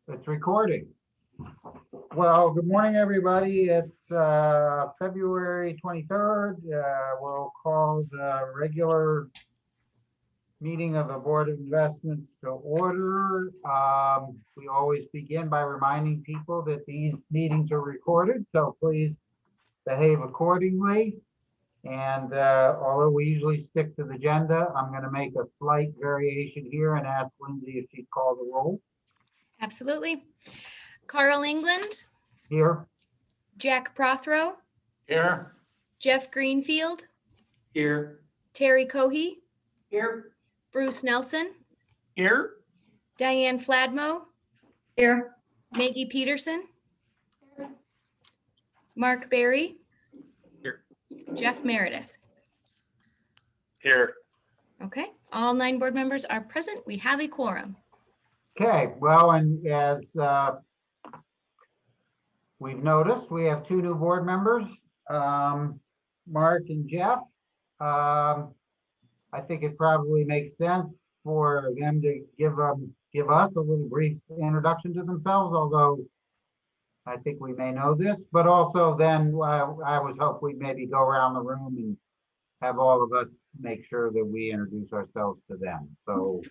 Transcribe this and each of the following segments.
It's recording. Well, good morning, everybody. It's February 23rd. We'll call the regular meeting of the Board of Investments to order. We always begin by reminding people that these meetings are recorded, so please behave accordingly. And although we usually stick to the agenda, I'm going to make a slight variation here and ask Lindsay if she'd call the roll. Absolutely. Carl England, Here. Jack Prothro, Here. Jeff Greenfield, Here. Terry Cohey, Here. Bruce Nelson, Here. Diane Fladmo, Here. Maggie Peterson, Mark Berry, Here. Jeff Meredith. Here. Okay, all 9 board members are present. We have a quorum. Okay, well, and as we've noticed, we have 2 new board members, Mark and Jeff. I think it probably makes sense for them to give us a little brief introduction to themselves, although I think we may know this, but also then I was hoping we'd maybe go around the room and have all of us make sure that we introduce ourselves to them. So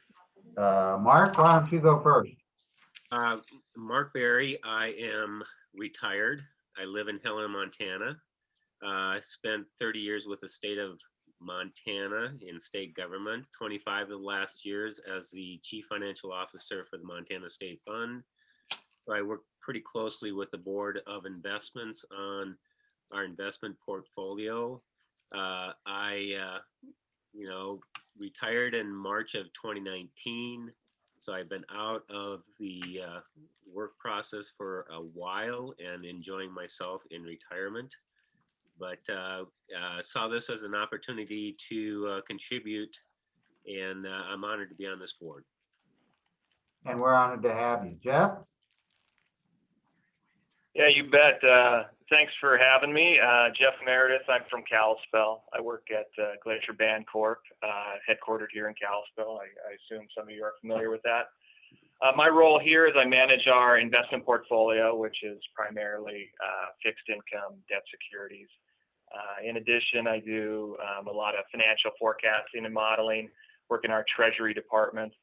Mark, why don't you go first? Mark Berry. I am retired. I live in Helena, Montana. I spent 30 years with the state of Montana in state government, 25 of the last years as the chief financial officer for the Montana State Fund. So I work pretty closely with the Board of Investments on our investment portfolio. I retired in March of 2019. So I've been out of the work process for a while and enjoying myself in retirement, but saw this as an opportunity to contribute, and I'm honored to be on this board. And we're honored to have you. Jeff? Yeah, you bet. Thanks for having me. Jeff Meredith, I'm from Kalispell. I work at Glacier Bancorp, headquartered here in Kalispell. I assume some of you are familiar with that. My role here is I manage our investment portfolio, which is primarily fixed income debt securities. In addition, I do a lot of financial forecasting and modeling, work in our treasury department.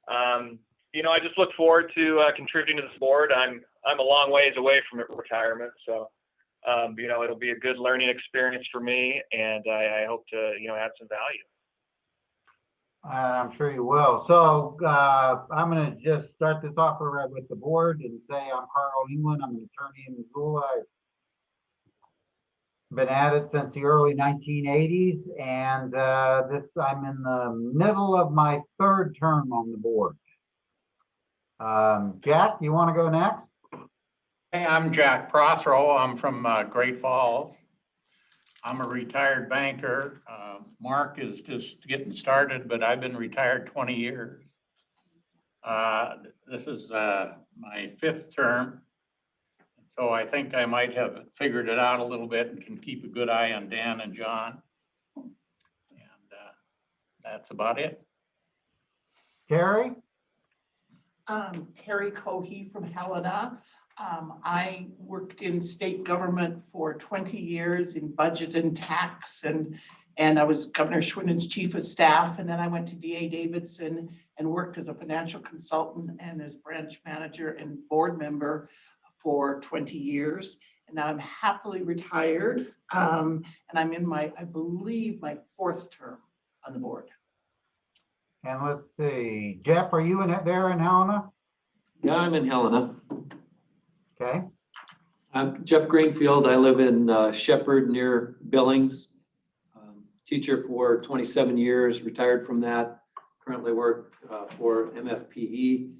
I just look forward to contributing to this board. I'm a long ways away from retirement, so it'll be a good learning experience for me, and I hope to add some value. I'm sure you will. So I'm going to just start this off with the board and say I'm Carl England. I'm an attorney in Missoula. I've been at it since the early 1980s, and I'm in the middle of my 3rd term on the board. Jack, you want to go next? Hey, I'm Jack Prothro. I'm from Great Falls. I'm a retired banker. Mark is just getting started, but I've been retired 20 years. This is my 5th term. So I think I might have figured it out a little bit and can keep a good eye on Dan and John. And that's about it. Terry? Terry Cohey from Helena. I worked in state government for 20 years in budget and tax, and I was Governor Schwinnen's chief of staff, and then I went to D.A. Davidson and worked as a financial consultant and as branch manager and board member for 20 years. And now I'm happily retired, and I'm in I believe my 4th term on the board. And let's see, Jeff, are you there in Helena? Yeah, I'm in Helena. Okay. I'm Jeff Greenfield. I live in Shepherd near Billings. Teacher for 27 years, retired from that. Currently work for MFPE.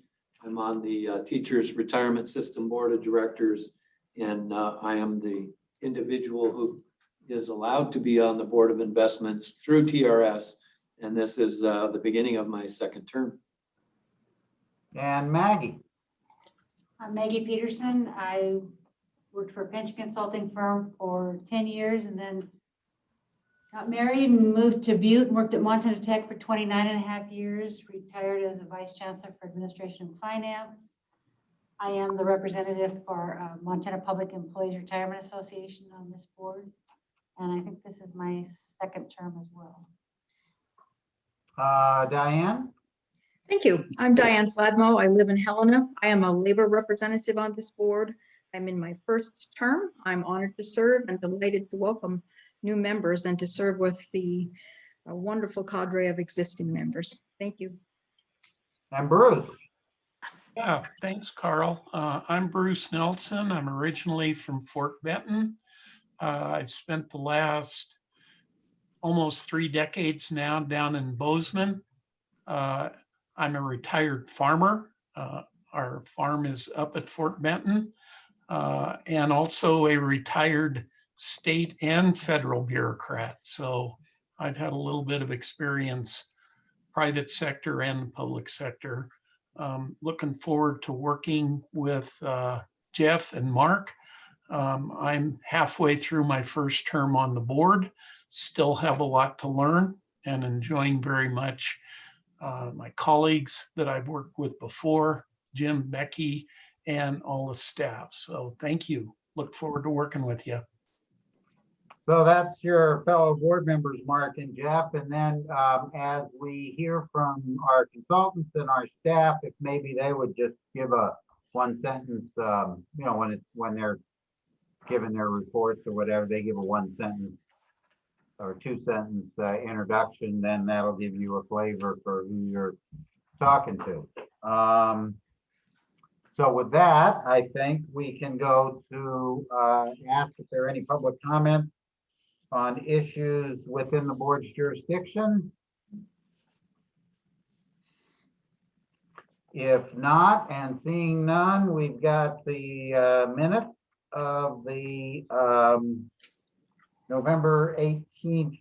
I'm on the Teachers Retirement System Board of Directors, and I am the individual who is allowed to be on the Board of Investments through TRS, and this is the beginning of my 2nd term. And Maggie? I'm Maggie Peterson. I worked for a pension consulting firm for 10 years and then got married and moved to Butte and worked at Montana Tech for 29 and a half years, retired as a vice chancellor for administration and finance. I am the representative for Montana Public Employees Retirement Association on this board. And I think this is my second term as well. Diane? Thank you. I'm Diane Fladmo. I live in Helena. I am a labor representative on this board. I'm in my first term. I'm honored to serve and delighted to welcome new members and to serve with the wonderful cadre of existing members. Thank you. And Bruce? Yeah, thanks, Carl. I'm Bruce Nelson. I'm originally from Fort Benton. I've spent the last almost 3 decades now down in Bozeman. I'm a retired farmer. Our farm is up at Fort Benton, and also a retired state and federal bureaucrat. So I've had a little bit of experience, private sector and public sector. Looking forward to working with Jeff and Mark. I'm halfway through my first term on the board, still have a lot to learn and enjoying very much my colleagues that I've worked with before, Jim, Becky, and all the staff. So thank you. Look forward to working with you. So that's your fellow board members, Mark and Jeff. And then as we hear from our consultants and our staff, if maybe they would just give a 1 sentence, when they're giving their reports or whatever, they give a 1 sentence or 2 sentence introduction, then that'll give you a flavor for who you're talking to. So with that, I think we can go to ask if there are any public comments on issues within the board's jurisdiction. If not, and seeing none, we've got the minutes of the November 18th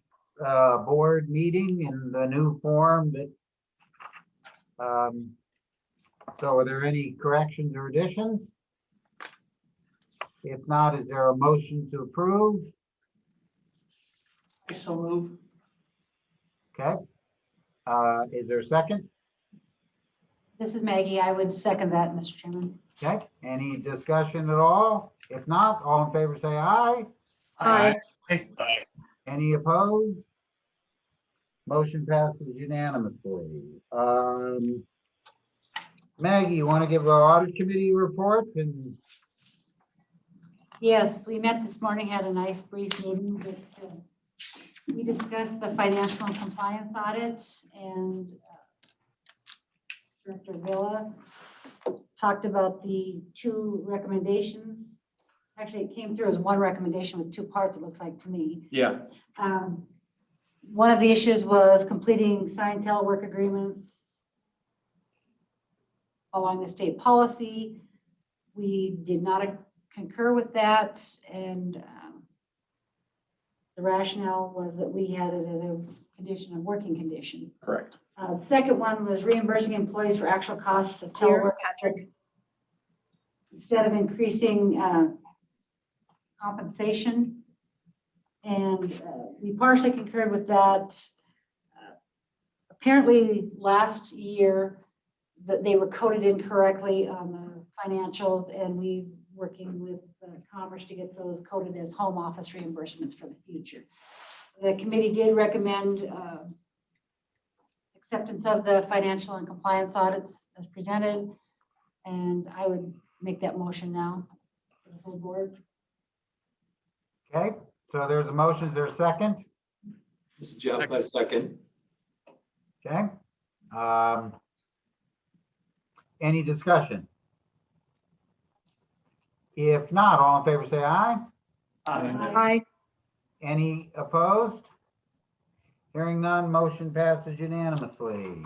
board meeting in the new form that so are there any corrections or additions? If not, is there a motion to approve? I so move. Okay. Is there a second? This is Maggie. I would second that, Mr. Chairman. Okay, any discussion at all? If not, all in favor say aye. Aye. Aye. Any opposed? Motion passes unanimously. Maggie, you want to give an audit committee report? And Yes, we met this morning, had a nice brief meeting. We discussed the financial and compliance audit, and Director Villa talked about the 2 recommendations. Actually, it came through as 1 recommendation with 2 parts, it looks like to me. Yeah. One of the issues was completing signed telework agreements following the state policy. We did not concur with that, and the rationale was that we had it as a condition of working condition. Correct. The second one was reimbursing employees for actual costs of Dear telework. Patrick. Instead of increasing compensation. And we partially concurred with that. Apparently last year that they were coded incorrectly on the financials, and we working with Commerce to get those coded as home office reimbursements for the future. The committee did recommend acceptance of the financial and compliance audits as presented, and I would make that motion now for the whole board. okay, so there's a motion. Is there a second? This is Jeff, I second. Okay. Any discussion? If not, all in favor say aye. Aye. Any opposed? Hearing none, motion passes unanimously.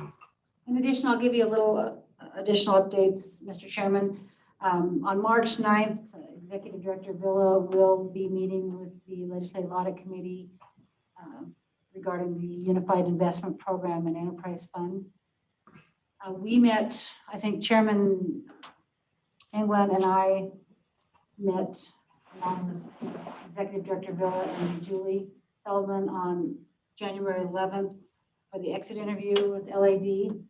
In addition, I'll give you a little additional updates, Mr. Chairman. On March 9th, Executive Director Villa will be meeting with the Legislative Audit Committee regarding the Unified Investment Program and Enterprise Fund. We met, I think Chairman England and I met along with Executive Director Villa and Julie Feldman on January 11th for the exit interview with LAD.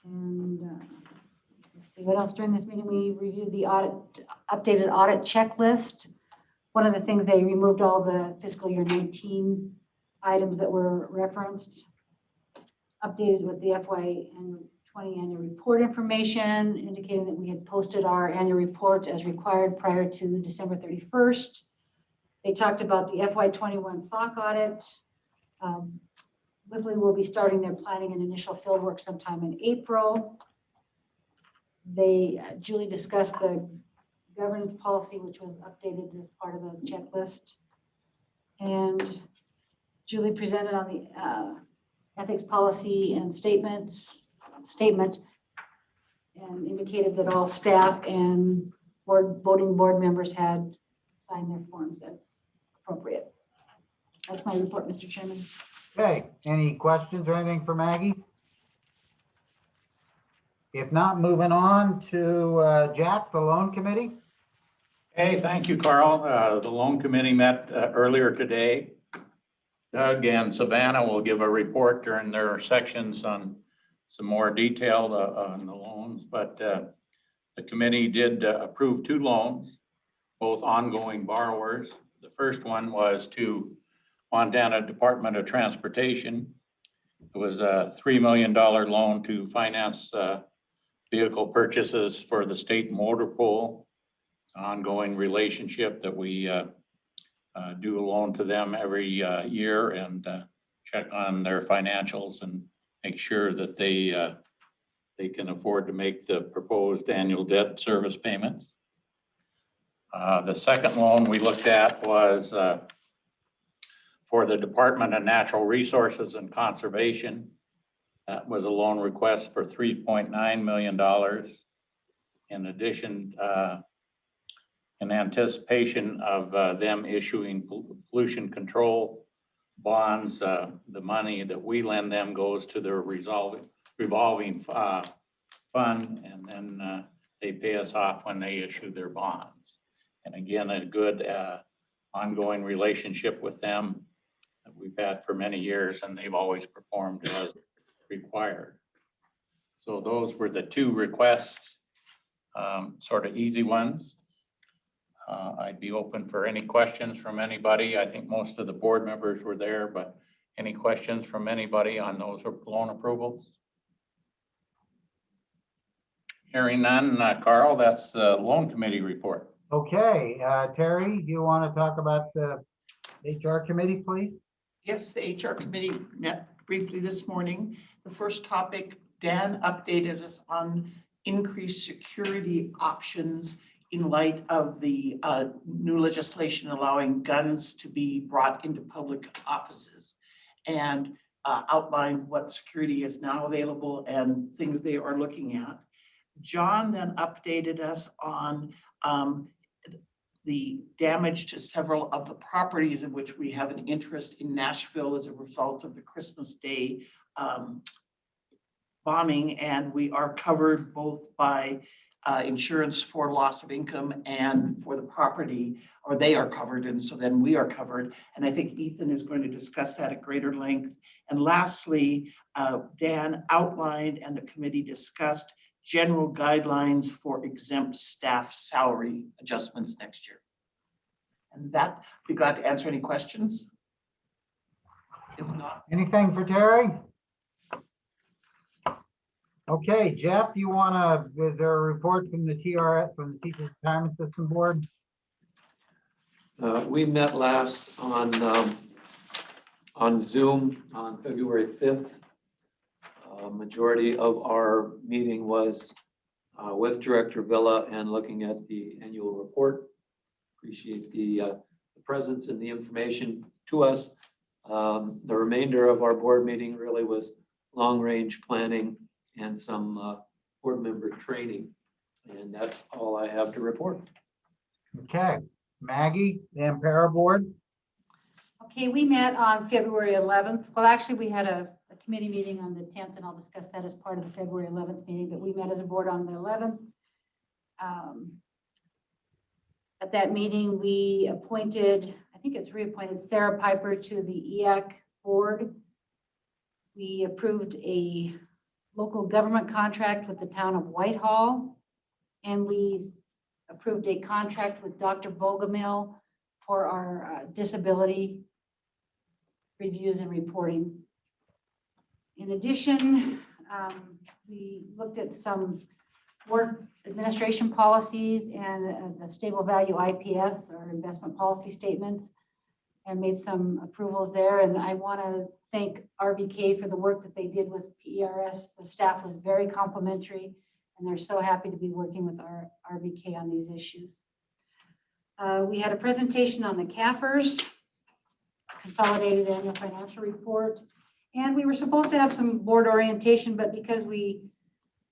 And let's let's see, what else during this meeting? We reviewed the updated audit checklist. One of the things, they removed all the fiscal year 19 items that were referenced. Updated with the FY 20 annual report information, indicating that we had posted our annual report as required prior to December 31st. They talked about the FY 21 SOC audit. Lively will be starting their planning and initial field work sometime in April. Julie discussed the governance policy, which was updated as part of the checklist. And Julie presented on the ethics policy and statement and indicated that all staff and voting board members had signed their forms as appropriate. That's my report, Mr. Chairman. Okay, any questions or anything for Maggie? If not, moving on to Jack, the loan committee. Hey, thank you, Carl. The loan committee met earlier today. Doug and Savannah will give a report during their sections on some more detail on the loans, but the committee did approve 2 loans, both ongoing borrowers. The first one was to Montana Department of Transportation. It was a $3 million loan to finance vehicle purchases for the state motor pool. It's an ongoing relationship that we do a loan to them every year and check on their financials and make sure that they can afford to make the proposed annual debt service payments. The second loan we looked at was for the Department of Natural Resources and Conservation. That was a loan request for $3.9 million. In addition, in anticipation of them issuing pollution control bonds, the money that we lend them goes to their revolving fund, and then they pay us off when they issue their bonds. And again, a good ongoing relationship with them that we've had for many years, and they've always performed as required. So those were the 2 requests, sort of easy ones. I'd be open for any questions from anybody. I think most of the board members were there, but any questions from anybody on those loan approvals? Hearing none, Carl, that's the loan committee report. Okay, Terry, do you want to talk about the HR committee, please? Yes, the HR committee met briefly this morning. The first topic, Dan updated us on increased security options in light of the new legislation allowing guns to be brought into public offices, and outlined what security is now available and things they are looking at. John then updated us on the damage to several of the properties in which we have an interest in Nashville as a result of the Christmas Day bombing, and we are covered both by insurance for loss of income and for the property, or they are covered, and so then we are covered. And I think Ethan is going to discuss that at greater length. And lastly, Dan outlined and the committee discussed general guidelines for exempt staff salary adjustments next year. And that, be glad to answer any questions. If not, Anything for Terry? Okay, Jeff, you want to, is there a report from the TRS, from the Teachers Retirement System Board? We met last on Zoom on February 5th. Majority of our meeting was with Director Villa and looking at the annual report. Appreciate the presence and the information to us. The remainder of our board meeting really was long-range planning and some board member training. And that's all I have to report. Okay, Maggie, the Ampera Board? Okay, we met on February 11th. Well, actually, we had a committee meeting on the 10th, and I'll discuss that as part of the February 11th meeting, but we met as a board on the 11th. At that meeting, we appointed, I think it's reappointed Sarah Piper to the EAC board. We approved a local government contract with the town of Whitehall And we approved a contract with Dr. Bogomil for our disability reviews and reporting. In addition, we looked at some work administration policies and the stable value IPS or investment policy statements, and made some approvals there. And I want to thank RVK for the work that they did with PERS. The staff was very complimentary, and they're so happy to be working with our RVK on these issues. We had a presentation on the CAFRs, Consolidated Annual Financial Report, and we were supposed to have some board orientation, but because we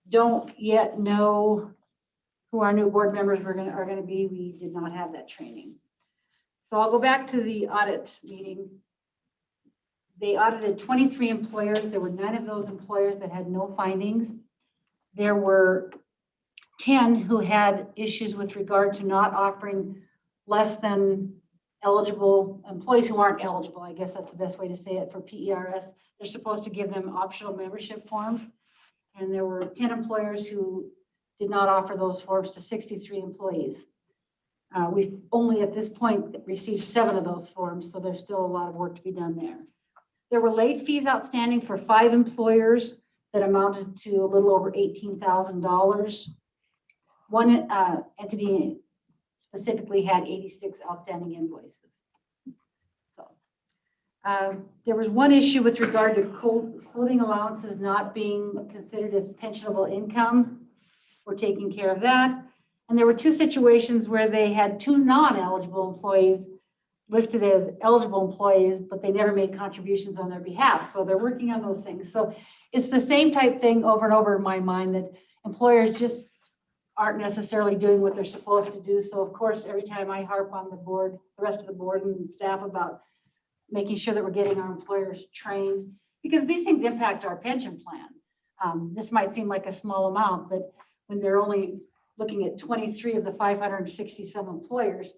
don't yet know who our new board members are going to be, we did not have that training. So I'll go back to the audit meeting. They audited 23 employers. There were 9 of those employers that had no findings. There were 10 who had issues with regard to not offering less than eligible employees who aren't eligible. I guess that's the best way to say it for PERS. They're supposed to give them optional membership forms. And there were 10 employers who did not offer those forms to 63 employees. We've only at this point received 7 of those forms, so there's still a lot of work to be done there. There were late fees outstanding for 5 employers that amounted to a little over $18,000. One entity specifically had 86 outstanding invoices. So there was one issue with regard to clothing allowances not being considered as pensionable income. We're taking care of that. And there were 2 situations where they had 2 non-eligible employees listed as eligible employees, but they never made contributions on their behalf. So they're working on those things. So it's the same type thing over and over in my mind, that employers just aren't necessarily doing what they're supposed to do. So of course, every time I harp on the board, the rest of the board and staff about making sure that we're getting our employers trained, because these things impact our pension plan. This might seem like a small amount, but when they're only looking at 23 of the 560 some employers,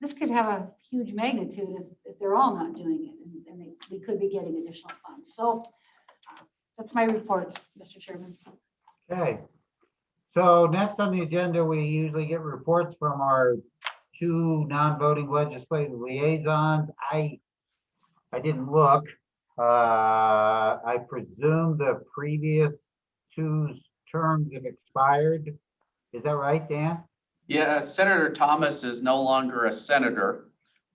this could have a huge magnitude if they're all not doing it, and we could be getting additional funds. So that's my report, Mr. Chairman. Okay. So next on the agenda, we usually get reports from our 2 non-voting legislative liaisons. I didn't look. I presume the previous 2's terms have expired. Is that right, Dan? Yeah, Senator Thomas is no longer a senator.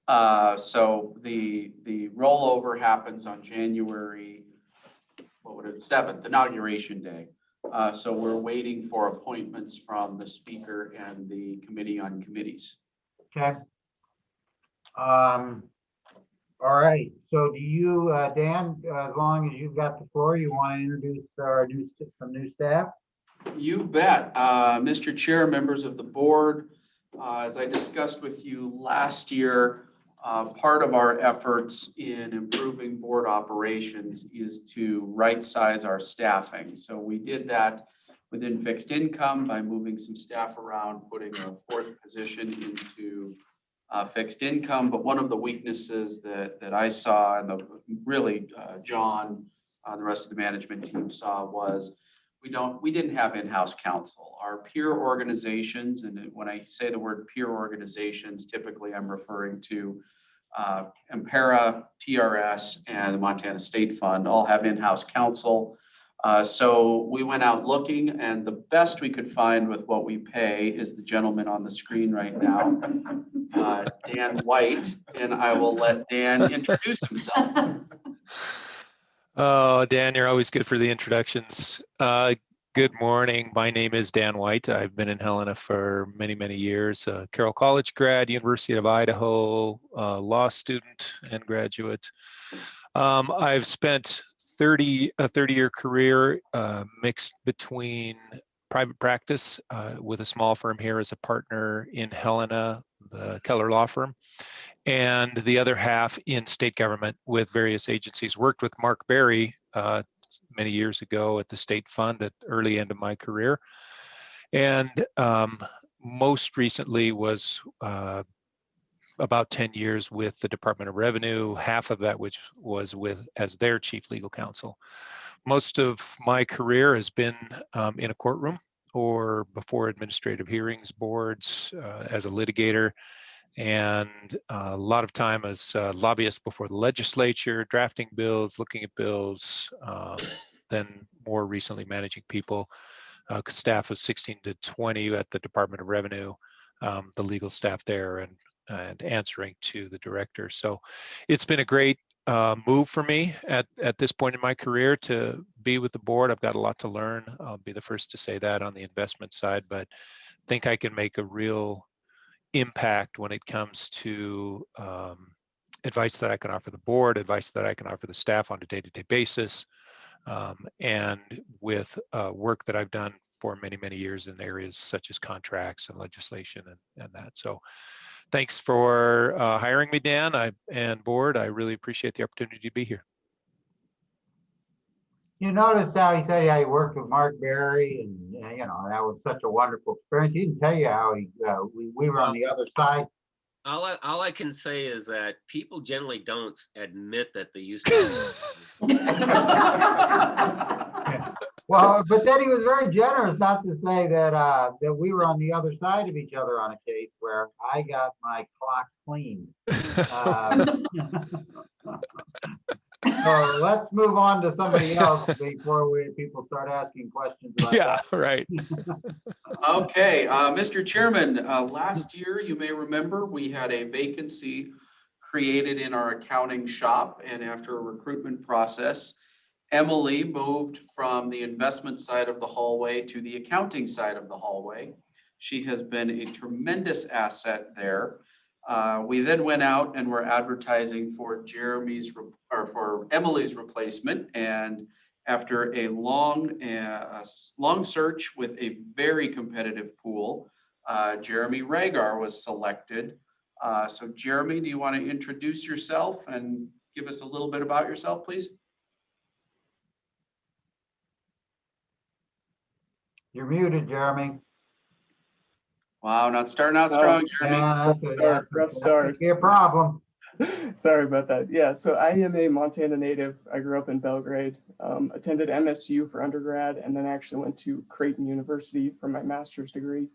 So the rollover happens on January, 7th, Inauguration Day. So we're waiting for appointments from the Speaker and the Committee on Committees. Okay. All right. So do you, Dan, as long as you've got the floor, you want to introduce our some new staff? You bet. Mr. Chair, members of the board, as I discussed with you last year, part of our efforts in improving board operations is to right-size our staffing. So we did that within fixed income by moving some staff around, putting a 4th position into fixed income. But one of the weaknesses that I saw, and really John, the rest of the management team saw, was we didn't have in-house counsel. Our peer organizations, and when I say the word peer organizations, typically I'm referring to Impera, TRS, and the Montana State Fund all have in-house counsel. So we went out looking, and the best we could find with what we pay is the gentleman on the screen right now, Dan White, and I will let Dan introduce himself. Oh, Dan, you're always good for the introductions. Good morning. My name is Dan White. I've been in Helena for many, many years. Carroll College grad, University of Idaho, law student and graduate. I've spent a 30-year career mixed between private practice with a small firm here as a partner in Helena, the Keller Law Firm, and the other half in state government with various agencies. Worked with Mark Berry many years ago at the State Fund at early end of my career. And most recently was about 10 years with the Department of Revenue, half of that which was as their chief legal counsel. Most of my career has been in a courtroom, or before administrative hearings boards as a litigator, and a lot of time as a lobbyist before the legislature, drafting bills, looking at bills, then more recently managing people, staff of 16 to 20 at the Department of Revenue, the legal staff there, and answering to the director. So it's been a great move for me at this point in my career to be with the board. I've got a lot to learn. I'll be the first to say that on the investment side, but think I can make a real impact when it comes to advice that I can offer the board, advice that I can offer the staff on a day-to-day basis, and with work that I've done for many, many years in areas such as contracts and legislation and that. So thanks for hiring me, Dan, and board. I really appreciate the opportunity to be here. You noticed how he said how he worked with Mark Berry, and you know, that was such a wonderful experience. He didn't tell you how we were on the other side. All I can say is that people generally don't admit that they used to. Well, but then he was very generous not to say that that we were on the other side of each other on a case where I got my clock cleaned. So let's move on to somebody else before people start asking questions about Yeah, that. right. Okay, Mr. Chairman, last year, you may remember, we had a vacancy created in our accounting shop, and after a recruitment process, Emily moved from the investment side of the hallway to the accounting side of the hallway. She has been a tremendous asset there. We then went out and were advertising for Emily's replacement, and after a long search with a very competitive pool, Jeremy Ragar was selected. So Jeremy, do you want to introduce yourself and give us a little bit about yourself, please? You're muted, Jeremy. Wow, not starting out strong, Jeremy. Yeah, Rough start. Your problem. Sorry about that. Yeah, so I am a Montana native. I grew up in Belgrade, attended MSU for undergrad, and then actually went to Creighton University for my master's degree.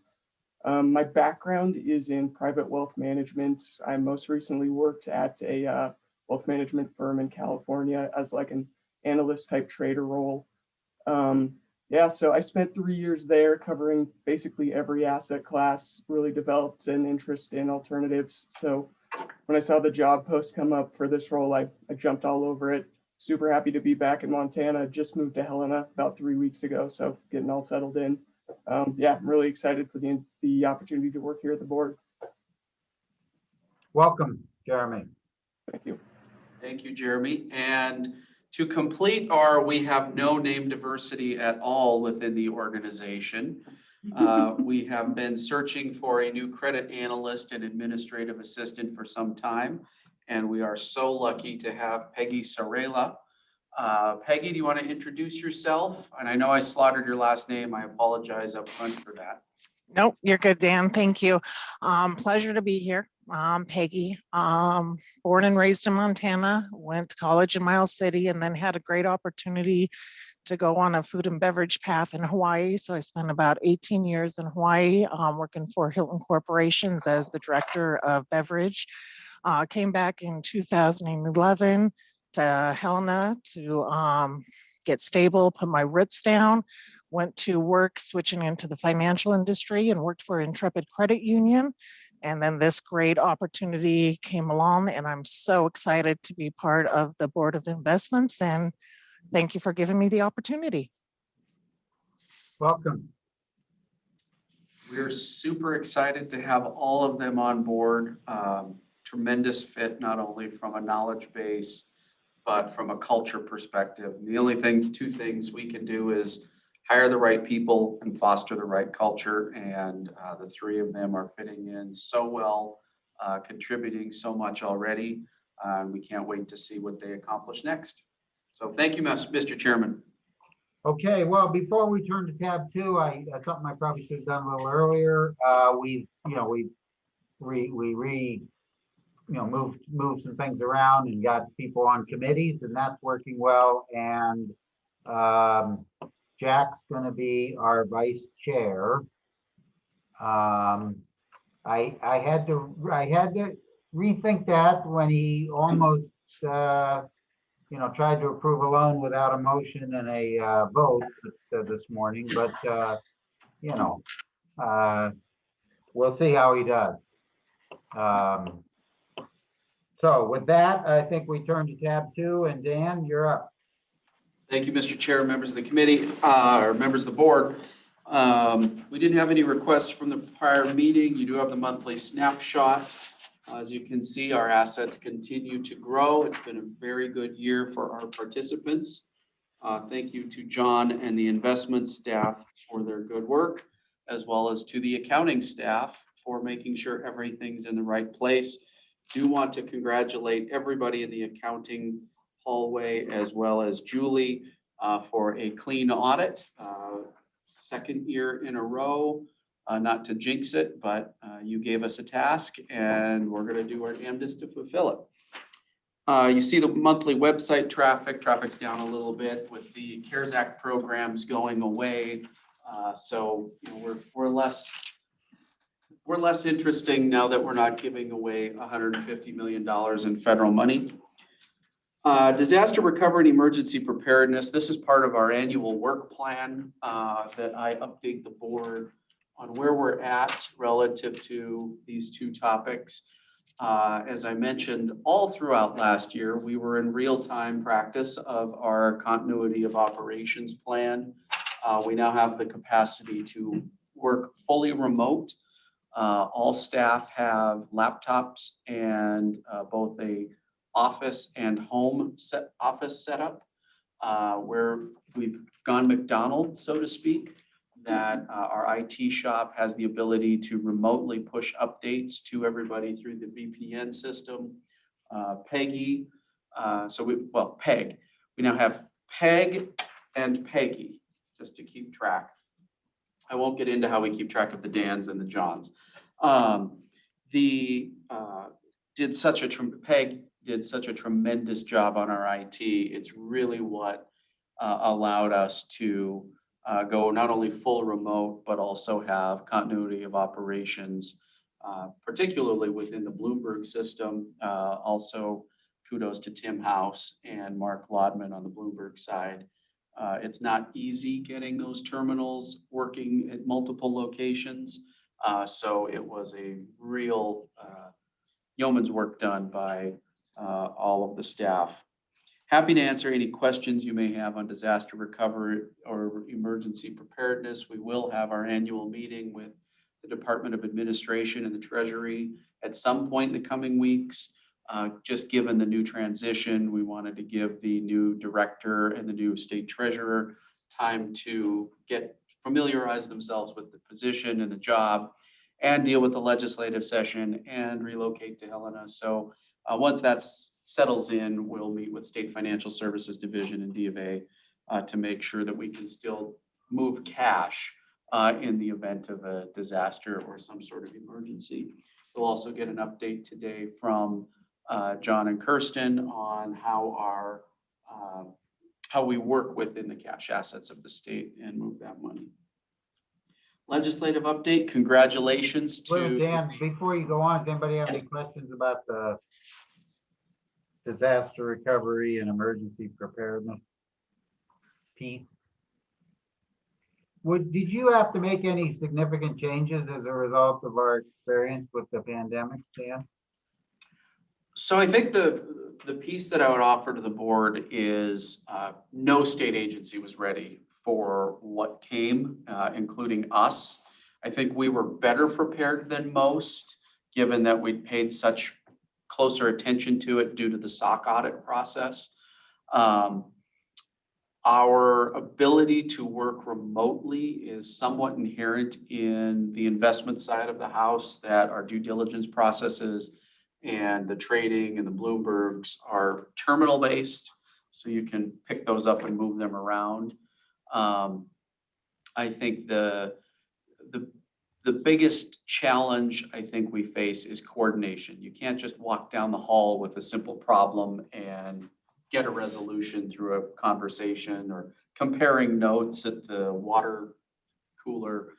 My background is in private wealth management. I most recently worked at a wealth management firm in California as like an analyst type trader role. Yeah, so I spent 3 years there covering basically every asset class, really developed an interest in alternatives. So when I saw the job post come up for this role, I jumped all over it. Super happy to be back in Montana. Just moved to Helena about 3 weeks ago, so getting all settled in. Yeah, I'm really excited for the opportunity to work here at the board. Welcome, Jeremy. Thank you. Thank you, Jeremy. And to complete we have no name diversity at all within the organization. We have been searching for a new credit analyst and administrative assistant for some time, and we are so lucky to have Peggy Sarela. Peggy, do you want to introduce yourself? And I know I slaughtered your last name. I apologize up front for that. Nope, you're good, Dan. Thank you. Pleasure to be here. Peggy, born and raised in Montana, went to college in Miles City, and then had a great opportunity to go on a food and beverage path in Hawaii. So I spent about 18 years in Hawaii working for Hilton Corporations as the director of beverage. Came back in 2011 to Helena to get stable, put my roots down, went to work switching into the financial industry and worked for Intrepid Credit Union. And then this great opportunity came along, and I'm so excited to be part of the Board of Investments, and thank you for giving me the opportunity. Welcome. We're super excited to have all of them on board. Tremendous fit, not only from a knowledge base, but from a culture perspective. The only two things we can do is hire the right people and foster the right culture. And the three of them are fitting in so well, contributing so much already. We can't wait to see what they accomplish next. So thank you, Mr. Chairman. Okay, well, before we turn to tab 2, something I probably should have done a little earlier. We moved some things around and got people on committees, and that's working well. And Jack's going to be our vice chair. I had to rethink that when he almost, tried to approve a loan without a motion and a vote this morning, but, we'll see how he does. So with that, I think we turn to tab 2, and Dan, you're up. Thank you, Mr. Chair, members of the committee, or members of the board. We didn't have any requests from the prior meeting. You do have the monthly snapshot. As you can see, our assets continue to grow. It's been a very good year for our participants. Thank you to John and the investment staff for their good work, as well as to the accounting staff for making sure everything's in the right place. Do want to congratulate everybody in the accounting hallway, as well as Julie, for a clean audit. Second year in a row, not to jinx it, but you gave us a task and we're going to do our damnedest to fulfill it. You see the monthly website traffic's down a little bit with the CARES Act programs going away. So we're less interesting now that we're not giving away $150 million in federal money. Disaster recovery and emergency preparedness. This is part of our annual work plan that I update the board on where we're at relative to these two topics. As I mentioned, all throughout last year, we were in real-time practice of our continuity of operations plan. We now have the capacity to work fully remote. All staff have laptops and both a office and home office setup, where we've gone McDonald's, so to speak, that our IT shop has the ability to remotely push updates to everybody through the VPN system. Peggy, Peg. We now have Peg and Peggy, just to keep track. I won't get into how we keep track of the Dans and the Johns. Peg did such a tremendous job on our IT. It's really what allowed us to go not only full remote, but also have continuity of operations, particularly within the Bloomberg system. Also, kudos to Tim House and Mark Lodman on the Bloomberg side. It's not easy getting those terminals working at multiple locations. So it was a real yeoman's work done by all of the staff. Happy to answer any questions you may have on disaster recovery or emergency preparedness. We will have our annual meeting with the Department of Administration and the Treasury at some point in the coming weeks. Just given the new transition, we wanted to give the new director and the new state treasurer time to familiarize themselves with the position and the job and deal with the legislative session and relocate to Helena. So once that settles in, we'll meet with State Financial Services Division and D of A to make sure that we can still move cash in the event of a disaster or some sort of emergency. We'll also get an update today from John and Kirsten on how we work within the cash assets of the state and move that money. Legislative update, congratulations to. Well, Dan, before you go on, does anybody have any questions about the disaster recovery and emergency preparedness piece? Did you have to make any significant changes as a result of our experience with the pandemic, Dan? So I think the piece that I would offer to the board is no state agency was ready for what came, including us. I think we were better prepared than most, given that we'd paid such closer attention to it due to the SOC audit process. Our ability to work remotely is somewhat inherent in the investment side of the house, that our due diligence processes and the trading and the Bloombergs are terminal based, so you can pick those up and move them around. I think the biggest challenge I think we face is coordination. You can't just walk down the hall with a simple problem and get a resolution through a conversation or comparing notes at the water cooler.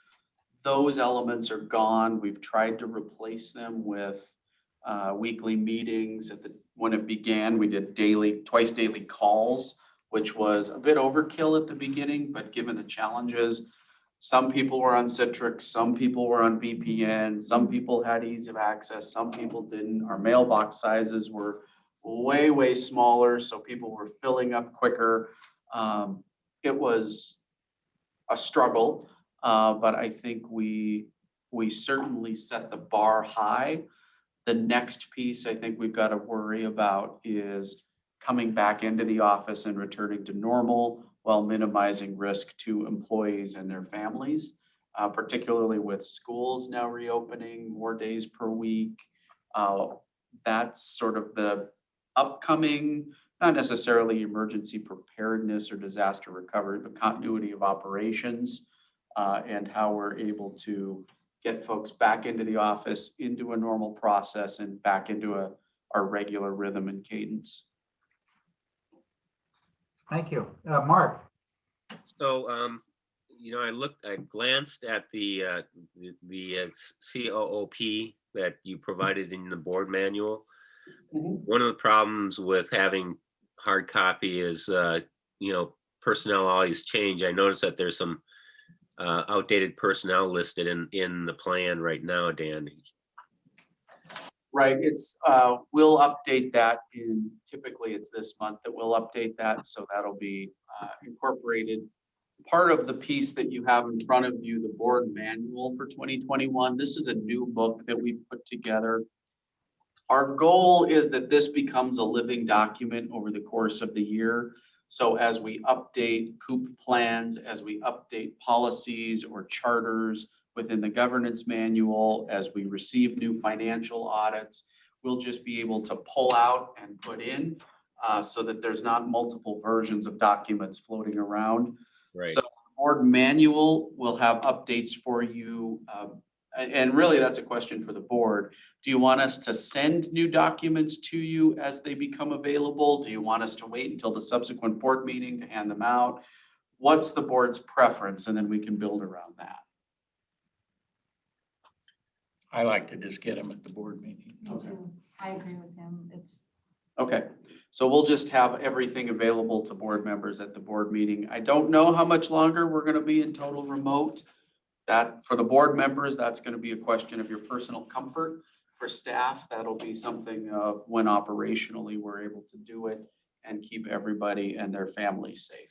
Those elements are gone. We've tried to replace them with weekly meetings. When it began, we did twice daily calls, which was a bit overkill at the beginning, but given the challenges, some people were on Citrix, some people were on VPN, some people had ease of access, some people didn't. Our mailbox sizes were way, way smaller, so people were filling up quicker. It was a struggle, but I think we certainly set the bar high. The next piece I think we've got to worry about is coming back into the office and returning to normal while minimizing risk to employees and their families, particularly with schools now reopening more days per week. That's sort of the upcoming, not necessarily emergency preparedness or disaster recovery, but continuity of operations and how we're able to get folks back into the office, into a normal process, and back into our regular rhythm and cadence. Thank you. Mark? So, I glanced at the COOP that you provided in the board manual. One of the problems with having hard copy is, personnel always change. I noticed that there's some outdated personnel listed in the plan right now, Dan. Right, we'll update that typically it's this month that we'll update that, so that'll be incorporated. Part of the piece that you have in front of you, the board manual for 2021, this is a new book that we put together. Our goal is that this becomes a living document over the course of the year. So as we update COOP plans, as we update policies or charters within the governance manual, as we receive new financial audits, we'll just be able to pull out and put in so that there's not multiple versions of documents floating around. Right. So board manual will have updates for you. And really that's a question for the board. Do you want us to send new documents to you as they become available? Do you want us to wait until the subsequent board meeting to hand them out? What's the board's preference? And then we can build around that. I like to just get them at the board meeting. Me too. I agree with him. Okay, so we'll just have everything available to board members at the board meeting. I don't know how much longer we're going to be in total remote. That for the board members, that's going to be a question of your personal comfort. For staff, that'll be something of when operationally we're able to do it and keep everybody and their families safe.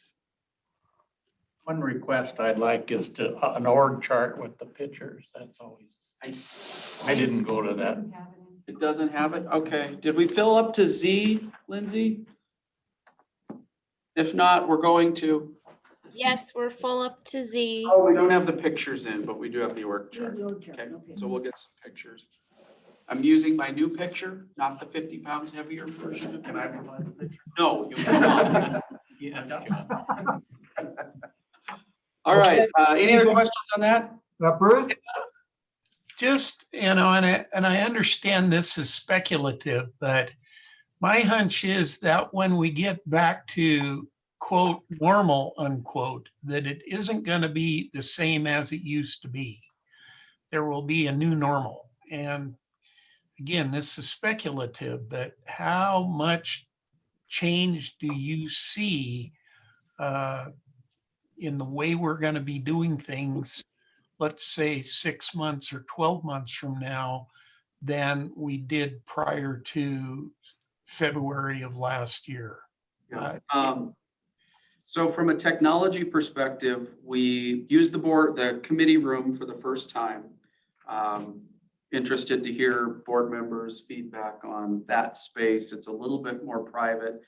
One request I'd like is an org chart with the pictures. That's always, I didn't go to that. It doesn't have it? Okay. Did we fill up to Z, Lindsay? If not, we're going to. Yes, we're full up to Z. Oh, we don't have the pictures in, but we do have the org chart. Okay, so we'll get some pictures. I'm using my new picture, not the 50 pounds heavier version. Can I provide the picture? No, you cannot. Yeah. All right, any other questions on that? Bruce? Just, and I understand this is speculative, but my hunch is that when we get back to quote normal unquote, that it isn't going to be the same as it used to be. There will be a new normal. And again, this is speculative, but how much change do you see in the way we're going to be doing things, let's say 6 months or 12 months from now, than we did prior to February of last year? Yeah. So from a technology perspective, we used the committee room for the first time. Interested to hear board members' feedback on that space. It's a little bit more private,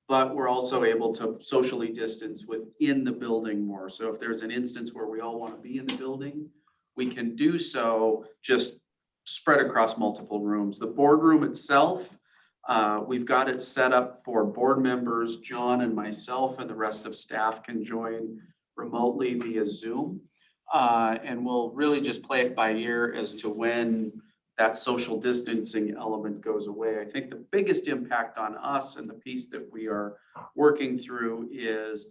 but we're also able to socially distance within the building more. So if there's an instance where we all want to be in the building, we can do so just spread across multiple rooms. The boardroom itself, we've got it set up for board members. John and myself and the rest of staff can join remotely via Zoom. And we'll really just play it by ear as to when that social distancing element goes away. I think the biggest impact on us and the piece that we are working through is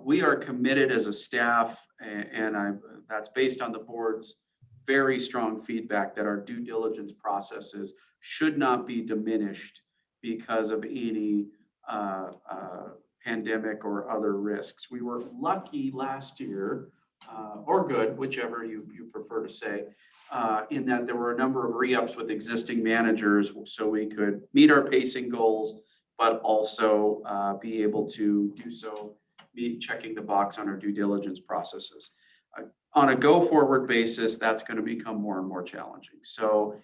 we are committed as a staff, and that's based on the board's very strong feedback that our due diligence processes should not be diminished because of any pandemic or other risks. We were lucky last year, or good, whichever you prefer to say, in that there were a number of re-ups with existing managers so we could meet our pacing goals, but also be able to do so, checking the box on our due diligence processes. On a go-forward basis, that's going to become more and more challenging. So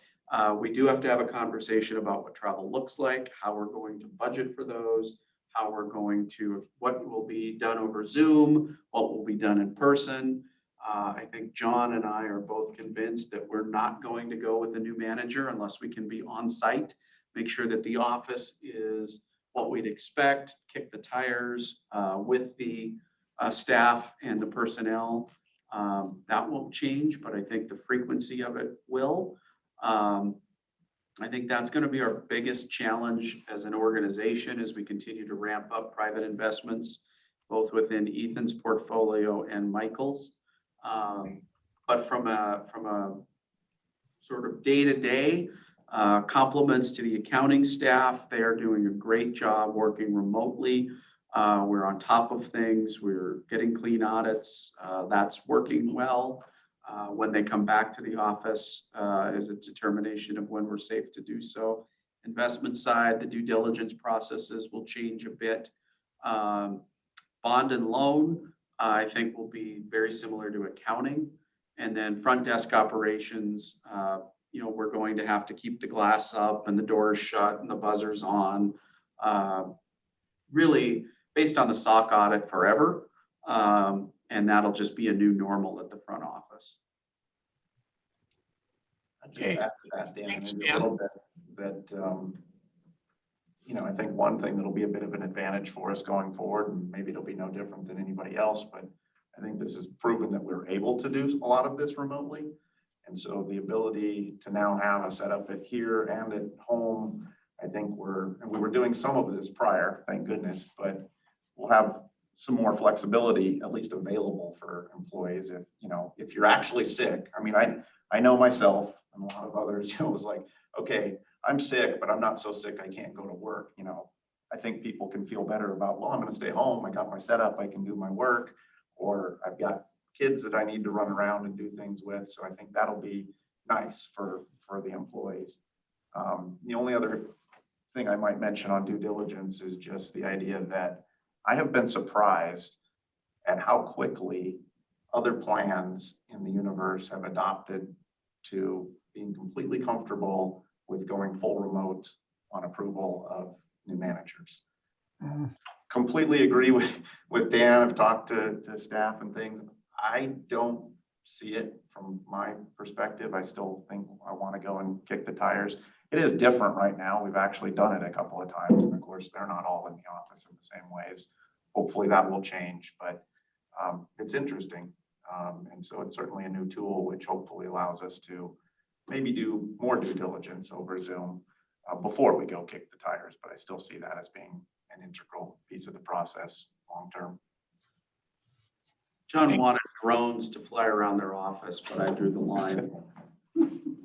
we do have to have a conversation about what travel looks like, how we're going to budget for those, how we're going to, what will be done over Zoom, what will be done in person. I think John and I are both convinced that we're not going to go with a new manager unless we can be on site, make sure that the office is what we'd expect, kick the tires with the staff and the personnel. That won't change, but I think the frequency of it will. I think that's going to be our biggest challenge as an organization as we continue to ramp up private investments, both within Ethan's portfolio and Michael's. But from a sort of day-to-day, compliments to the accounting staff. They are doing a great job working remotely. We're on top of things. We're getting clean audits. That's working well. When they come back to the office is a determination of when we're safe to do so. Investment side, the due diligence processes will change a bit. Bond and loan, I think, will be very similar to accounting. And then front desk operations, we're going to have to keep the glass up and the doors shut and the buzzers on, really based on the SOC audit forever. And that'll just be a new normal at the front office. I'd just add to that, Dan, maybe a little bit that, I think one thing that'll be a bit of an advantage for us going forward, and maybe it'll be no different than anybody else, but I think this has proven that we're able to do a lot of this remotely. And so the ability to now have a setup at here and at home, I think we were doing some of this prior, thank goodness, but we'll have some more flexibility at least available for employees if you're actually sick. I mean, I know myself and a lot of others, it was like, okay, I'm sick, but I'm not so sick I can't go to work. I think people can feel better about, well, I'm going to stay home. I got my setup, I can do my work, or I've got kids that I need to run around and do things with. So I think that'll be nice for the employees. The only other thing I might mention on due diligence is just the idea that I have been surprised at how quickly other plans in the universe have adopted to being completely comfortable with going full remote on approval of new managers. Completely agree with Dan. I've talked to staff and things. I don't see it from my perspective. I still think I want to go and kick the tires. It is different right now. We've actually done it a couple of times. And of course, they're not all in the office in the same ways. Hopefully that will change, but it's interesting. And so it's certainly a new tool, which hopefully allows us to maybe do more due diligence over Zoom before we go kick the tires. But I still see that as being an integral piece of the process long-term. John wanted drones to fly around their office, but I drew the line.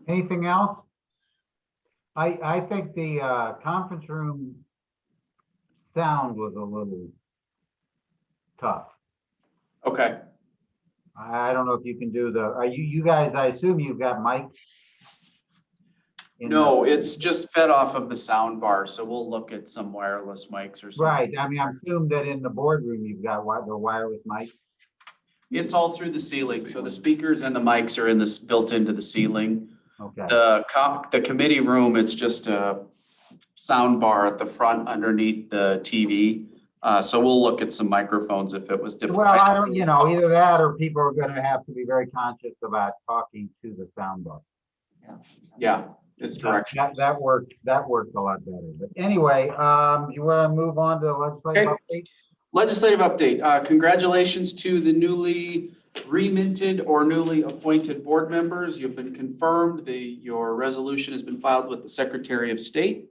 Anything else? I think the conference room sound was a little tough. Okay. I don't know if you can do you guys, I assume you've got mics? No, it's just fed off of the sound bar. So we'll look at some wireless mics or something. Right. I mean, I assume that in the boardroom, you've got the wireless mic. It's all through the ceiling. So the speakers and the mics are built into the ceiling. Okay. The committee room, it's just a sound bar at the front underneath the TV. So we'll look at some microphones if it was different. Well, I don't, either that or people are going to have to be very conscious about talking to the sound bar. Yeah, it's direction. That worked a lot better. But anyway, you want to move on to legislative update? Legislative update. Congratulations to the newly Reminted or newly appointed board members, you've been confirmed. Your resolution has been filed with the Secretary of State.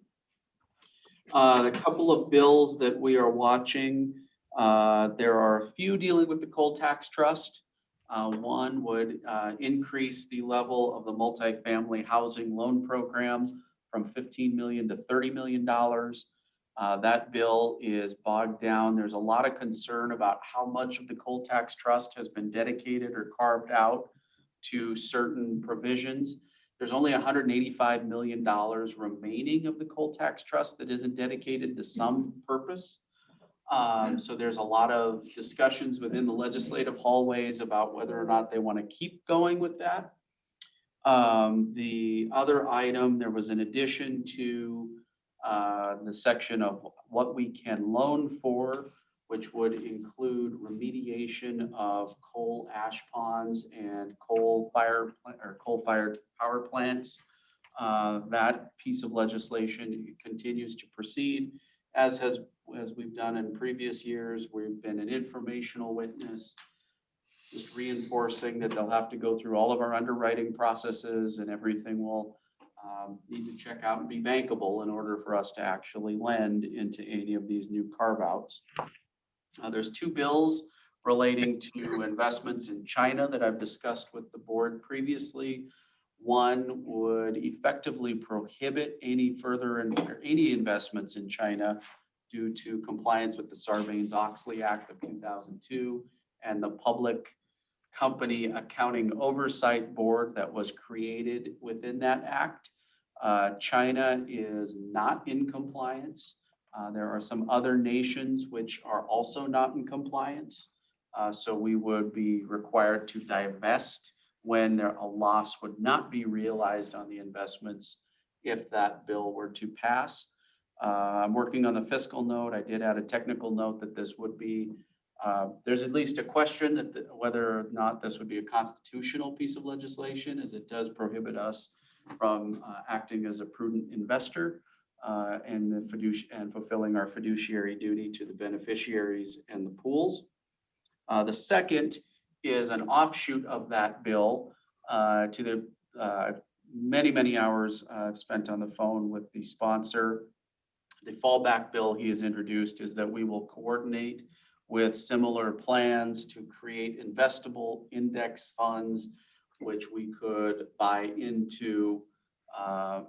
The couple of bills that we are watching, there are a few dealing with the coal tax trust. One would increase the level of the multifamily housing loan program from $15 million to $30 million. That bill is bogged down. There's a lot of concern about how much of the coal tax trust has been dedicated or carved out to certain provisions. There's only $185 million remaining of the coal tax trust that isn't dedicated to some purpose. So there's a lot of discussions within the legislative hallways about whether or not they want to keep going with that. The other item, there was an addition to the section of what we can loan for, which would include remediation of coal ash ponds and coal-fired power plants. That piece of legislation continues to proceed, as we've done in previous years. We've been an informational witness, just reinforcing that they'll have to go through all of our underwriting processes, and everything will need to check out and be bankable in order for us to actually lend into any of these new carve-outs. There's two bills relating to investments in China that I've discussed with the board previously. One would effectively prohibit any investments in China due to compliance with the Sarbanes-Oxley Act of 2002 and the Public Company Accounting Oversight Board that was created within that act. China is not in compliance. There are some other nations which are also not in compliance. So we would be required to divest when a loss would not be realized on the investments if that bill were to pass. I'm working on the fiscal note. I did add a technical note that this would be, there's at least a question that whether or not this would be a constitutional piece of legislation, as it does prohibit us from acting as a prudent investor and fulfilling our fiduciary duty to the beneficiaries and the pools. The second is an offshoot of that bill to the many hours spent on the phone with the sponsor. The fallback bill he has introduced is that we will coordinate with similar plans to create investable index funds, which we could buy into,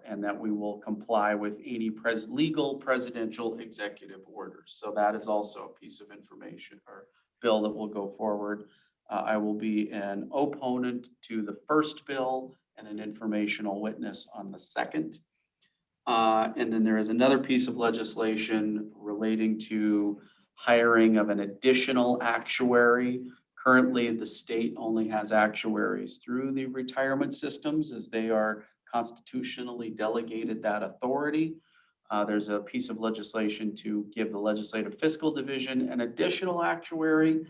and that we will comply with any legal presidential executive orders. So that is also a piece of information or bill that will go forward. I will be an opponent to the first bill and an informational witness on the second. And then there is another piece of legislation relating to hiring of an additional actuary. Currently, the state only has actuaries through the retirement systems, as they are constitutionally delegated that authority. There's a piece of legislation to give the Legislative Fiscal Division an additional actuary,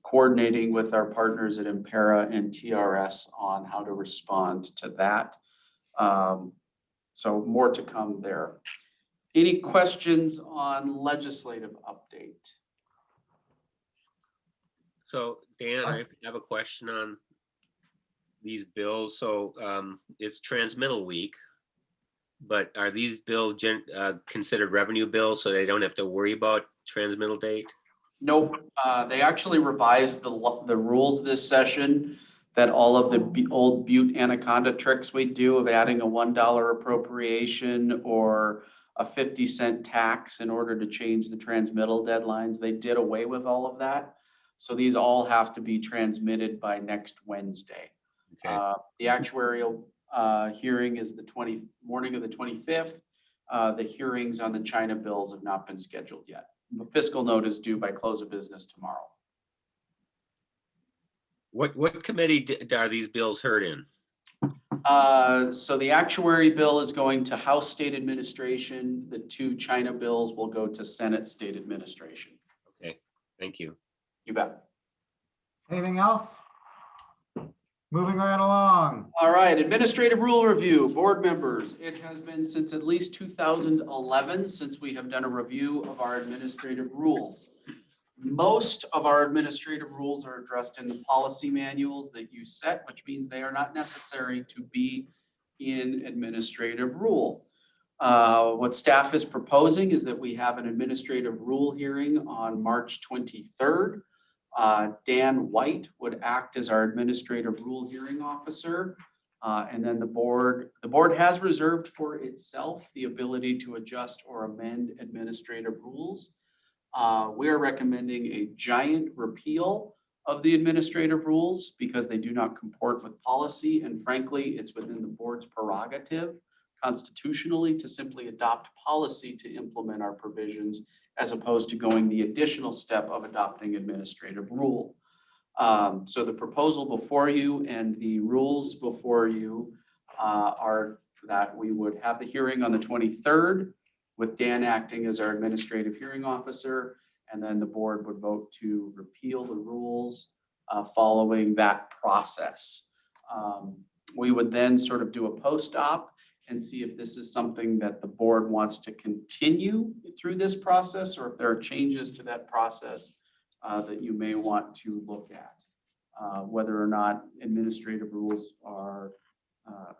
coordinating with our partners at Impera and TRS on how to respond to that. So more to come there. Any questions on legislative update? So Dan, I have a question on these bills. So it's transmittal week, but are these bills considered revenue bills so they don't have to worry about transmittal date? Nope. They actually revised the rules this session, that all of the old Butte Anaconda tricks we do of adding a $1 appropriation or a 50-cent tax in order to change the transmittal deadlines. They did away with all of that. So these all have to be transmitted by next Wednesday. Okay. The actuarial hearing is the morning of the 25th. The hearings on the China bills have not been scheduled yet. The fiscal note is due by close of business tomorrow. What committee are these bills heard in? So the actuary bill is going to House State Administration. The two China bills will go to Senate State Administration. Okay, thank you. You bet. Anything else? Moving right along. All right, administrative rule review, board members. It has been since at least 2011 since we have done a review of our administrative rules. Most of our administrative rules are addressed in the policy manuals that you set, which means they are not necessary to be in administrative rule. What staff is proposing is that we have an administrative rule hearing on March 23rd. Dan White would act as our administrative rule hearing officer. And then the board has reserved for itself the ability to adjust or amend administrative rules. We are recommending a giant repeal of the administrative rules because they do not comport with policy. And frankly, it's within the board's prerogative constitutionally to simply adopt policy to implement our provisions as opposed to going the additional step of adopting administrative rule. So the proposal before you and the rules before you are that we would have the hearing on the 23rd with Dan acting as our administrative hearing officer, and then the board would vote to repeal the rules following that process. We would then sort of do a post-op and see if this is something that the board wants to continue through this process, or if there are changes to that process that you may want to look at. Whether or not administrative rules are,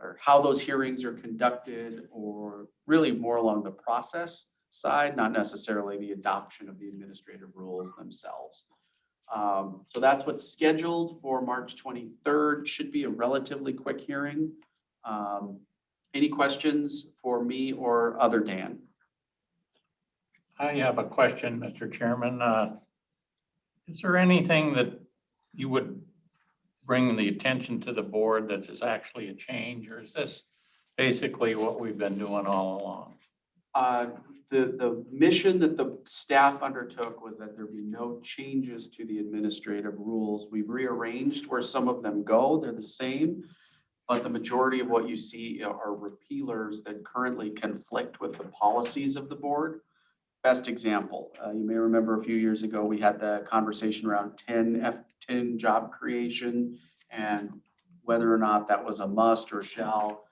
or how those hearings are conducted, or really more along the process side, not necessarily the adoption of the administrative rules themselves. So that's what's scheduled for March 23rd. Should be a relatively quick hearing. Any questions for me or other Dan? I have a question, Mr. Chairman. Is there anything that you would bring the attention to the board that is actually a change, or is this basically what we've been doing all along? The mission that the staff undertook was that there be no changes to the administrative rules. We've rearranged where some of them go. They're the same, but the majority of what you see are repealers that currently conflict with the policies of the board. Best example, you may remember a few years ago, we had the conversation around 10 job creation and whether or not that was a must or shall,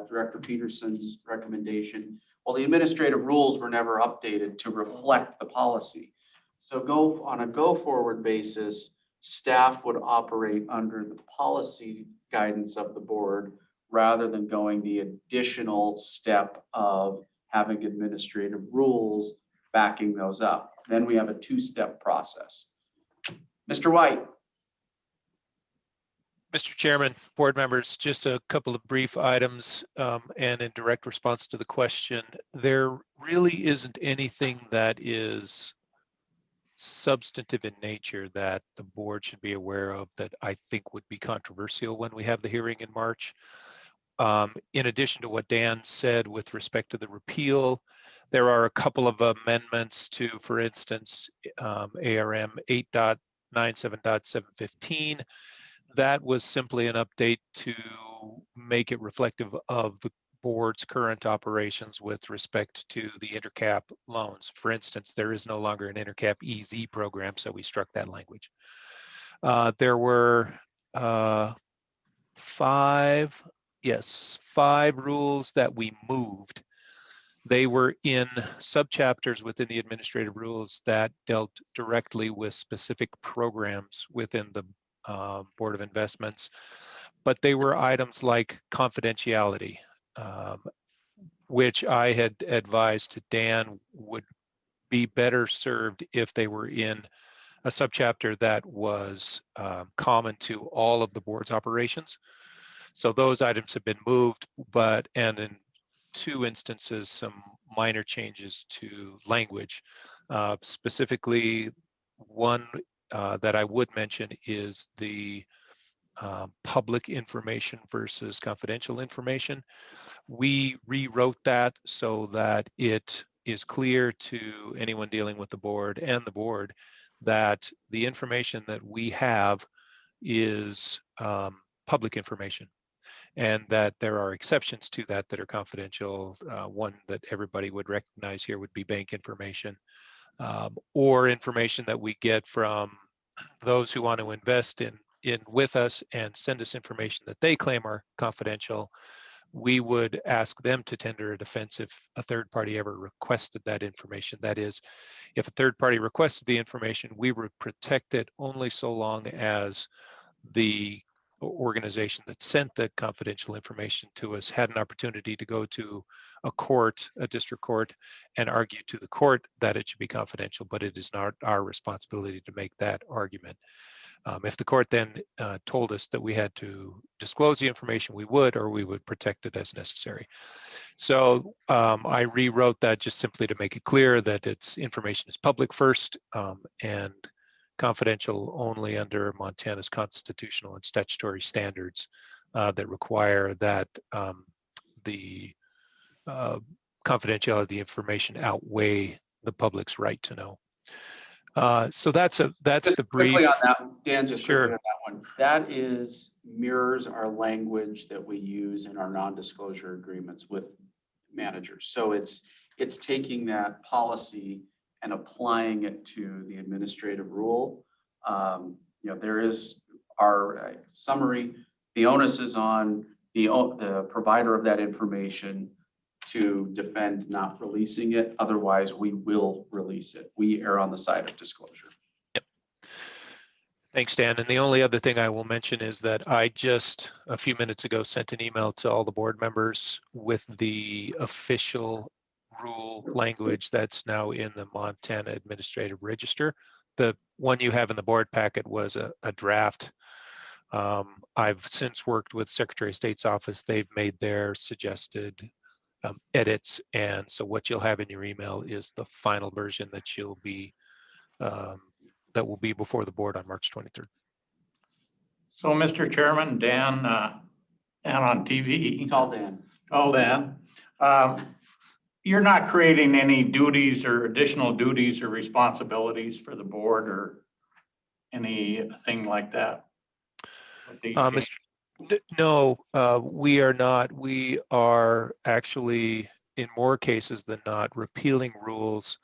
Director Peterson's recommendation. Well, the administrative rules were never updated to reflect the policy. So on a go-forward basis, staff would operate under the policy guidance of the board rather than going the additional step of having administrative rules backing those up. Then we have a two-step process. Mr. White. Mr. Chairman, board members, just a couple of brief items and in direct response to the question. There really isn't anything that is substantive in nature that the board should be aware of that I think would be controversial when we have the hearing in March. In addition to what Dan said with respect to the repeal, there are a couple of amendments to, for instance, ARM 8.97.715. That was simply an update to make it reflective of the board's current operations with respect to the intercap loans. For instance, there is no longer an intercap EZ program, so we struck that language. There were 5 rules that we moved. They were in subchapters within the administrative rules that dealt directly with specific programs within the Board of Investments, but they were items like confidentiality, which I had advised to Dan would be better served if they were in a subchapter that was common to all of the board's operations. So those items have been moved, and in 2 instances, some minor changes to language. Specifically, one that I would mention is the public information versus confidential information. We rewrote that so that it is clear to anyone dealing with the board and the board that the information that we have is public information, and that there are exceptions to that that are confidential. One that everybody would recognize here would be bank information, or information that we get from those who want to invest in with us and send us information that they claim are confidential. we would ask them to tender a defense if a third party ever requested that information. That is, if a third party requested the information, we would protect it only so long as the organization that sent the confidential information to us had an opportunity to go to a court, a district court, and argue to the court that it should be confidential, but it is not our responsibility to make that argument. If the court then told us that we had to disclose the information, we would, or we would protect it as necessary. So I rewrote that just simply to make it clear that its information is public first and confidential only under Montana's constitutional and statutory standards that require that the confidentiality of the information outweigh the public's right to know. So that's Just the quickly brief. on that, Dan, just quickly Sure. on that one. That is mirrors our language that we use in our non-disclosure agreements with managers. So it's taking that policy and applying it to the administrative rule. There is our summary. The onus is on the provider of that information to defend not releasing it. Otherwise, we will release it. We err on the side of disclosure. Yep. Thanks, Dan. And the only other thing I will mention is that I just a few minutes ago sent an email to all the board members with the official rule language that's now in the Montana Administrative Register. The one you have in the board packet was a draft. I've since worked with Secretary of State's office. They've made their suggested edits, and so what you'll have in your email is the final version that you'll be that will be before the board on March 23rd. So, Mr. Chairman, Dan on TV. It's all Dan. All Dan. You're not creating any duties or additional duties or responsibilities for the board or anything like that? with these changes? No, we are not. We are actually, in more cases than not, repealing rules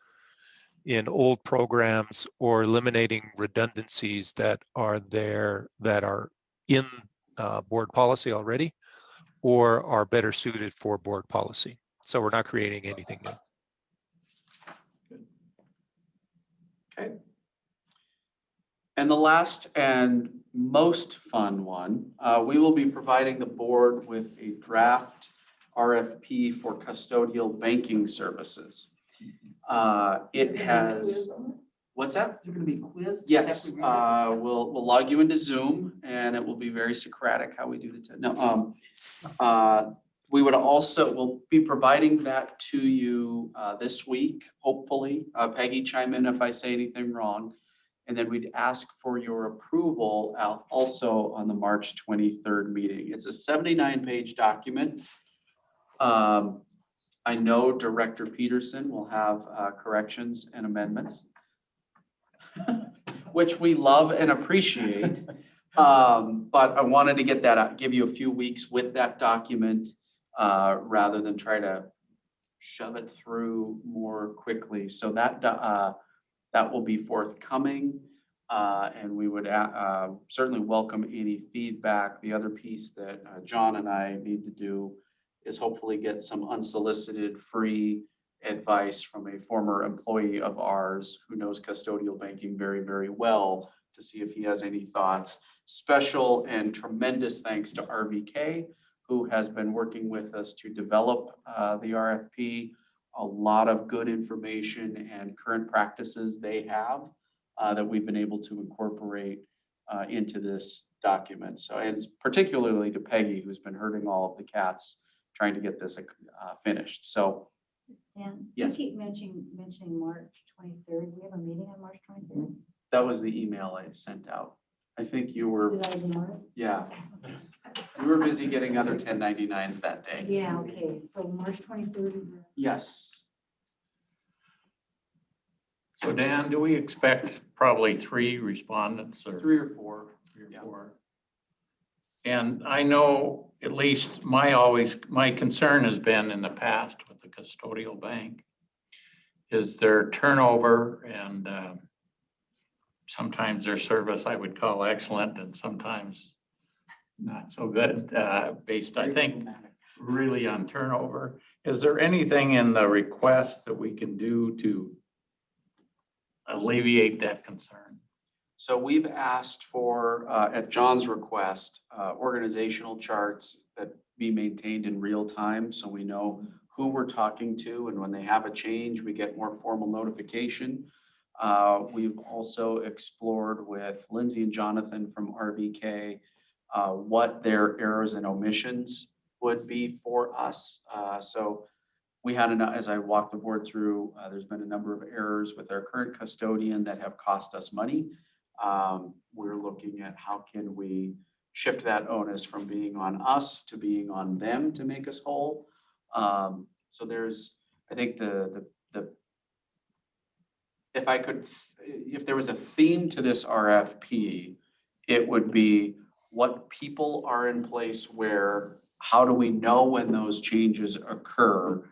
in old programs or eliminating redundancies that are there, that are in board policy already, or are better suited for board policy. So we're not creating anything new. Okay. And the last and most fun one, we will be providing the board with a draft RFP for custodial banking services. It has, what's that? Is there gonna be a quiz? Yes, we'll log you into Zoom and it will be very Socratic how we do the, no, we would also, we'll be providing that to you this week, hopefully. Peggy, chime in if I say anything wrong. And then we'd ask for your approval also on the March 23rd meeting. It's a 79-page document. I know Director Peterson will have corrections and amendments, which we love and appreciate. But I wanted to get that out, give you a few weeks with that document rather than try to shove it through more quickly. So that will be forthcoming, and we would certainly welcome any feedback. The other piece that John and I need to do is hopefully get some unsolicited free advice from a former employee of ours who knows custodial banking very, very well to see if he has any thoughts. Special and tremendous thanks to RVK, who has been working with us to develop the RFP. A lot of good information and current practices they have that we've been able to incorporate into this document. So, and it's particularly to Peggy, who's been herding all of the cats trying to get this finished. So, Dan, yes. you keep mentioning March 23rd. We have a meeting on March 23rd. That was the email I sent out. I think you were, Did I ignore it? yeah. You were busy getting other 1099s that day. Yeah, okay. So March 23rd is a Yes. So Dan, do we expect probably 3 respondents or 3 or 4? 3 or Yeah. 4? And I know at least my concern has been in the past with the custodial bank is their turnover, and sometimes their service I would call excellent and sometimes not so good based, I think, really on turnover. Is there anything in the request that we can do to alleviate that concern? So we've asked for, at John's request, organizational charts that be maintained in real time, so we know who we're talking to, and when they have a change, we get more formal notification. We've also explored with Lindsay and Jonathan from RBK what their errors and omissions would be for us. So we had, as I walked the board through, there's been a number of errors with our current custodian that have cost us money. We're looking at how can we shift that onus from being on us to being on them to make us whole. So there's, I think if there was a theme to this RFP, it would be what people are in place where, how do we know when those changes occur?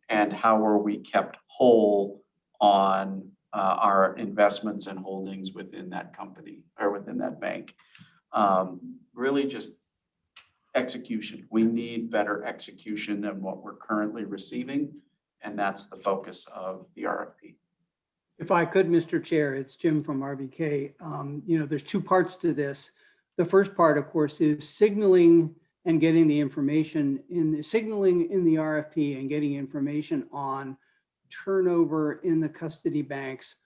And how are we kept whole on our investments and holdings within that company or within that bank? Really just execution. We need better execution than what we're currently receiving. And that's the focus of the RFP. If I could, Mr. Chair, it's Jim from RBK. There's two parts to this. The first part, of course, is signaling and getting the information signaling in the RFP and getting information on turnover in the custody banks,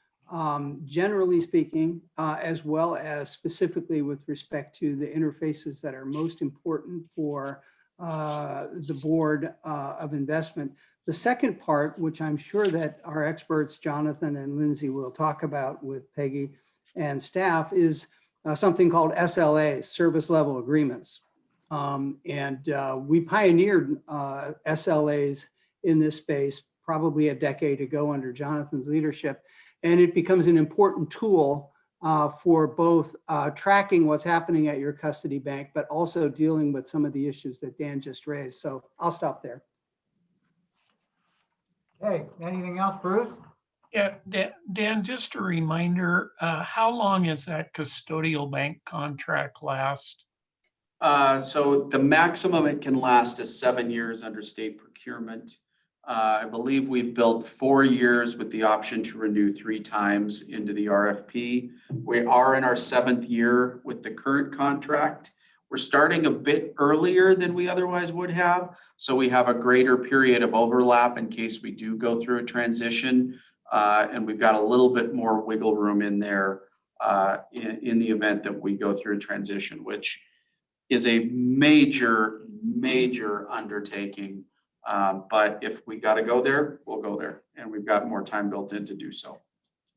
generally speaking, as well as specifically with respect to the interfaces that are most important for the board of investment. The second part, which I'm sure that our experts, Jonathan and Lindsay, will talk about with Peggy and staff, is something called SLAs, service level agreements. We pioneered SLAs in this space probably a decade ago under Jonathan's leadership. And it becomes an important tool for both tracking what's happening at your custody bank, but also dealing with some of the issues that Dan just raised. So I'll stop there. Okay, anything else, Bruce? Yeah, Dan, just a reminder, how long is that custodial bank contract last? So the maximum it can last is 7 years under state procurement. I believe we've built 4 years with the option to renew 3 times into the RFP. We are in our 7th year with the current contract. We're starting a bit earlier than we otherwise would have. So we have a greater period of overlap in case we do go through a transition. And we've got a little bit more wiggle room in there in the event that we go through a transition, which is a major, major undertaking. But if we got to go there, we'll go there. And we've got more time built in to do so. All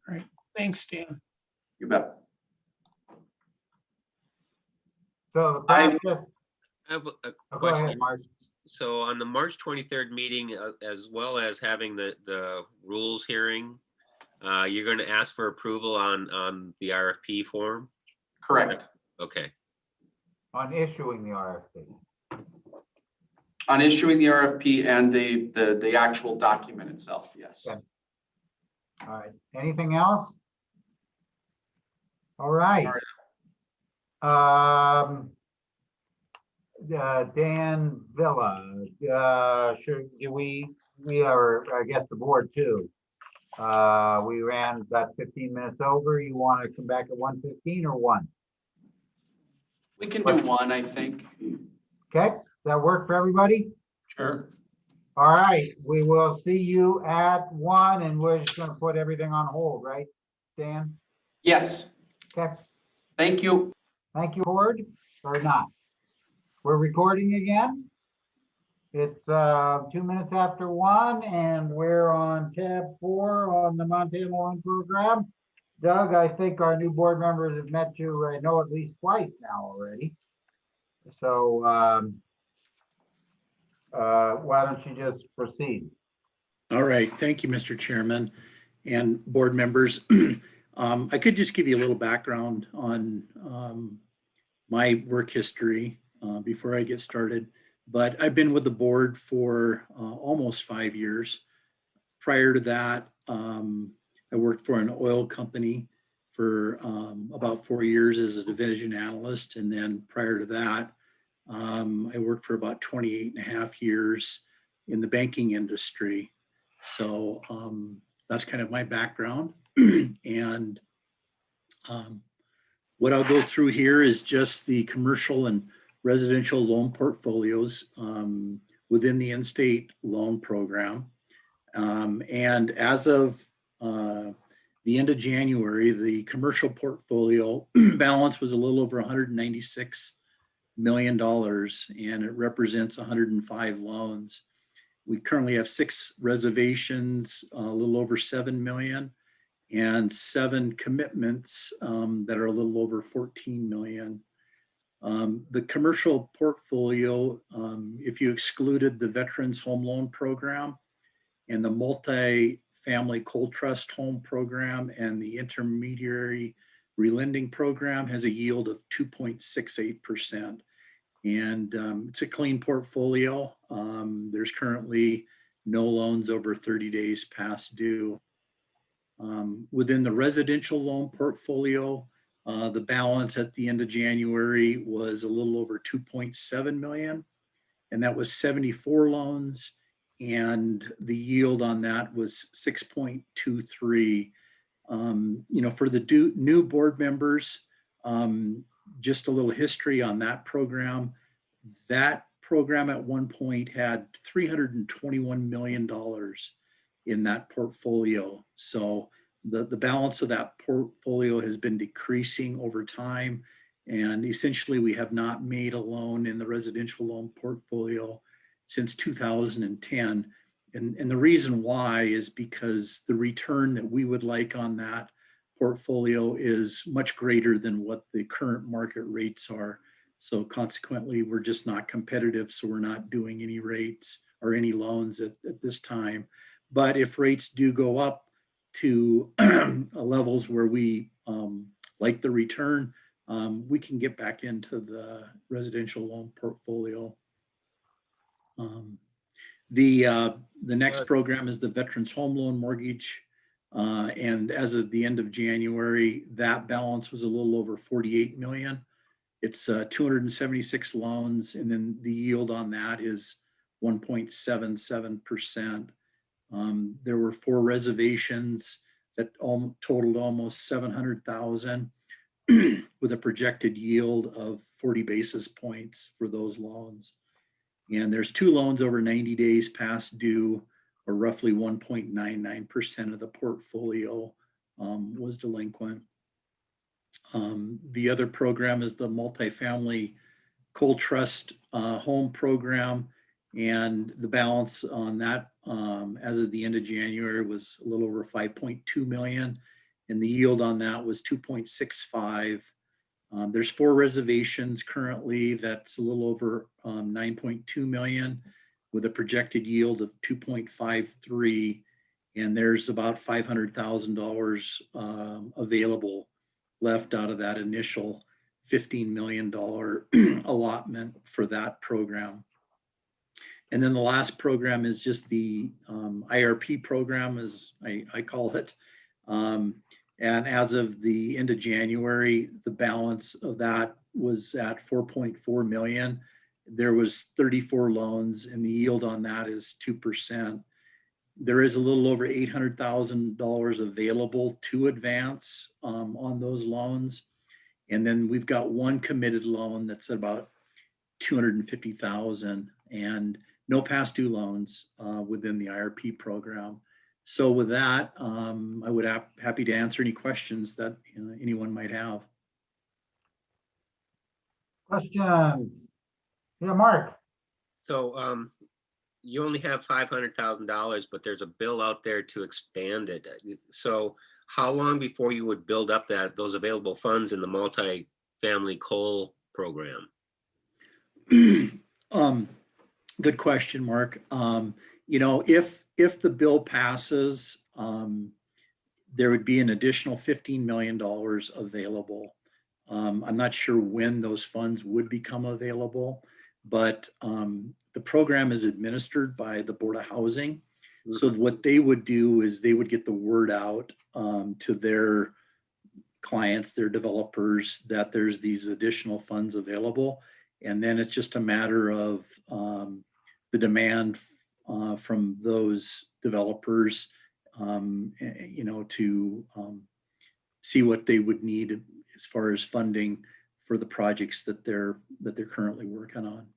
right. Thanks, Dan. You bet. So I have a go ahead, question. Mark. So on the March 23rd meeting, as well as having the rules hearing, you're going to ask for approval on the RFP form? Correct. Okay. On issuing the RFP. On issuing the RFP and the actual document itself, yes. Okay. All right. Anything else? All right. Dan Villa, we are, I guess the board too. We ran about 15 minutes over. You want to come back at 1:15 or 1? We can do 1, I think. Okay, does that work for everybody? Sure. All right, we will see you at 1 and we're just gonna put everything on hold, right, Dan? Yes. Okay. Thank you. Thank you, board, or not. We're recording again. It's 2 minutes after 1 and we're on tab 4 on the Montana One program. Doug, I think our new board members have met you, I know, at least twice now already. So why don't you just proceed? All right, thank you, Mr. Chairman and board members. I could just give you a little background on my work history before I get started, but I've been with the board for almost 5 years. Prior to that, I worked for an oil company for about 4 years as a division analyst. And then prior to that, I worked for about 28 and a half years in the banking industry. So that's kind of my background. And what I'll go through here is just the commercial and residential loan portfolios within the in-state loan program. And as of the end of January, the commercial portfolio balance was a little over $196 million, and it represents 105 loans. We currently have 6 reservations, a little over 7 million, and 7 commitments that are a little over 14 million. The commercial portfolio, if you excluded the Veterans Home Loan Program and the Multi-Family Cold Trust Home Program and the Intermediary Relending Program, has a yield of 2.68%. And it's a clean portfolio. There's currently no loans over 30 days past due. Within the residential loan portfolio, the balance at the end of January was a little over 2.7 million, and that was 74 loans, and the yield on that was 6.23. For the new board members, just a little history on that program. That program at one point had $321 million in that portfolio. So the balance of that portfolio has been decreasing over time. And essentially we have not made a loan in the residential loan portfolio since 2010. And the reason why is because the return that we would like on that portfolio is much greater than what the current market rates are. So consequently, we're just not competitive. So we're not doing any rates or any loans at this time. But if rates do go up to levels where we like the return, we can get back into the residential loan portfolio. The next program is the Veterans Home Loan Mortgage. And as of the end of January, that balance was a little over 48 million. It's 276 loans, and then the yield on that is 1.77%. There were 4 reservations that totaled almost 700,000 with a projected yield of 40 basis points for those loans. And there's 2 loans over 90 days past due, or roughly 1.99% of the portfolio was delinquent. The other program is the Multi-Family Cold Trust Home Program, and the balance on that as of the end of January was a little over 5.2 million, and the yield on that was 2.65. There's 4 reservations currently. That's a little over 9.2 million with a projected yield of 2.53. And there's about $500,000 available left out of that initial $15 million allotment for that program. And then the last program is just the IRP program, as I call it. And as of the end of January, the balance of that was at 4.4 million. There was 34 loans, and the yield on that is 2%. There is a little over $800,000 available to advance on those loans. And then we've got 1 committed loan that's about $250,000, and no past due loans within the IRP program. So with that, I would happy to answer any questions that anyone might have. Questions? Yeah, Mark. So you only have $500,000, but there's a bill out there to expand it. So how long before you would build up those available funds in the multi-family coal program? Good question, Mark. If the bill passes, there would be an additional $15 million available. I'm not sure when those funds would become available, but the program is administered by the Board of Housing. Mm-hmm. So what they would do is they would get the word out to their clients, their developers, that there's these additional funds available. And then it's just a matter of the demand from those developers, you know, to see what they would need as far as funding for the projects that they're currently working on.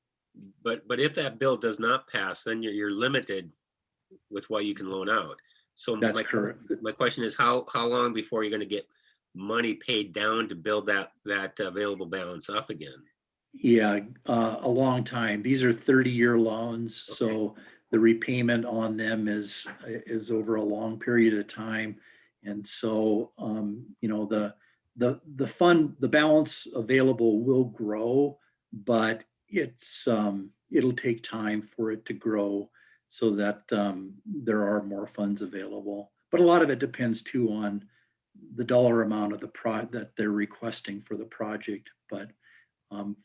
But if that bill does not pass, then you're limited with what you can loan out. So That's correct. My question is how long before you're going to get money paid down to build that available balance up again? Yeah, a long time. These are 30-year loans, so the repayment on them is over a long period of time. And so, you know, the balance available will grow, but it'll take time for it to grow so that there are more funds available. But a lot of it depends too on the dollar amount of that they're requesting for the project. But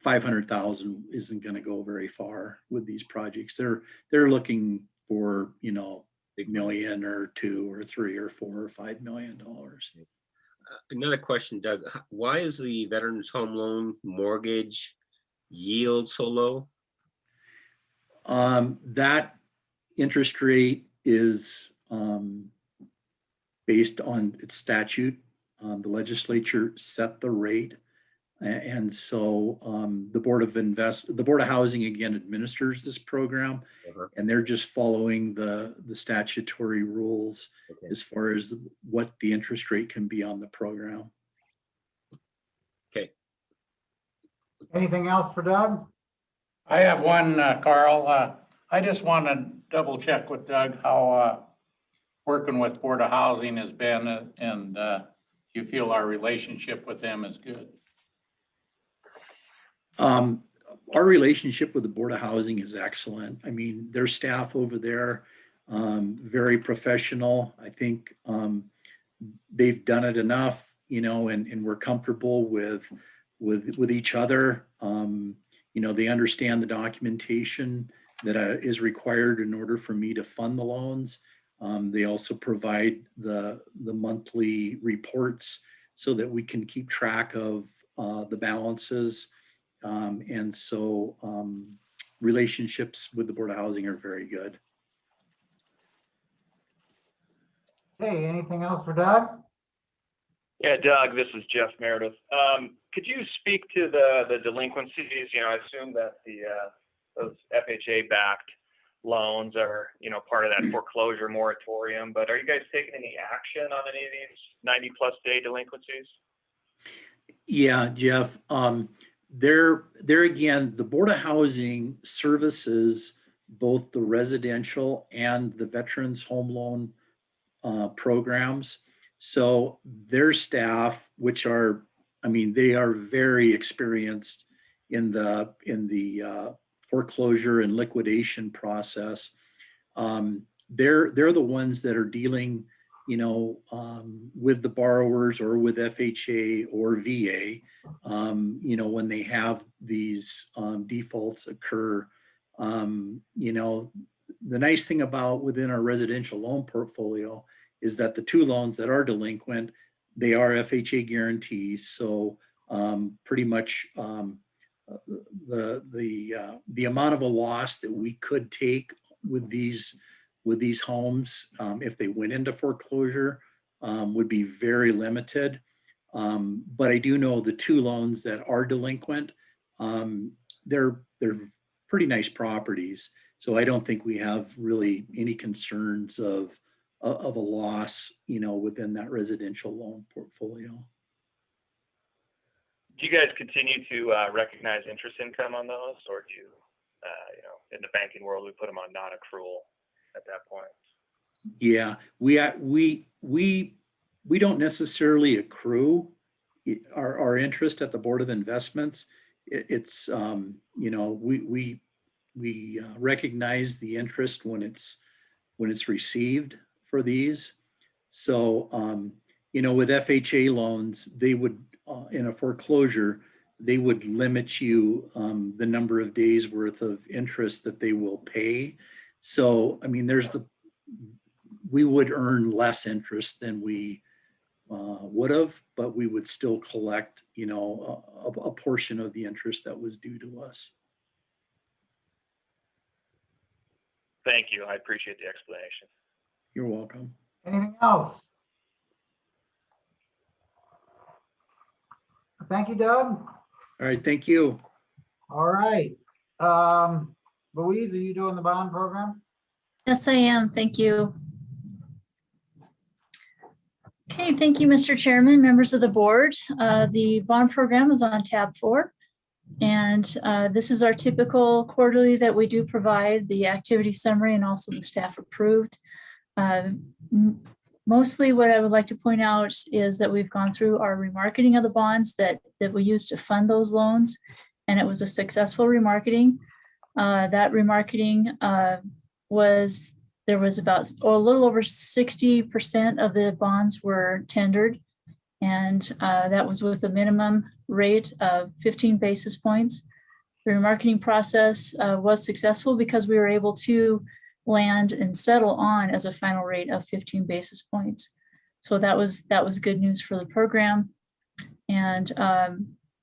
500,000 isn't going to go very far with these projects. They're looking for, you know, $1 million or $2 or $3 or $4 or $5 million. Another question, Doug. Why is the Veterans Home Loan mortgage yield so low? That interest rate is based on its statute. The legislature set the rate. And so the Board of Housing again administers this program, and they're just following the statutory rules as far as what the interest rate can be on the program. Okay. Anything else for Doug? I have one, Carl. I just want to double check with Doug how working with Board of Housing has been, and you feel our relationship with them is good. Our relationship with the Board of Housing is excellent. I mean, their staff over there, very professional. I think they've done it enough, you know, and we're comfortable with each other. You know, they understand the documentation that is required in order for me to fund the loans. They also provide the monthly reports so that we can keep track of the balances. And so relationships with the Board of Housing are very good. Hey, anything else for Doug? Yeah, Doug, this is Jeff Meredith. Could you speak to the delinquencies? You know, I assume that those FHA-backed loans are, you know, part of that foreclosure moratorium, but are you guys taking any action on any of these 90+ day delinquencies? Yeah, Jeff. There again, the Board of Housing services both the residential and the Veterans Home Loan programs. So their staff, which are, I mean, they are very experienced in the foreclosure and liquidation process. They're the ones that are dealing, you know, with the borrowers or with FHA or VA, you know, when they have these defaults occur. You know, the nice thing about within our residential loan portfolio is that the two loans that are delinquent, they are FHA guarantees. So pretty much the amount of a loss that we could take with these homes if they went into foreclosure would be very limited. But I do know the two loans that are delinquent, they're pretty nice properties. So I don't think we have really any concerns of a loss, you know, within that residential loan portfolio. Do you guys continue to recognize interest income on those, or do you, you know, in the banking world, we put them on non-accrual at that point? Yeah, we don't necessarily accrue our interest at the Board of Investments. It's you know, we recognize the interest when it's received for these. So you know, with FHA loans, they would in a foreclosure, they would limit you the number of days worth of interest that they will pay. So I mean, we would earn less interest than we would have, but we would still collect, you know, a portion of the interest that was due to us. Thank you. I appreciate the explanation. You're welcome. Anything else? Thank you, Doug. All right, thank you. All right. Louise, are you doing the bond program? Yes, I am. Thank you. Okay, thank you, Mr. Chairman, members of the board. The bond program is on tab 4. And this is our typical quarterly that we do provide, the activity summary and also the staff approved. Mostly what I would like to point out is that we've gone through our remarketing of the bonds that we used to fund those loans. And it was a successful remarketing. That remarketing there was about a little over 60% of the bonds were tendered. And that was with a minimum rate of 15 basis points. The remarketing process was successful because we were able to land and settle on as a final rate of 15 basis points. So that was good news for the program. And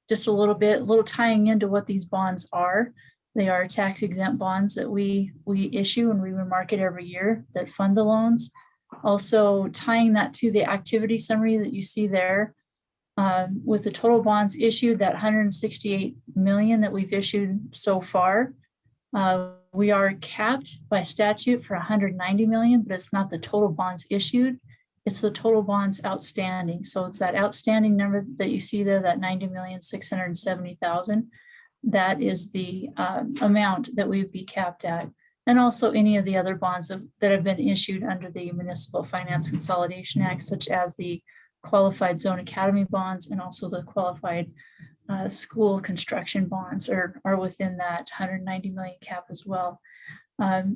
just a little tying into what these bonds are. They are tax exempt bonds that we issue and we remarket every year that fund the loans. Also tying that to the activity summary that you see there, with the total bonds issued, that 168 million that we've issued so far. We are capped by statute for 190 million, but it's not the total bonds issued. It's the total bonds outstanding. So it's that outstanding number that you see there, that 90,670,000. That is the amount that we'd be capped at. And also any of the other bonds that have been issued under the Municipal Finance Consolidation Act, such as the Qualified Zone Academy bonds and also the Qualified School Construction bonds are within that 190 million cap as well.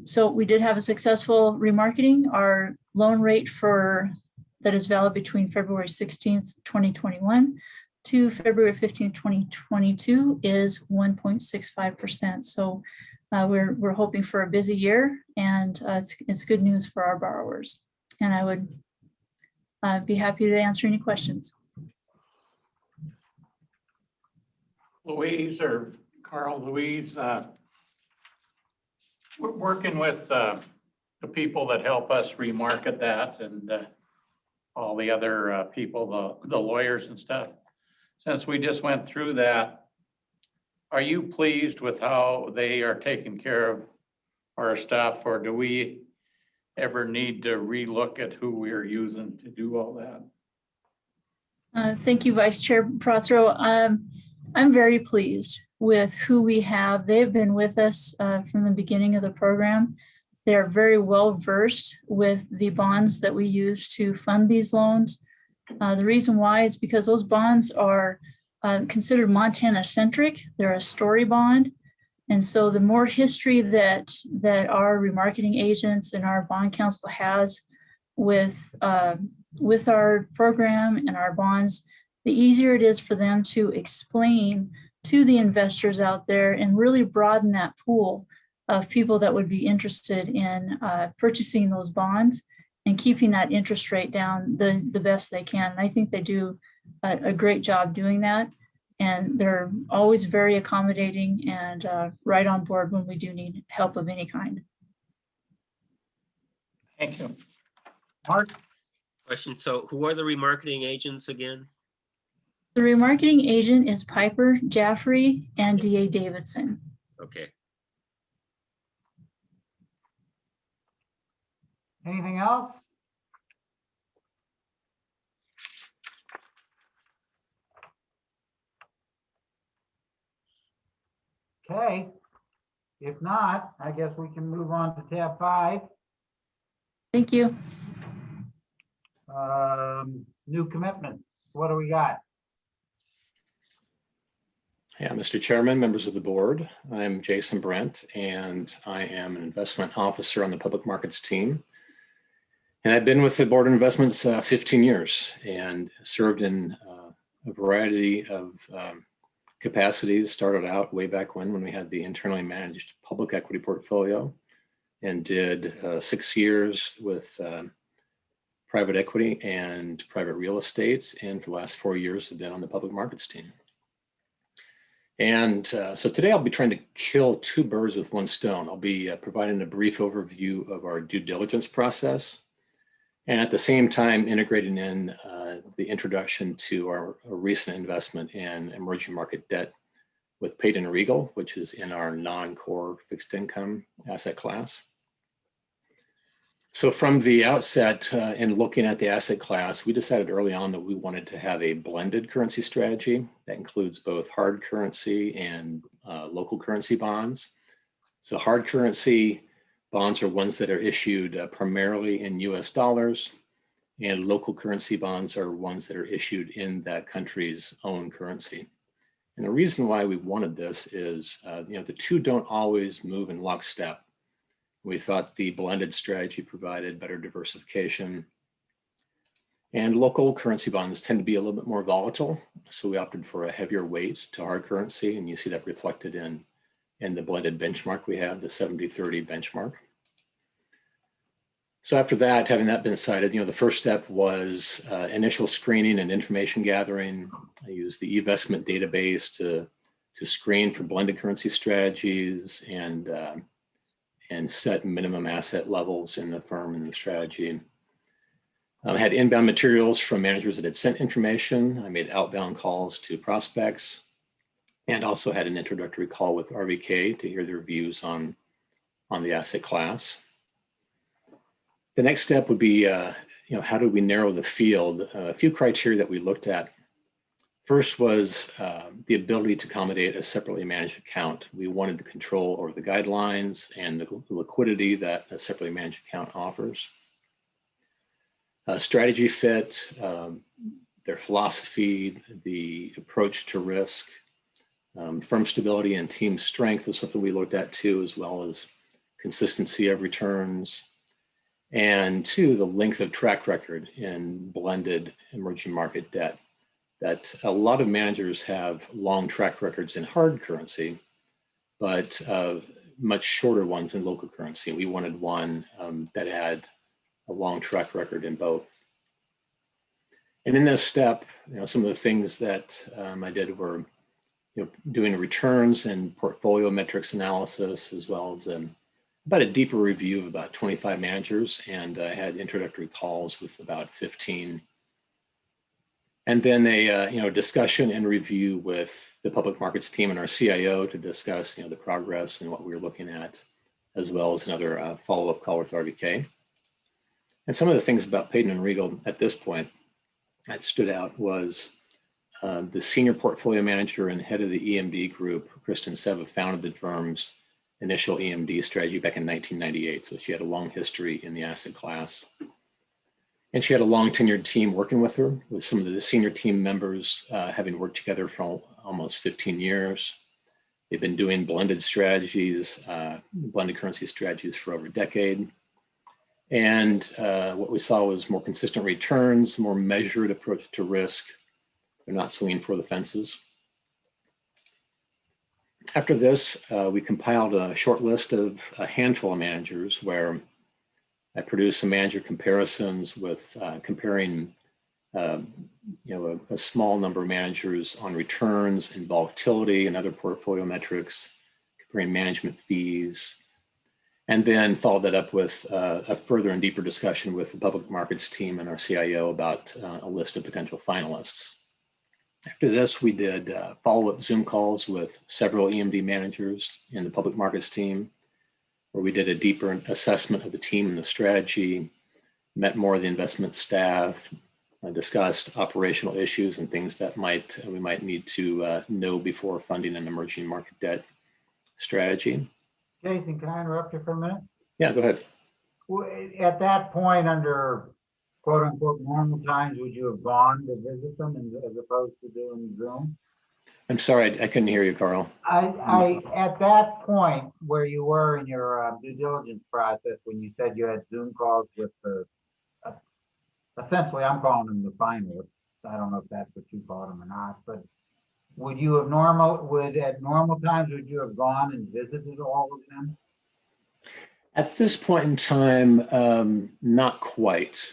So we did have a successful remarketing. Our loan rate that is valid between February 16th, 2021 to February 15th, 2022 is 1.65%. So we're hoping for a busy year, and it's good news for our borrowers. And I would be happy to answer any questions. Louise or Carl, Louise, we're working with the people that help us remarket that and all the other people, the lawyers and stuff. Since we just went through that, are you pleased with how they are taking care of our stuff, or do we ever need to relook at who we're using to do all that? Thank you, Vice Chair Prothro. I'm very pleased with who we have. They've been with us from the beginning of the program. They're very well versed with the bonds that we use to fund these loans. The reason why is because those bonds are considered Montana centric. They're a story bond. And so the more history that our remarketing agents and our bond counsel has with our program and our bonds, the easier it is for them to explain to the investors out there and really broaden that pool of people that would be interested in purchasing those bonds and keeping that interest rate down the best they can. And I think they do a great job doing that. And they're always very accommodating and right on board when we do need help of any kind. Thank you. Mark? Question, so who are the remarketing agents again? The remarketing agent is Piper Jaffray and D.A. Davidson. Okay. Anything else? Okay. If not, I guess we can move on to tab 5. Thank you. New commitments. What do we got? Yeah, Mr. Chairman, members of the board, I'm Jason Brent, and I am an investment officer on the public markets team. And I've been with the Board of Investments 15 years and served in a variety of capacities. Started out way back when we had the internally managed public equity portfolio, and did 6 years with private equity and private real estate, and for the last 4 years have been on the public markets team. And so today I'll be trying to kill two birds with one stone. I'll be providing a brief overview of our due diligence process, and at the same time integrating in the introduction to our recent investment in emerging market debt with Payden Regal, which is in our non-core fixed income asset class. So from the outset, in looking at the asset class, we decided early on that we wanted to have a blended currency strategy that includes both hard currency and local currency bonds. So hard currency bonds are ones that are issued primarily in US dollars, and local currency bonds are ones that are issued in that country's own currency. And the reason why we wanted this is, the two don't always move in lockstep. We thought the blended strategy provided better diversification. And local currency bonds tend to be a little bit more volatile, so we opted for a heavier weight to hard currency, and you see that reflected in the blended benchmark we have, the 70-30 benchmark. So after that, having that been decided, the first step was initial screening and information gathering. I used the eVestment database to screen for blended currency strategies and set minimum asset levels in the firm and the strategy. I had inbound materials from managers that had sent information. I made outbound calls to prospects, and also had an introductory call with RVK to hear their views on the asset class. The next step would be, how do we narrow the field? A few criteria that we looked at. First was the ability to accommodate a separately managed account. We wanted the control over the guidelines and the liquidity that a separately managed account offers. Strategy fit, their philosophy, the approach to risk, firm stability and team strength was something we looked at too, as well as consistency of returns. And two, the length of track record in blended emerging market debt. That a lot of managers have long track records in hard currency, but much shorter ones in local currency. We wanted one that had a long track record in both. And in this step, some of the things that I did were doing returns and portfolio metrics analysis, as well as about a deeper review of about 25 managers, and I had introductory calls with about 15. And then a discussion and review with the public markets team and our CIO to discuss the progress and what we were looking at, as well as another follow-up call with RVK. And some of the things about Payden Regal at this point that stood out was the senior portfolio manager and head of the EMD group, Kristen Seva, founded the firm's initial EMD strategy back in 1998. So she had a long history in the asset class. And she had a long tenured team working with her, with some of the senior team members having worked together for almost 15 years. They've been doing blended strategies, blended currency strategies for over a decade. And what we saw was more consistent returns, more measured approach to risk. They're not swinging for the fences. After this, we compiled a short list of a handful of managers where I produced some manager comparisons with comparing, a small number of managers on returns and volatility and other portfolio metrics, comparing management fees, and then followed that up with a further and deeper discussion with the public markets team and our CIO about a list of potential finalists. After this, we did follow-up Zoom calls with several EMD managers in the public markets team, where we did a deeper assessment of the team and the strategy, met more of the investment staff, discussed operational issues and things that we might need to know before funding an emerging market debt strategy. Jason, can I interrupt you for a minute? Yeah, go ahead. At that point, under quote unquote normal times, would you have gone to visit them as opposed to doing Zoom? I'm sorry, I couldn't hear you, Carl. At that point where you were in your due diligence process, when you said you had Zoom calls with essentially I'm calling them the finalists. I don't know if that's what you called them or not, but at normal times, would you have gone and visited all of them? At this point in time, not quite.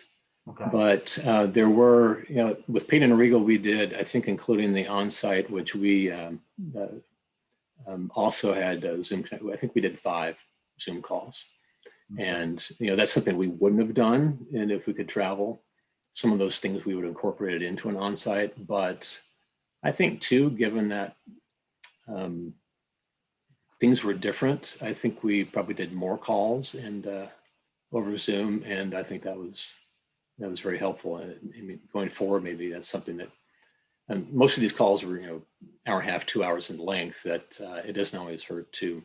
Okay. But there were, with Peyton and Regal, we did, I think, including the onsite, which we also had Zoom. I think we did 5 Zoom calls. And, that's something we wouldn't have done. And if we could travel, some of those things we would have incorporated into an onsite. But I think too, given that things were different, I think we probably did more calls and over Zoom. And I think that was very helpful. I mean, going forward, maybe that's something that, most of these calls were, hour and a half, 2 hours in length, that it doesn't always hurt to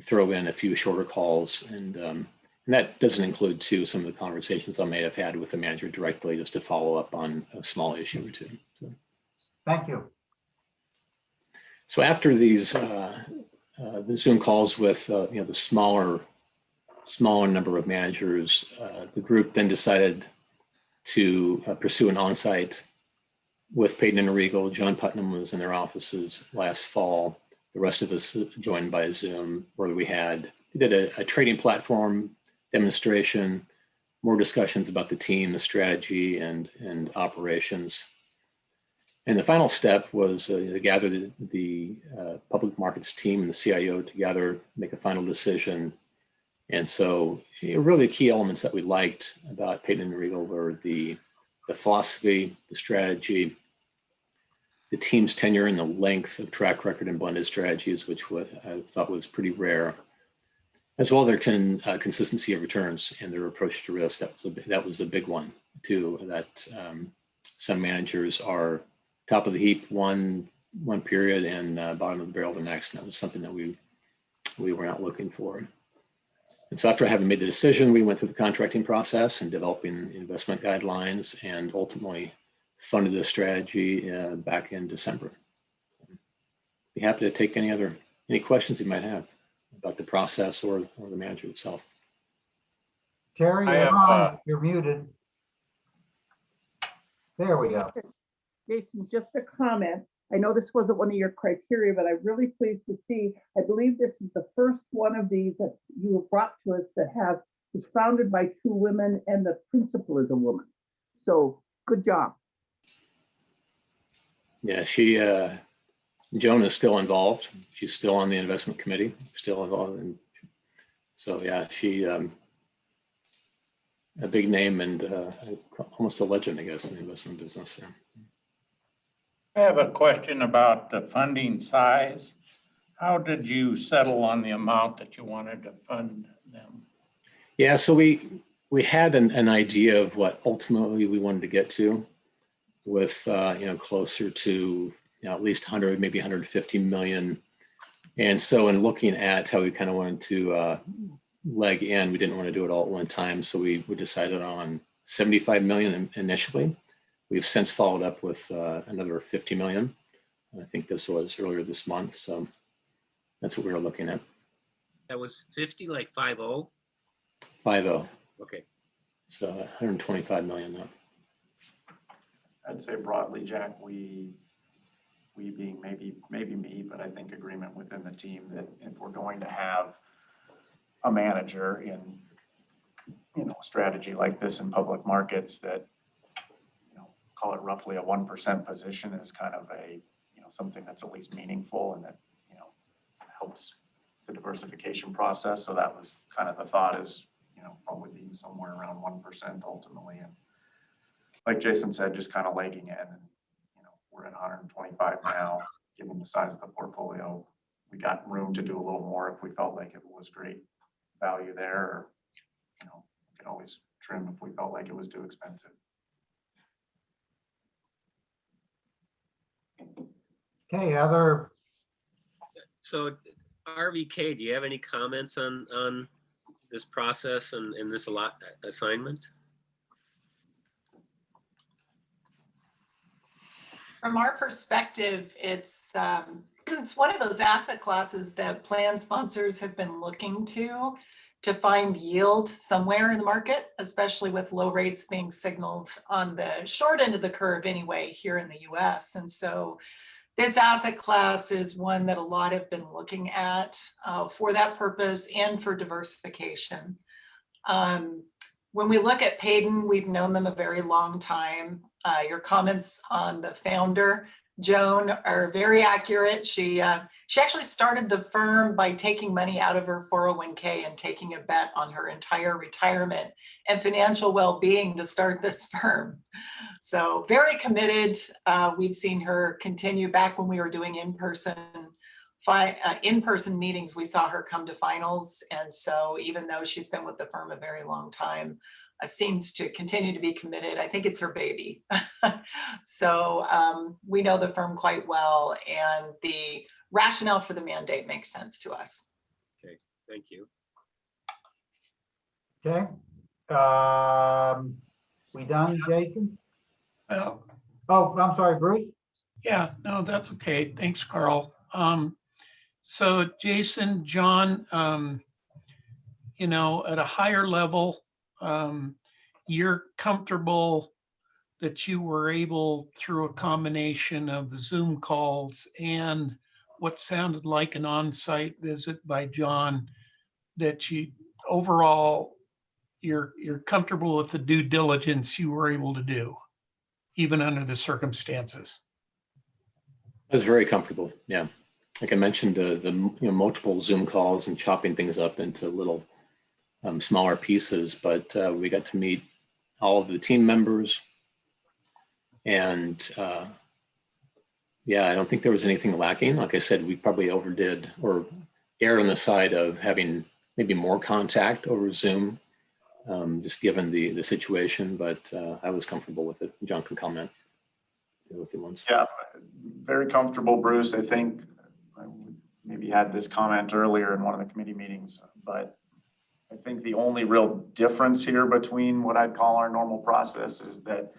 throw in a few shorter calls. And that doesn't include too some of the conversations I may have had with the manager directly, just to follow up on a small issue or two. So. Thank you. So after these the Zoom calls with the smaller number of managers, the group then decided to pursue an onsite with Peyton and Regal. John Putnam was in their offices last fall. The rest of us joined by Zoom, where we did a trading platform demonstration, more discussions about the team, the strategy, and operations. And the final step was to gather the public markets team and the CIO together, make a final decision. And so really the key elements that we liked about Peyton and Regal were the philosophy, the strategy, the team's tenure and the length of track record and blended strategies, which I thought was pretty rare, as well as their consistency of returns and their approach to risk. That was a big one too, that some managers are top of the heap one period and bottom of the barrel the next. And that was something that we were not looking for. And so after having made the decision, we went through the contracting process and developing investment guidelines, and ultimately funded the strategy back in December. Be happy to take any questions you might have about the process or the manager itself. Terry, you're muted. There we go. Jason, just a comment. I know this wasn't one of your criteria, but I'm really pleased to see, I believe this is the first one of these that you have brought to us that is founded by 2 women and the principal is a woman. So good job. Yeah, Joan is still involved. She's still on the investment committee, still involved. And so yeah, she, a big name and almost a legend, I guess, in the investment business. Yeah. I have a question about the funding size. How did you settle on the amount that you wanted to fund them? Yeah, so we had an idea of what ultimately we wanted to get to, with closer to at least 100, maybe 150 million. And so in looking at how we kind of wanted to leg in, we didn't want to do it all at one time. So we decided on 75 million initially. We've since followed up with another 50 million. I think this was earlier this month. So that's what we were looking at. That was 50, like 50? 50. Okay. So 125 million now. I'd say broadly, Jack, we being maybe me, but I think agreement within the team that if we're going to have a manager in a strategy like this in public markets, that call it roughly a 1% position is kind of a something that's at least meaningful and that helps the diversification process. So that was kind of the thought, is probably being somewhere around 1% ultimately. And like Jason said, just kind of legging in, and we're at 125 now. Given the size of the portfolio, we got room to do a little more if we felt like it was great value there, or we could always trim if we felt like it was too expensive. Okay, other. So RVK, do you have any comments on this process and this assignment? From our perspective, it's one of those asset classes that plan sponsors have been looking to find yield somewhere in the market, especially with low rates being signaled on the short end of the curve anyway here in the US. And so this asset class is one that a lot have been looking at for that purpose and for diversification. When we look at Payden, we've known them a very long time. Your comments on the founder, Joan, are very accurate. She actually started the firm by taking money out of her 401k and taking a bet on her entire retirement and financial well-being to start this firm. So very committed. We've seen her continue. Back when we were doing in-person meetings, we saw her come to finals. And so even though she's been with the firm a very long time, seems to continue to be committed. I think it's her baby. So we know the firm quite well, and the rationale for the mandate makes sense to us. Okay, thank you. Okay. We done, Jason? Well, Oh, I'm sorry, Bruce? yeah, no, that's okay. Thanks, Carl. So Jason, John, you know, at a higher level, you're comfortable that you were able, through a combination of the Zoom calls and what sounded like an on-site visit by John, that you overall, you're comfortable with the due diligence you were able to do, even under the circumstances? I was very comfortable. Yeah. Like I mentioned, the multiple Zoom calls and chopping things up into little smaller pieces, but we got to meet all of the team members. And yeah, I don't think there was anything lacking. Like I said, we probably overdid or erred on the side of having maybe more contact over Zoom, just given the situation, but I was comfortable with it. John can comment if he wants. Yeah, very comfortable, Bruce. I think I maybe had this comment earlier in one of the committee meetings, but I think the only real difference here between what I'd call our normal process is that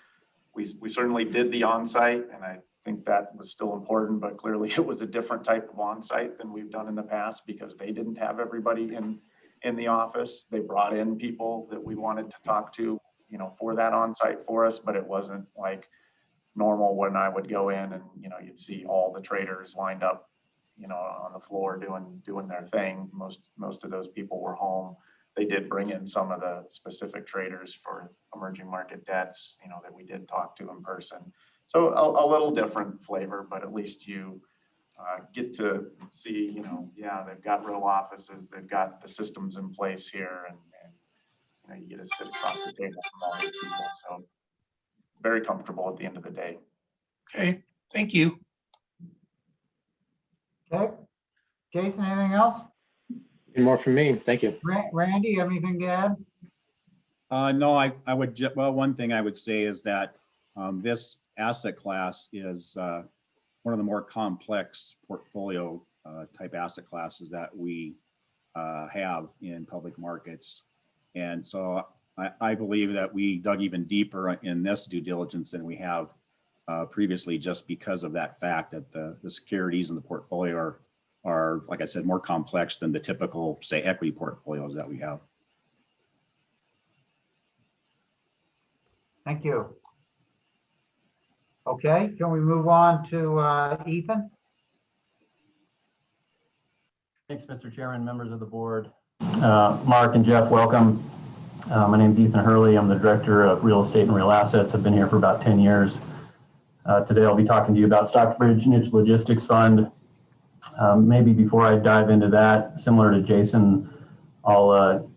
we certainly did the on-site, and I think that was still important, but clearly it was a different type of on-site than we've done in the past because they didn't have everybody in the office. They brought in people that we wanted to talk to, you know, for that on-site for us, but it wasn't like normal when I would go in and, you know, you'd see all the traders lined up, you know, on the floor doing their thing. Most of those people were home. They did bring in some of the specific traders for emerging market debts, you know, that we did talk to in person. So a little different flavor, but at least you get to see, you know, yeah, they've got real offices, they've got the systems in place here, and you know, you get to sit across the table from all these people. So very comfortable at the end of the day. Okay, thank you. Okay. Jason, anything else? Any more from me? Thank you. Randy, you have anything to add? No, I would, well, one thing I would say is that this asset class is one of the more complex portfolio type asset classes that we have in public markets. And so I believe that we dug even deeper in this due diligence than we have previously, just because of that fact that the securities in the portfolio are, like I said, more complex than the typical, say, equity portfolios that we have. Thank you. Okay, can we move on to Ethan? Thanks, Mr. Chairman, members of the board. Mark and Jeff, welcome. My name is Ethan Hurley. I'm the Director of Real Estate and Real Assets. I've been here for about 10 years. Today I'll be talking to you about Stockbridge Niche Logistics Fund. Maybe before I dive into that, similar to Jason, I'll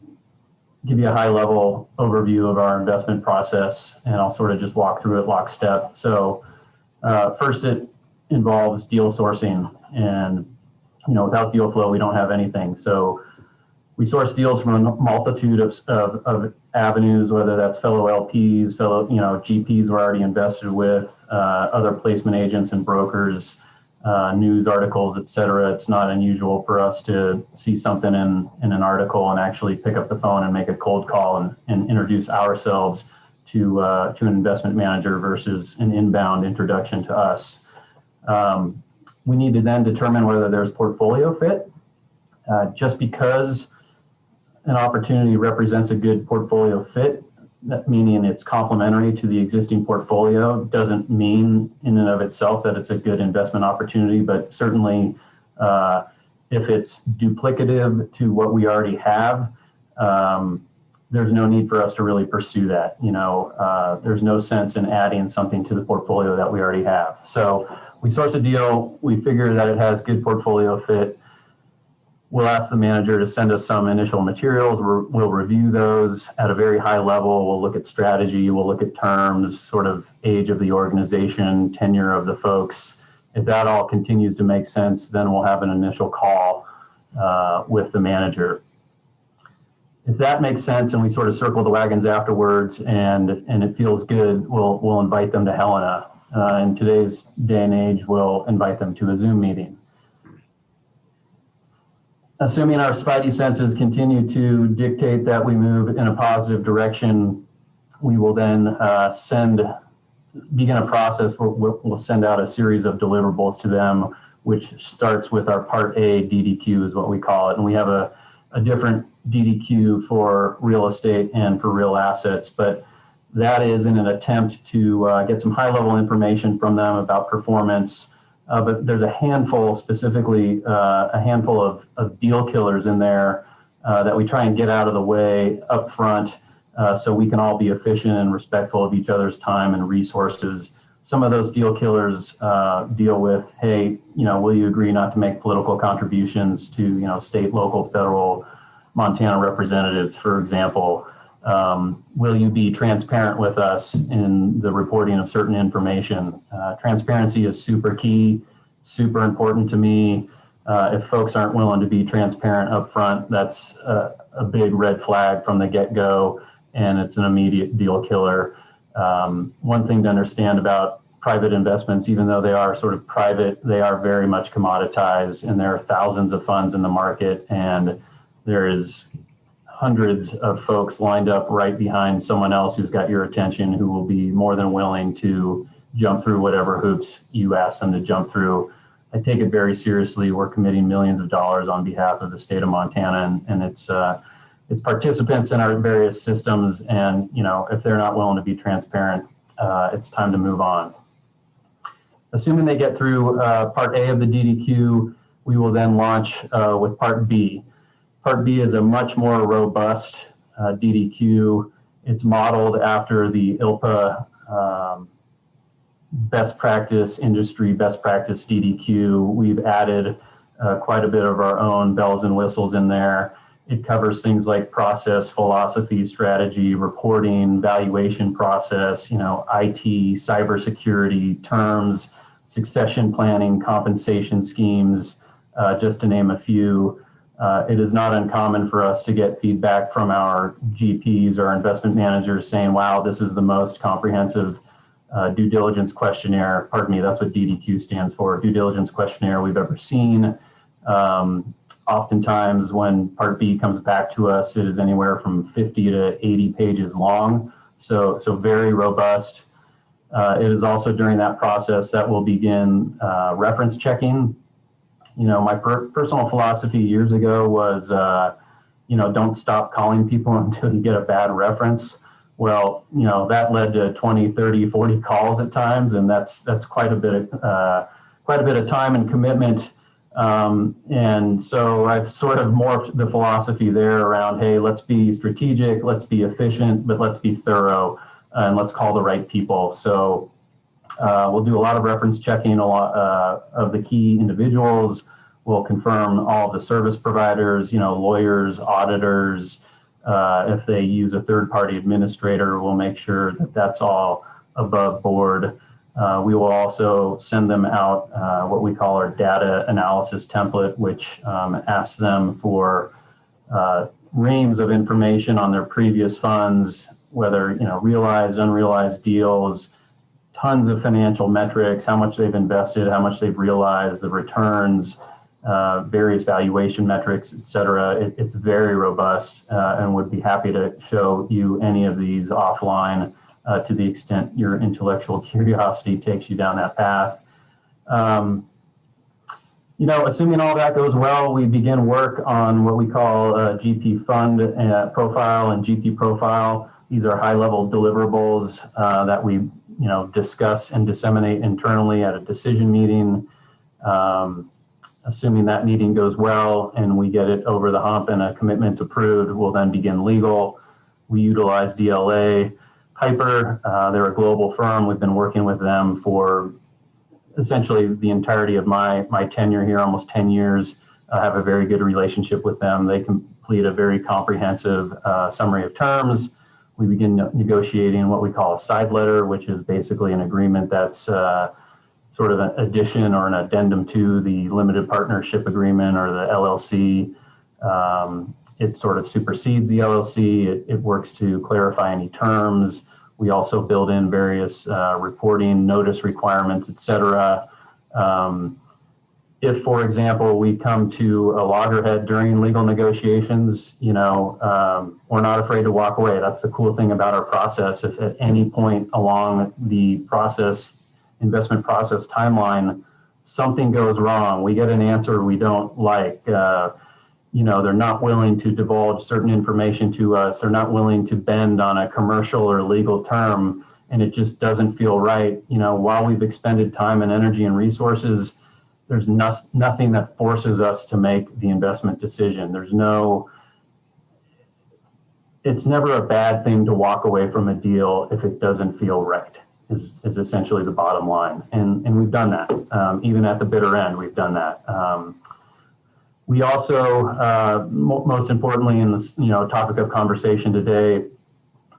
give you a high-level overview of our investment process, and I'll sort of just walk through it lockstep. So first, it involves deal sourcing, and you know, without deal flow, we don't have anything. So we source deals from a multitude of avenues, whether that's fellow LPs, fellow, you know, GPs we're already invested with, other placement agents and brokers, news articles, et cetera. It's not unusual for us to see something in an article and actually pick up the phone and make a cold call and introduce ourselves to an investment manager versus an inbound introduction to us. We need to then determine whether there's portfolio fit. Just because an opportunity represents a good portfolio fit, that meaning it's complementary to the existing portfolio, doesn't mean in and of itself that it's a good investment opportunity, but certainly if it's duplicative to what we already have, there's no need for us to really pursue that. There's no sense in adding something to the portfolio that we already have. So we source a deal, we figure that it has good portfolio fit. We'll ask the manager to send us some initial materials. We'll review those at a very high level. We'll look at strategy, we'll look at terms, sort of age of the organization, tenure of the folks. If that all continues to make sense, then we'll have an initial call with the manager. If that makes sense and we sort of circle the wagons afterwards and it feels good, we'll invite them to Helena. In today's day and age, we'll invite them to a Zoom meeting. Assuming our spidey senses continue to dictate that we move in a positive direction, we will then begin a process where we'll send out a series of deliverables to them, which starts with our Part A DDQ is what we call it. And we have a different DDQ for real estate and for real assets, but that is in an attempt to get some high-level information from them about performance. But there's a handful, specifically a handful of deal killers in there that we try and get out of the way up front so we can all be efficient and respectful of each other's time and resources. Some of those deal killers deal with, hey, will you agree not to make political contributions to, state, local, federal, Montana representatives, for example? Will you be transparent with us in the reporting of certain information? Transparency is super key, super important to me. If folks aren't willing to be transparent up front, that's a big red flag from the get-go, and it's an immediate deal killer. One thing to understand about private investments, even though they are sort of private, they are very much commoditized, and there are thousands of funds in the market, and there is hundreds of folks lined up right behind someone else who's got your attention, who will be more than willing to jump through whatever hoops you ask them to jump through. I take it very seriously. We're committing millions of dollars on behalf of the state of Montana, and it's participants in our various systems. And if they're not willing to be transparent, it's time to move on. Assuming they get through Part A of the DDQ, we will then launch with Part B. Part B is a much more robust DDQ. It's modeled after the ILPA best practice, industry best practice DDQ. We've added quite a bit of our own bells and whistles in there. It covers things like process, philosophy, strategy, reporting, valuation process, IT, cybersecurity, terms, succession planning, compensation schemes, just to name a few. It is not uncommon for us to get feedback from our GPs or investment managers saying, wow, this is the most comprehensive due diligence questionnaire. Pardon me, that's what DDQ stands for, due diligence questionnaire we've ever seen. Oftentimes when Part B comes back to us, it is anywhere from 50 to 80 pages long. So very robust. It is also during that process that we'll begin reference checking. My personal philosophy years ago was, don't stop calling people until you get a bad reference. Well, that led to 20, 30, 40 calls at times, and that's quite a bit of time and commitment. And so I've sort of morphed the philosophy there around, hey, let's be strategic, let's be efficient, but let's be thorough, and let's call the right people. So we'll do a lot of reference checking, a lot of the key individuals. We'll confirm all of the service providers, lawyers, auditors. If they use a third-party administrator, we'll make sure that that's all above board. We will also send them out what we call our data analysis template, which asks them for reams of information on their previous funds, whether realized, unrealized deals, tons of financial metrics, how much they've invested, how much they've realized, the returns, various valuation metrics, et cetera. It's very robust and would be happy to show you any of these offline to the extent your intellectual curiosity takes you down that path. Assuming all that goes well, we begin work on what we call a GP fund profile and GP profile. These are high-level deliverables that we discuss and disseminate internally at a decision meeting. Assuming that meeting goes well and we get it over the hump and a commitment's approved, we'll then begin legal. We utilize DLA Piper. They're a global firm. We've been working with them for essentially the entirety of my tenure here, almost 10 years. I have a very good relationship with them. They complete a very comprehensive summary of terms. We begin negotiating what we call a side letter, which is basically an agreement that's sort of an addition or an addendum to the limited partnership agreement or the LLC. It sort of supersedes the LLC. It works to clarify any terms. We also build in various reporting, notice requirements, et cetera. If, for example, we come to a loggerhead during legal negotiations, we're not afraid to walk away. That's the cool thing about our process. If at any point along the investment process timeline, something goes wrong, we get an answer we don't like, they're not willing to divulge certain information to us, they're not willing to bend on a commercial or legal term, and it just doesn't feel right. While we've expended time and energy and resources, there's nothing that forces us to make the investment decision. It's never a bad thing to walk away from a deal if it doesn't feel right, is essentially the bottom line. And we've done that. Even at the bitter end, we've done that. We also, most importantly in this topic of conversation today,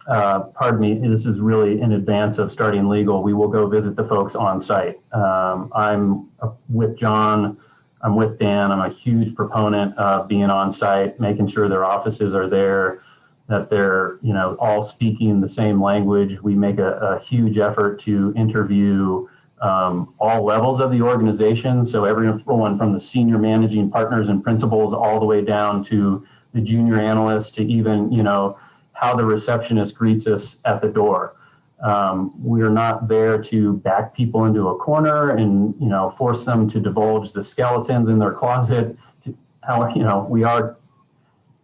this is really in advance of starting legal, we will go visit the folks on site. I'm with John, I'm with Dan, I'm a huge proponent of being on site, making sure their offices are there, that they're all speaking the same language. We make a huge effort to interview all levels of the organization. So everyone from the senior managing partners and principals all the way down to the junior analysts to even, how the receptionist greets us at the door. We're not there to back people into a corner and, force them to divulge the skeletons in their closet. We are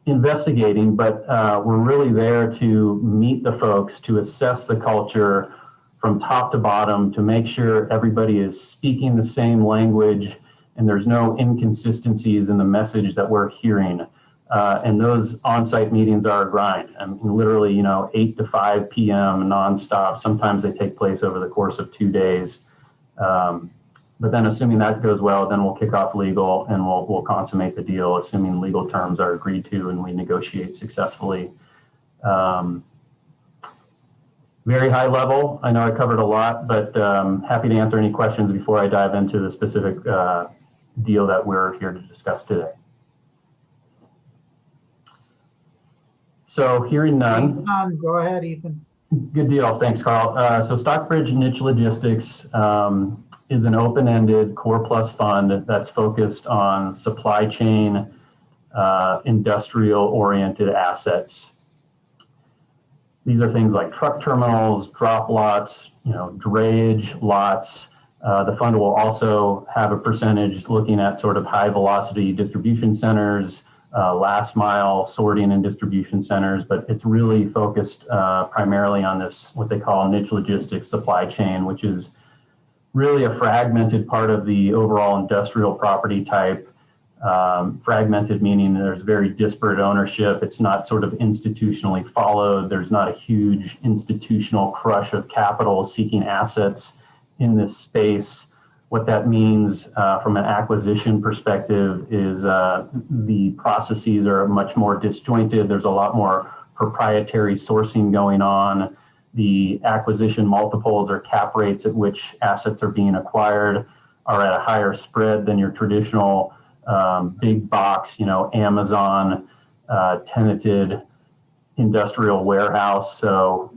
investigating, but we're really there to meet the folks, to assess the culture from top to bottom, to make sure everybody is speaking the same language and there's no inconsistencies in the message that we're hearing. And those on-site meetings are a grind. I mean, literally, 8 to 5 p.m. nonstop. Sometimes they take place over the course of 2 days. But then assuming that goes well, then we'll kick off legal and we'll consummate the deal, assuming legal terms are agreed to and we negotiate successfully. Very high level. I know I covered a lot, but happy to answer any questions before I dive into the specific deal that we're here to discuss today. So hearing none. Go ahead, Ethan. Good deal. Thanks, Carl. So Stockbridge Niche Logistics is an open-ended core plus fund that's focused on supply chain, industrial-oriented assets. These are things like truck terminals, drop lots, drayage lots. The fund will also have a percentage looking at sort of high-velocity distribution centers, last mile sorting and distribution centers, but it's really focused primarily on this, what they call niche logistics supply chain, which is really a fragmented part of the overall industrial property type. Fragmented meaning there's very disparate ownership. It's not sort of institutionally followed. There's not a huge institutional crush of capital seeking assets in this space. What that means from an acquisition perspective is the processes are much more disjointed. There's a lot more proprietary sourcing going on. The acquisition multiples or cap rates at which assets are being acquired are at a higher spread than your traditional big box, Amazon tenanted industrial warehouse. So,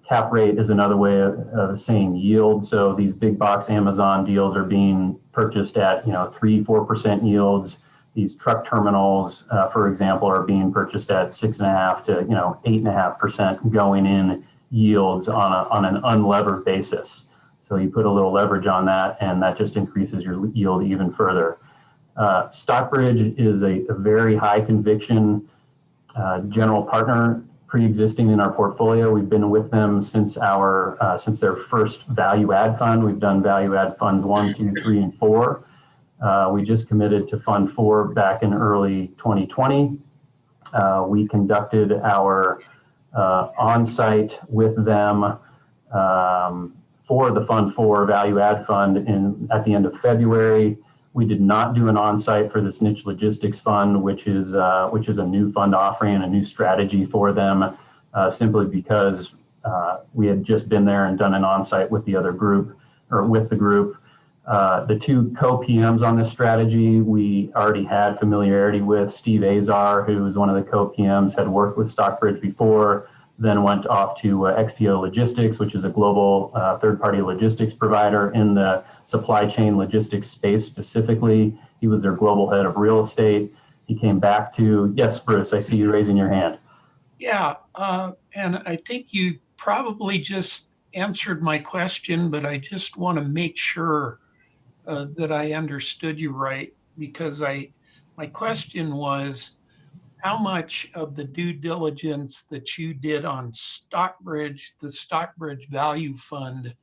cap rate is another way of saying yield. So these big box Amazon deals are being purchased at, 3-4% yields. These truck terminals, for example, are being purchased at 6.5 to 8.5% going in yields on an unlevered basis. So you put a little leverage on that, and that just increases your yield even further. Stockbridge is a very high conviction general partner pre-existing in our portfolio. We've been with them since their first value add fund. We've done value add funds 1, 2, 3, and 4. We just committed to fund 4 back in early 2020. We conducted our on-site with them for the Fund 4 Value Add Fund at the end of February. We did not do an on-site for this Niche Logistics Fund, which is a new fund offering and a new strategy for them, simply because we had just been there and done an on-site with the other group, or with the group. The two co-PMs on this strategy, we already had familiarity with. Steve Azar, who was one of the co-PMs, had worked with Stockbridge before, then went off to XPO Logistics, which is a global third-party logistics provider in the supply chain logistics space specifically. He was their global head of real estate. He came back to, yes, Bruce, I see you raising your hand. Yeah, and I think you probably just answered my question, but I just want to make sure that I understood you right, because my question was, how much of the due diligence that you did on Stockbridge, the Stockbridge Value Fund,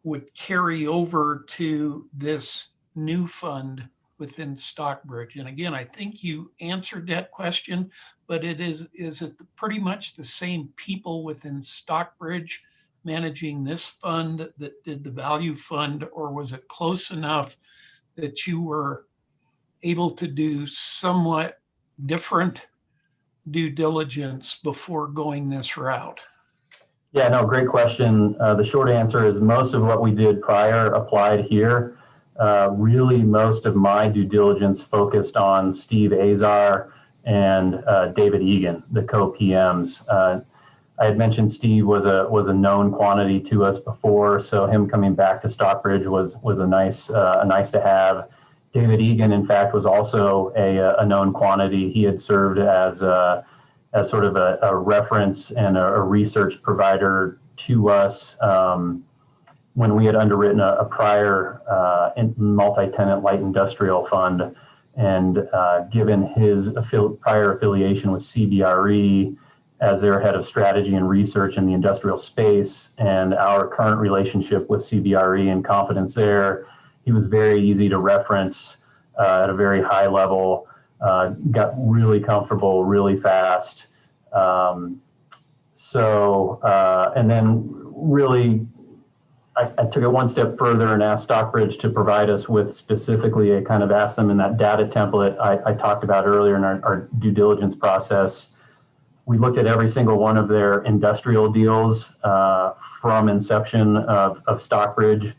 would carry over to this new fund within Stockbridge? And again, I think you answered that question, but is it pretty much the same people within Stockbridge managing this fund that did the value fund, or was it close enough that you were able to do somewhat different due diligence before going this route? Yeah, no, great question. The short answer is most of what we did prior applied here. Really, most of my due diligence focused on Steve Azar and David Egan, the co-PMs. I had mentioned Steve was a known quantity to us before, so him coming back to Stockbridge was a nice to have. David Egan, in fact, was also a known quantity. He had served as sort of a reference and a research provider to us when we had underwritten a prior multi-tenant light industrial fund. And given his prior affiliation with CBRE as their head of strategy and research in the industrial space, and our current relationship with CBRE and confidence there, he was very easy to reference at a very high level, got really comfortable really fast. And then really, I took it one step further and asked Stockbridge to provide us with specifically, I kind of asked them in that data template I talked about earlier in our due diligence process. We looked at every single one of their industrial deals from inception of Stockbridge,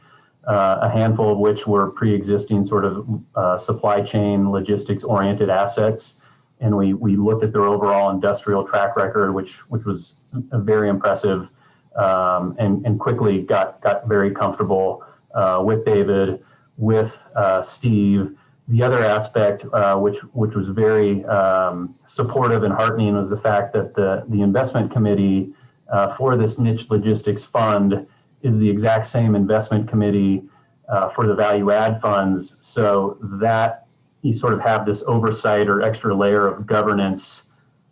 a handful of which were pre-existing sort of supply chain logistics oriented assets. And we looked at their overall industrial track record, which was very impressive, and quickly got very comfortable with David, with Steve. The other aspect, which was very supportive and heartening, was the fact that the investment committee for this Niche Logistics Fund is the exact same investment committee for the value add funds, so that you sort of have this oversight or extra layer of governance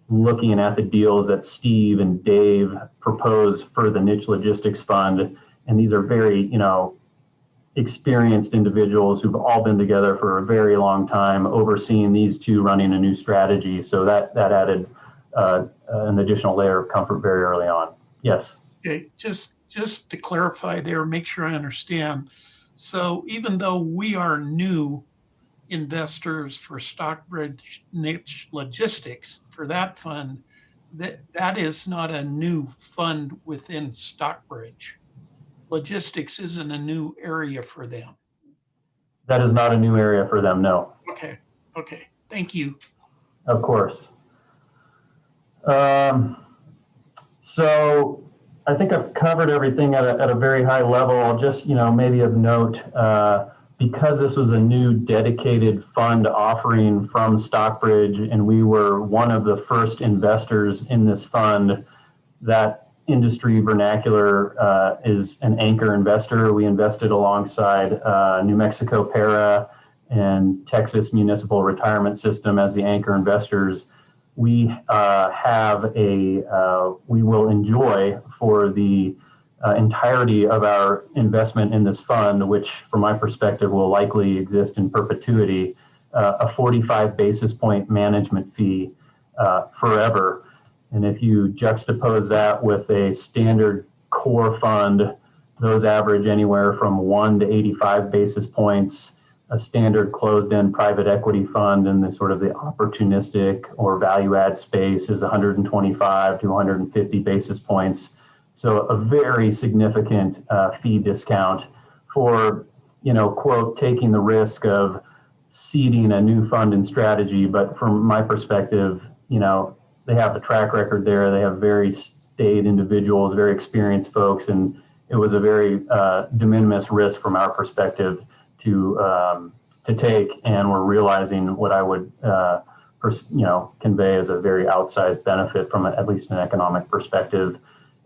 looking at the deals that Steve and Dave propose for the Niche Logistics Fund. And these are very, experienced individuals who've all been together for a very long time, overseeing these two running a new strategy. So that added an additional layer of comfort very early on. Yes. Okay, just to clarify there, make sure I understand. So even though we are new investors for Stockbridge Niche Logistics, for that fund, that is not a new fund within Stockbridge. Logistics isn't a new area for them. That is not a new area for them, no. Okay, thank you. Of course. So I think I've covered everything at a very high level. I'll just, maybe of note, because this was a new dedicated fund offering from Stockbridge, and we were one of the first investors in this fund, that industry vernacular is an anchor investor. We invested alongside New Mexico Para and Texas Municipal Retirement System as the anchor investors. We we will enjoy for the entirety of our investment in this fund, which from my perspective will likely exist in perpetuity, a 45 basis point management fee forever. And if you juxtapose that with a standard core fund, those average anywhere from 1 to 85 basis points. A standard closed-end private equity fund in the sort of the opportunistic or value add space is 125 to 150 basis points. So a very significant fee discount for, quote, taking the risk of seeding a new fund and strategy. But from my perspective, they have a track record there. They have very staid individuals, very experienced folks, and it was a very de minimis risk from our perspective to take, and we're realizing what I would convey as a very outsized benefit from at least an economic perspective.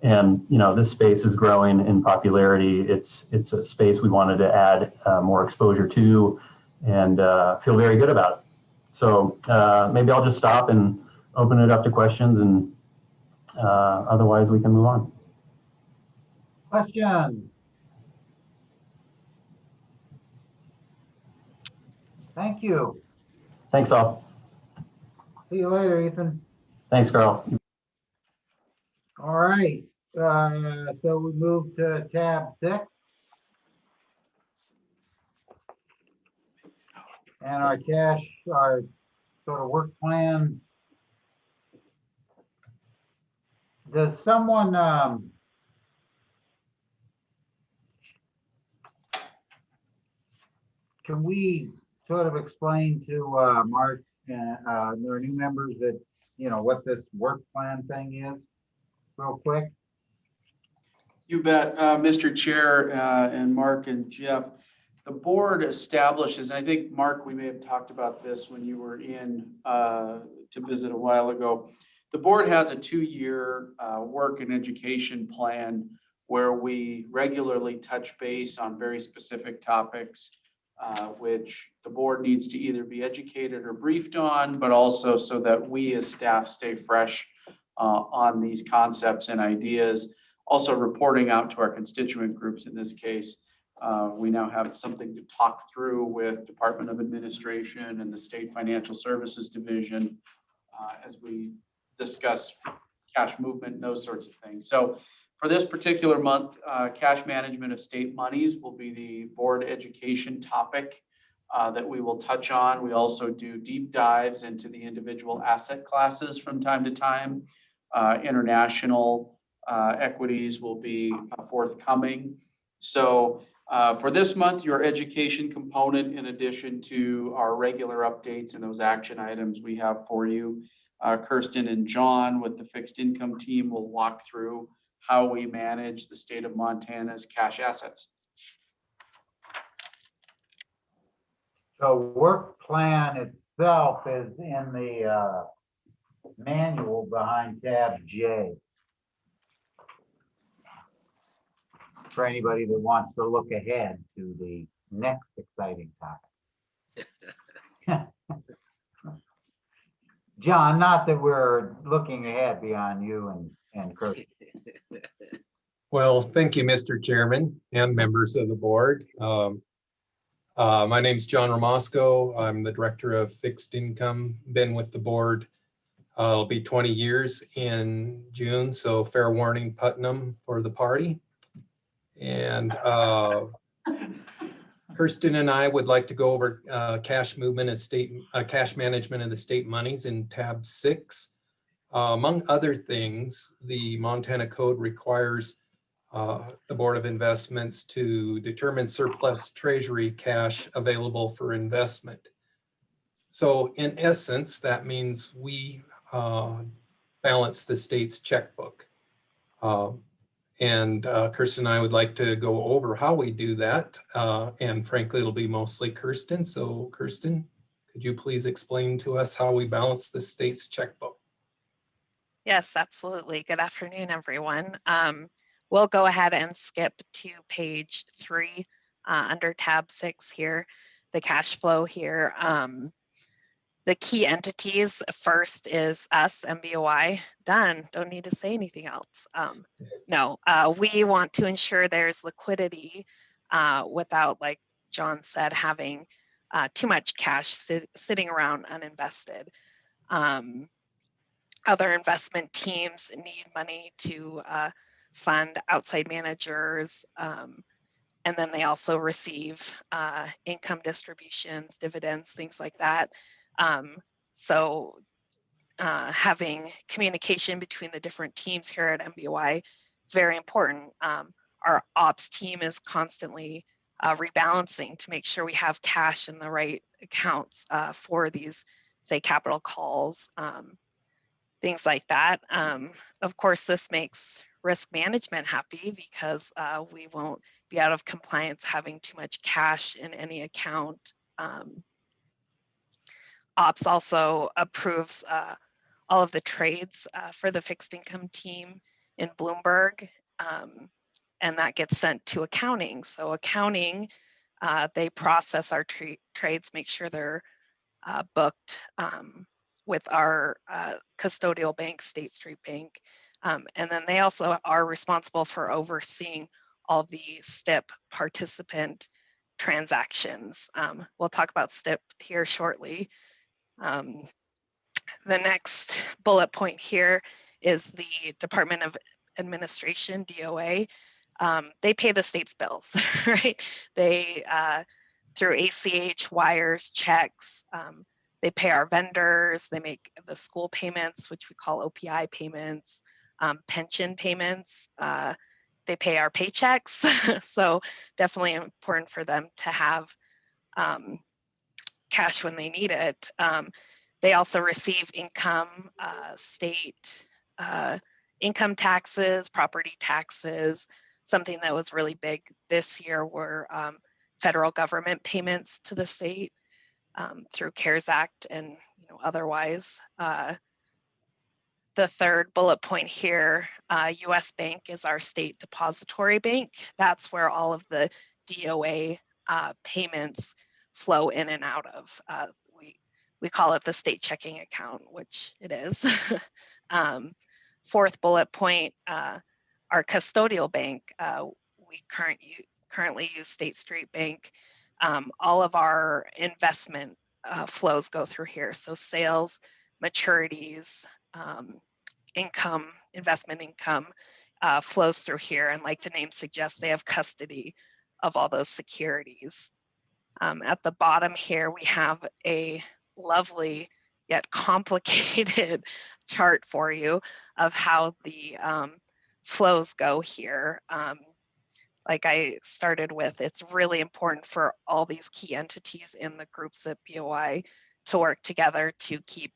And this space is growing in popularity. It's a space we wanted to add more exposure to, and feel very good about it. So maybe I'll just stop and open it up to questions, and otherwise we can move on. Question. Thank you. Thanks all. See you later, Ethan. Thanks, Carl. All right, so we move to tab 6. And our sort of work plan. Does someone, can we sort of explain to Mark and their new members that, what this work plan thing is real quick? You bet, Mr. Chair, and Mark and Jeff. The board establishes, and I think, Mark, we may have talked about this when you were in to visit a while ago. The board has a 2-year work and education plan where we regularly touch base on very specific topics, which the board needs to either be educated or briefed on, but also so that we as staff stay fresh on these concepts and ideas. Also reporting out to our constituent groups in this case. We now have something to talk through with Department of Administration and the State Financial Services Division as we discuss cash movement and those sorts of things. So for this particular month, cash management of state monies will be the board education topic that we will touch on. We also do deep dives into the individual asset classes from time to time. International equities will be forthcoming. So for this month, your education component, in addition to our regular updates and those action items we have for you, Kirsten and John with the fixed income team will walk through how we manage the state of Montana's cash assets. So work plan itself is in the manual behind tab J. For anybody that wants to look ahead to the next exciting topic. John, not that we're looking ahead beyond you and Kurt. Well, thank you, Mr. Chairman and members of the board. My name's John Ramasco. I'm the Director of Fixed Income. Been with the board. It'll be 20 years in June, so fair warning, Putnam for the party. And Kirsten and I would like to go over cash movement and cash management of the state monies in tab 6. Among other things, the Montana Code requires the Board of Investments to determine surplus treasury cash available for investment. So in essence, that means we balance the state's checkbook. And Kirsten and I would like to go over how we do that. And frankly, it'll be mostly Kirsten. So Kirsten, could you please explain to us how we balance the state's checkbook? Yes, absolutely. Good afternoon, everyone. We'll go ahead and skip to page 3 under tab 6 here, the cash flow here. The key entities first is us, MBOI, done. Don't need to say anything else. No, we want to ensure there's liquidity without, like John said, having too much cash sitting around uninvested. other investment teams need money to fund outside managers. And then they also receive income distributions, dividends, things like that. So having communication between the different teams here at MBY is very important. Our ops team is constantly rebalancing to make sure we have cash in the right accounts for these, say, capital calls, things like that. Of course, this makes risk management happy because we won't be out of compliance having too much cash in any account. Ops also approves all of the trades for the fixed income team in Bloomberg, and that gets sent to accounting. So accounting, they process our trades, make sure they're booked with our custodial bank, State Street Bank. And then they also are responsible for overseeing all the STIP participant transactions. We'll talk about STIP here shortly. The next bullet point here is the Department of Administration, DOA. They pay the state's bills, right? They, through ACH, wires, checks, they pay our vendors, they make the school payments, which we call OPI payments, pension payments, they pay our paychecks. So definitely important for them to have cash when they need it. They also receive income, state income taxes, property taxes. Something that was really big this year were federal government payments to the state through CARES Act and otherwise. The third bullet point here, US Bank is our state depository bank. That's where all of the DOA payments flow in and out of. We call it the state checking account, which it is. Fourth bullet point, our custodial bank, we currently use State Street Bank. All of our investment flows go through here. So sales, maturities, income, investment income flows through here. And like the name suggests, they have custody of all those securities. At the bottom here, we have a lovely yet complicated chart for you of how the flows go here. Like I started with, it's really important for all these key entities in the groups at BOI to work together to keep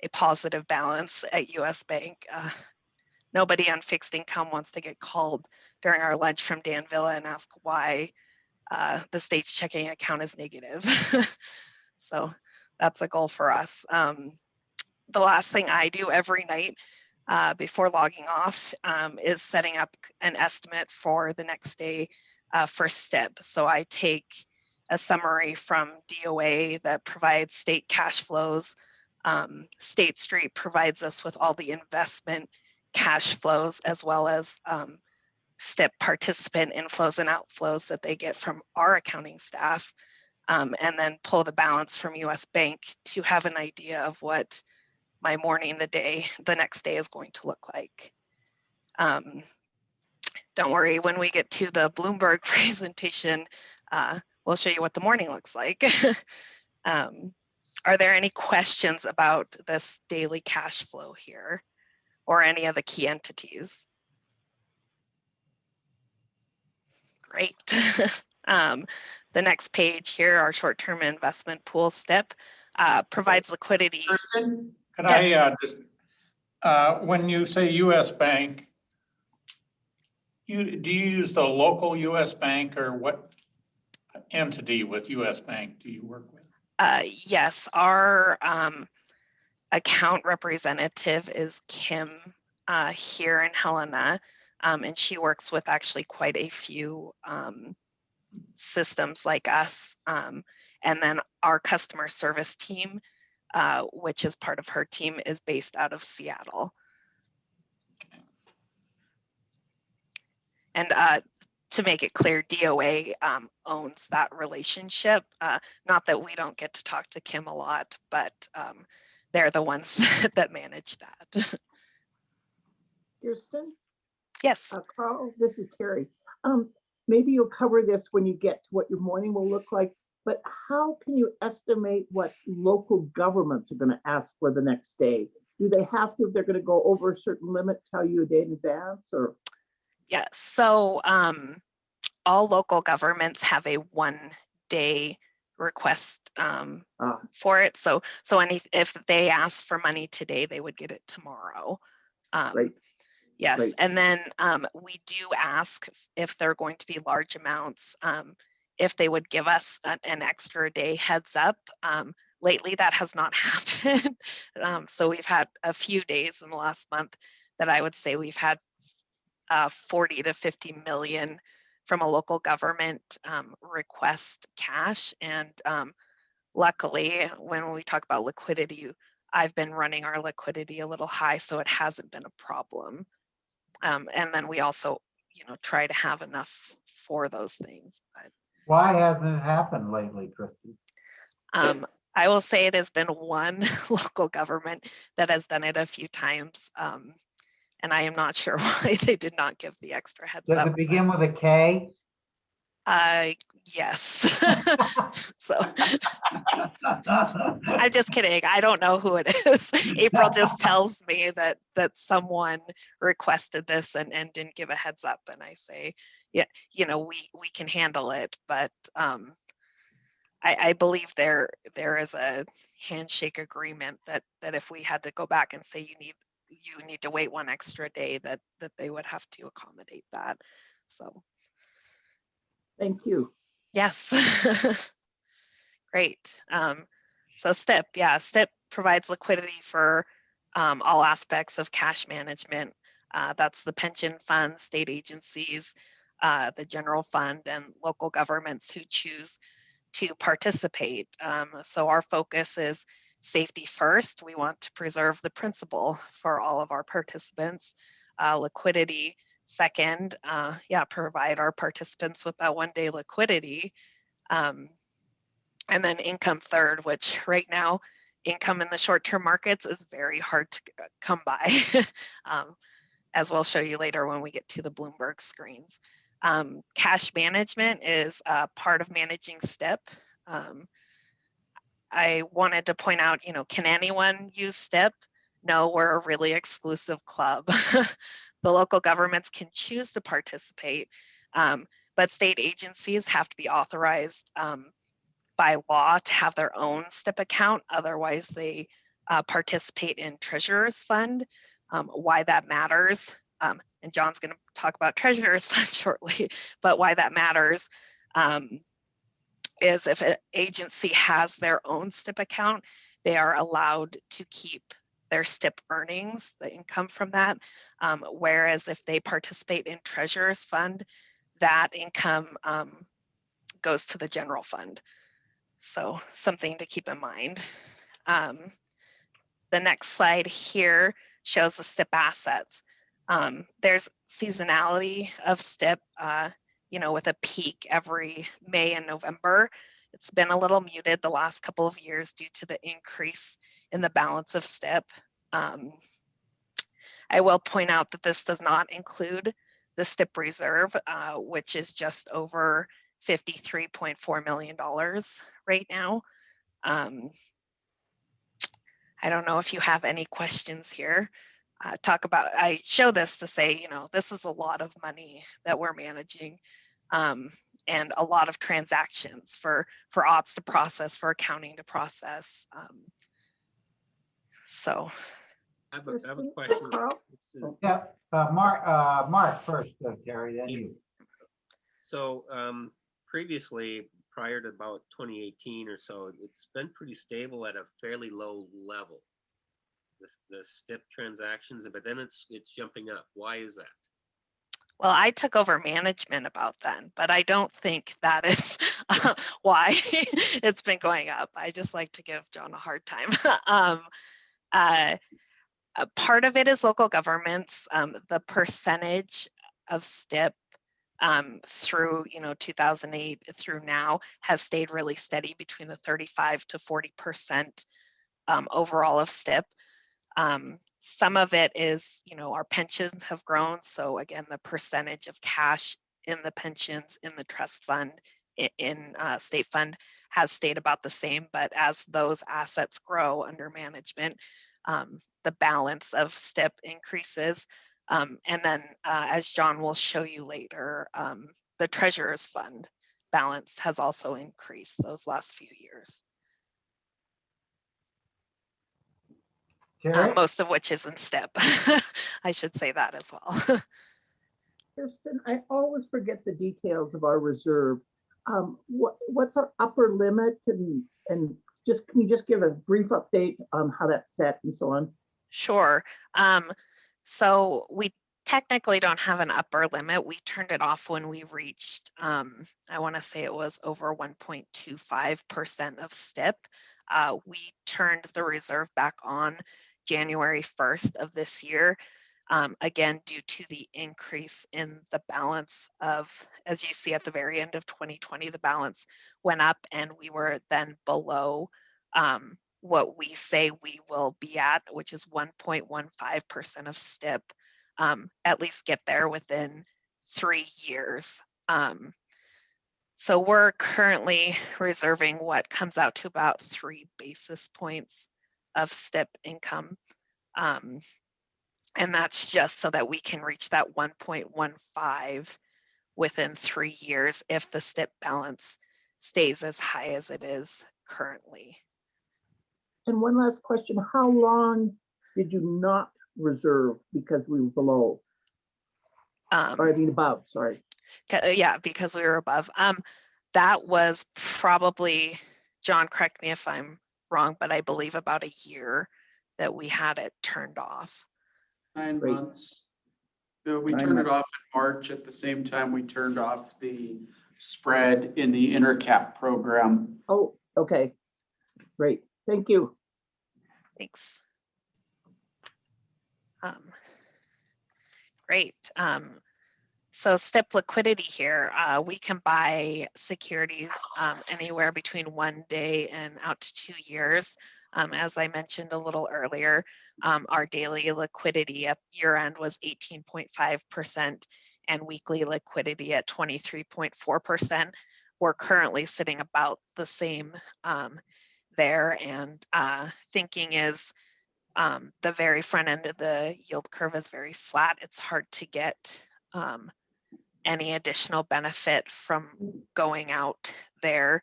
a positive balance at US Bank. Nobody on fixed income wants to get called during our lunch from Dan Villa and ask why the state's checking account is negative. So that's a goal for us. The last thing I do every night before logging off is setting up an estimate for the next day for STIP. So I take a summary from DOA that provides state cash flows. State Street provides us with all the investment cash flows as well as STIP participant inflows and outflows that they get from our accounting staff. And then pull the balance from US Bank to have an idea of what my morning, the next day is going to look like. Don't worry, when we get to the Bloomberg presentation, we'll show you what the morning looks like. Are there any questions about this daily cash flow here or any of the key entities? Great. The next page here, our short-term investment pool STIP provides liquidity. Kristen, could I just, when you say US Bank, do you use the local US Bank or what entity with US Bank do you work with? Yes, our account representative is Kim here in Helena, and she works with actually quite a few systems like us. And then our customer service team, which is part of her team, is based out of Seattle. And to make it clear, DOA owns that relationship. Not that we don't get to talk to Kim a lot, but they're the ones that manage that. Kirsten? Yes. Carl, this is Terry. Maybe you'll cover this when you get to what your morning will look like, but how can you estimate what local governments are going to ask for the next day? Do they have to, if they're going to go over a certain limit, tell you a day in advance, or? Yes, so all local governments have a 1-day request for it. So if they ask for money today, they would get it tomorrow. Right. Yes, Right. and then we do ask if they're going to be large amounts, if they would give us an extra day heads up. Lately, that has not happened. So we've had a few days in the last month that I would say we've had 40 to 50 million from a local government request cash. And luckily, when we talk about liquidity, I've been running our liquidity a little high, so it hasn't been a problem. And then we also, try to have enough for those things. But Why hasn't it happened lately, Christy? I will say it has been one local government that has done it a few times. And I am not sure why they did not give the extra heads Does up. it begin with a K? Yes. So I'm just kidding. I don't know who it is. April just tells me that someone requested this and didn't give a heads up. And I say, yeah, we can handle it. But I believe there is a handshake agreement that if we had to go back and say you need to wait one extra day, that they would have to accommodate that. So Thank you. yes. Great. So STIP provides liquidity for all aspects of cash management. That's the pension funds, state agencies, the general fund, and local governments who choose to participate. So our focus is safety first. We want to preserve the principal for all of our participants. Liquidity second, provide our participants with that 1-day liquidity. And then income third, which right now, income in the short-term markets is very hard to come by, as we'll show you later when we get to the Bloomberg screens. Cash management is part of managing STIP. I wanted to point out, can anyone use STIP? No, we're a really exclusive club. The local governments can choose to participate, but state agencies have to be authorized by law to have their own STIP account. Otherwise, they participate in Treasurer's Fund. Why that matters, and John's going to talk about Treasurer's Fund shortly, but why that matters is if an agency has their own STIP account, they are allowed to keep their STIP earnings, the income from that. Whereas if they participate in Treasurer's Fund, that income goes to the general fund. So something to keep in mind. The next slide here shows the STIP assets. There's seasonality of STIP, with a peak every May and November. It's been a little muted the last couple of years due to the increase in the balance of STIP. I will point out that this does not include the STIP reserve, which is just over $53.4 million right now. I don't know if you have any questions here. I show this to say, this is a lot of money that we're managing, and a lot of transactions for ops to process, for accounting to process. So. I have a question. Yeah, Mark first, Gary, then you. So previously, prior to about 2018 or so, it's been pretty stable at a fairly low level. The STIP transactions, but then it's jumping up. Why is that? Well, I took over management about then, but I don't think that is why it's been going up. I just like to give John a hard time. A part of it is local governments. The percentage of STIP through 2008 through now has stayed really steady between the 35 to 40% overall of STIP. Some of it is, our pensions have grown. So again, the percentage of cash in the pensions, in the trust fund, in state fund has stayed about the same, but as those assets grow under management, the balance of STIP increases. And then as John will show you later, the treasurer's fund balance has also increased those last few years. Most of which is in STIP. I should say that as well. Kirsten, I always forget the details of our reserve. What's our upper limit, and just can you just give a brief update on how that's set and so on? Sure. So we technically don't have an upper limit. We turned it off when we reached, I want to say it was over 1.25% of STIP. We turned the reserve back on January 1st of this year. Again, due to the increase in the balance of, as you see at the very end of 2020, the balance went up and we were then below what we say we will be at, which is 1.15% of STIP, at least get there within 3 years. So we're currently reserving what comes out to about 3 basis points of STIP income. And that's just so that we can reach that 1.15 within 3 years if the STIP balance stays as high as it is currently. And one last question, how long did you not reserve because we were below? Or I mean above, sorry. Yeah, because we were above. That was probably, John, correct me if I'm wrong, but I believe about a year that we had it turned off. 9 months. We turned it off in March at the same time we turned off the spread in the intercap program. Oh, okay. Great. Thank you. Thanks. Great. So STIP liquidity here, we can buy securities anywhere between 1 day and out to 2 years. As I mentioned a little earlier, our daily liquidity at year end was 18.5% and weekly liquidity at 23.4%. We're currently sitting about the same there, and thinking is the very front end of the yield curve is very flat. It's hard to get any additional benefit from going out there.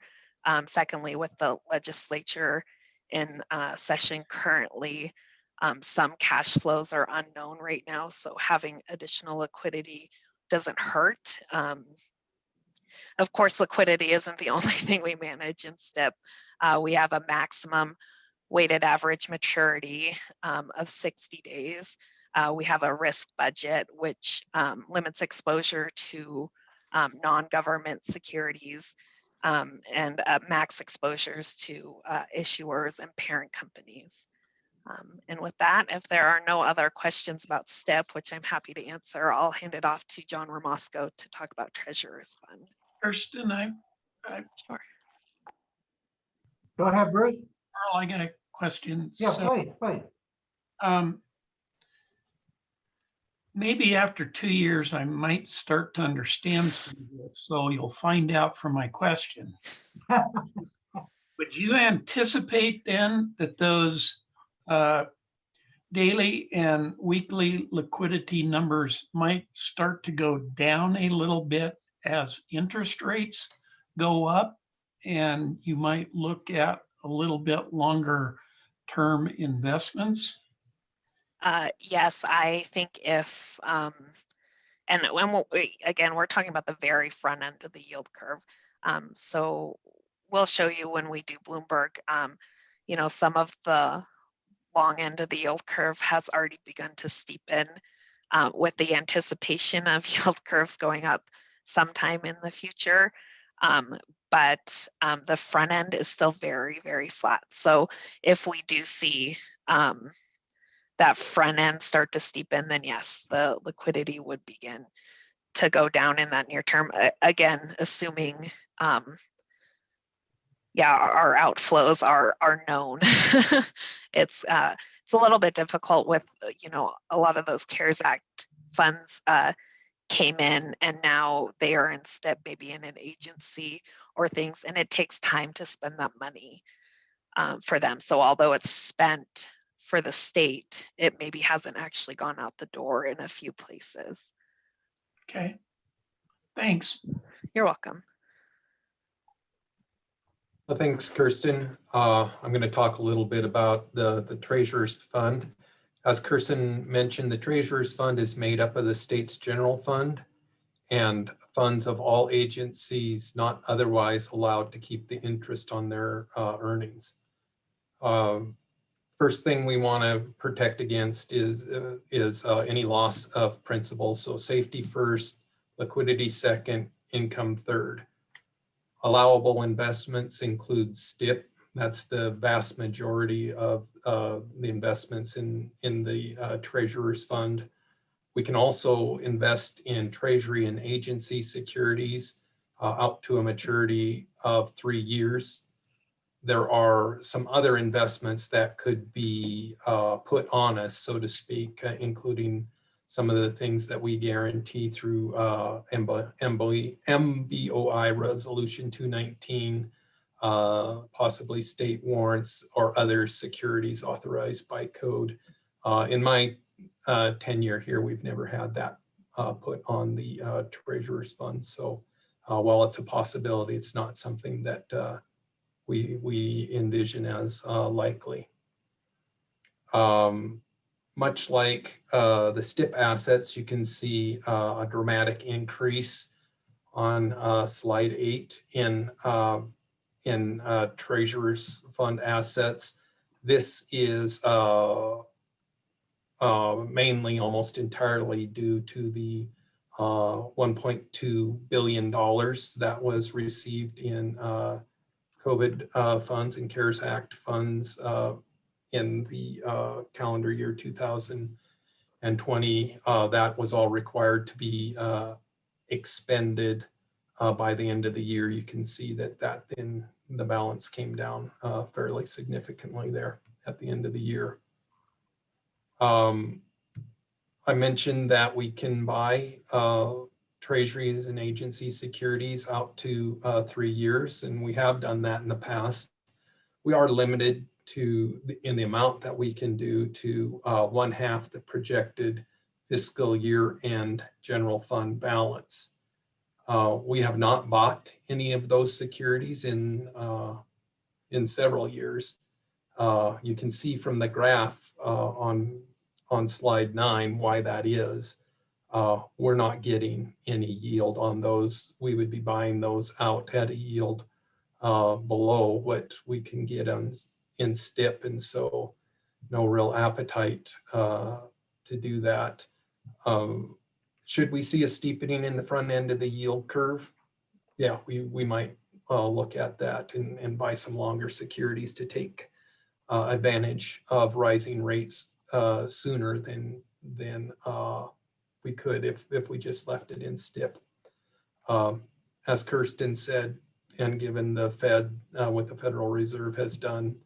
Secondly, with the legislature in session currently, some cash flows are unknown right now, so having additional liquidity doesn't hurt. Of course, liquidity isn't the only thing we manage in STIP. We have a maximum weighted average maturity of 60 days. We have a risk budget, which limits exposure to non-government securities and max exposures to issuers and parent companies. And with that, if there are no other questions about STIP, which I'm happy to answer, I'll hand it off to John Ramosko to talk about Treasurer's Fund. Kirsten, Sure. Go ahead, Bruce. Earl, I got a question. Yeah, So, please. Maybe after 2 years, I might start to understand some of this, so you'll find out from my question. Would you anticipate then that those daily and weekly liquidity numbers might start to go down a little bit as interest rates go up, and you might look at a little bit longer term investments? Yes, I think if, and when again, we're talking about the very front end of the yield curve. So we'll show you when we do Bloomberg, some of the long end of the yield curve has already begun to steepen with the anticipation of yield curves going up sometime in the future. But the front end is still very, very flat. So if we do see that front end start to steepen, then yes, the liquidity would begin to go down in that near term. Again, assuming yeah, our outflows are known. It's a little bit difficult with, a lot of those CARES Act funds came in and now they are in step maybe in an agency or things, and it takes time to spend that money for them. So although it's spent for the state, it maybe hasn't actually gone out the door in a few places. Okay, thanks. You're welcome. Well, thanks, Kirsten. I'm going to talk a little bit about the Treasurer's Fund. As Kirsten mentioned, the Treasurer's Fund is made up of the state's general fund and funds of all agencies not otherwise allowed to keep the interest on their earnings. First thing we want to protect against is any loss of principal. So safety first, liquidity second, income third. Allowable investments include STIP. That's the vast majority of the investments in the Treasurer's Fund. We can also invest in Treasury and agency securities out to a maturity of 3 years. There are some other investments that could be put on us, so to speak, including some of the things that we guarantee through MBOI Resolution 219, possibly state warrants or other securities authorized by code. In my tenure here, we've never had that put on the Treasurer's Fund. So while it's a possibility, it's not something that we envision as likely. Much like the STIP assets, you can see a dramatic increase on slide 8 in Treasurer's Fund assets. This is mainly almost entirely due to the $1.2 billion that was received in COVID funds and CARES Act funds in the calendar year 2020. That was all required to be expended by the end of the year. You can see that then the balance came down fairly significantly there at the end of the year. I mentioned that we can buy treasuries and agency securities out to 3 years, and we have done that in the past. We are limited in the amount that we can do to 1/2 the projected fiscal year end general fund balance. We have not bought any of those securities in several years. You can see from the graph on slide 9 why that is. We're not getting any yield on those. We would be buying those out at a yield below what we can get in STIP, and so no real appetite to do that. Should we see a steepening in the front end of the yield curve? Yeah, we might look at that and buy some longer securities to take advantage of rising rates sooner than we could if we just left it in STIP. As Kirsten said, and given the Fed, what the Federal Reserve has done,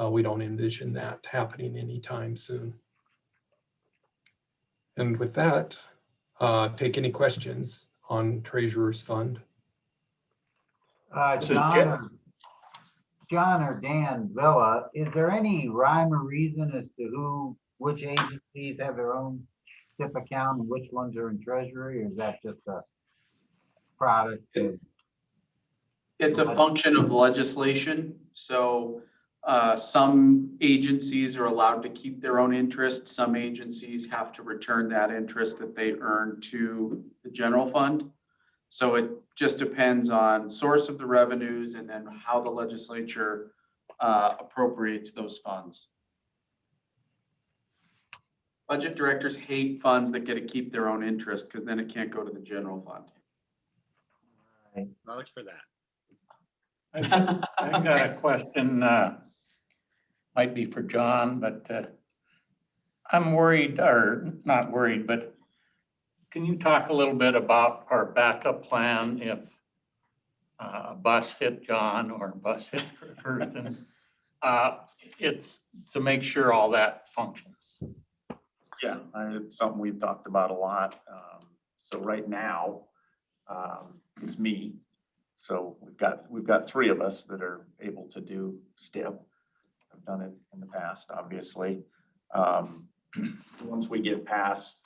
we don't envision that happening anytime soon. And with that, take any questions on Treasurer's Fund. John or Dan Villa, is there any rhyme or reason as to which agencies have their own STIP account and which ones are in Treasury, or is that just a product of? It's a function of legislation. So some agencies are allowed to keep their own interest. Some agencies have to return that interest that they earn to the general fund. So it just depends on source of the revenues and then how the legislature appropriates those funds. Budget directors hate funds that get to keep their own interest because then it can't go to the general fund. Vouch for that. I've got a question, might be for John, but I'm worried, or not worried, but can you talk a little bit about our backup plan if a bus hit John or a bus hit Kirsten. It's to make sure all that functions. Yeah, it's something we've talked about a lot. So right now, it's me. So we've got three of us that are able to do STIP. I've done it in the past, obviously. Once we get past,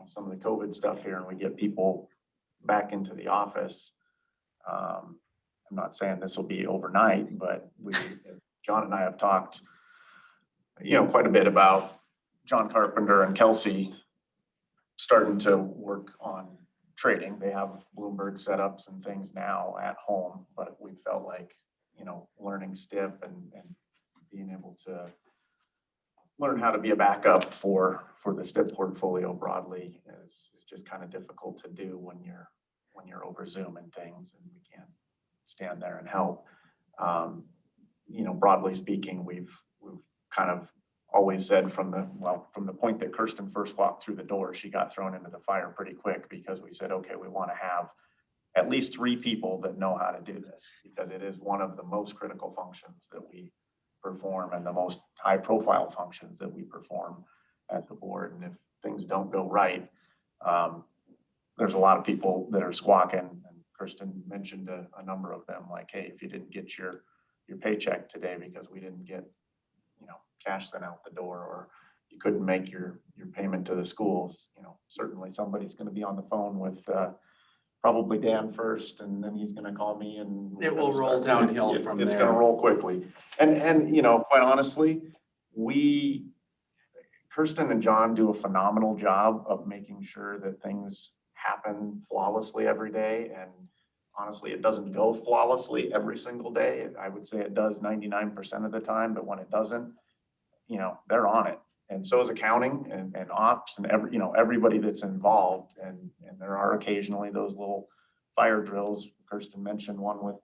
some of the COVID stuff here and we get people back into the office, I'm not saying this will be overnight, but John and I have talked, quite a bit about John Carpenter and Kelsey starting to work on trading. They have Bloomberg setups and things now at home, but we felt like, learning STIP and being able to learn how to be a backup for the STIP portfolio broadly is just kind of difficult to do when you're over Zoom and things and we can't stand there and help. Broadly speaking, we've kind of always said from the point that Kirsten first walked through the door, she got thrown into the fire pretty quick because we said, okay, we want to have at least 3 people that know how to do this because it is one of the most critical functions that we perform and the most high profile functions that we perform at the board. And if things don't go right, there's a lot of people that are squawking, and Kirsten mentioned a number of them, like, hey, if you didn't get your paycheck today because we didn't get cash sent out the door, or you couldn't make your payment to the schools, certainly somebody's going to be on the phone with probably Dan first, and then he's going to call me, and It will roll downhill from it's there. going to roll quickly. And quite honestly, Kirsten and John do a phenomenal job of making sure that things happen flawlessly every day. And honestly, it doesn't go flawlessly every single day. I would say it does 99% of the time, but when it doesn't, they're on it. And so is accounting and ops and everybody that's involved. And there are occasionally those little fire drills. Kirsten mentioned one with,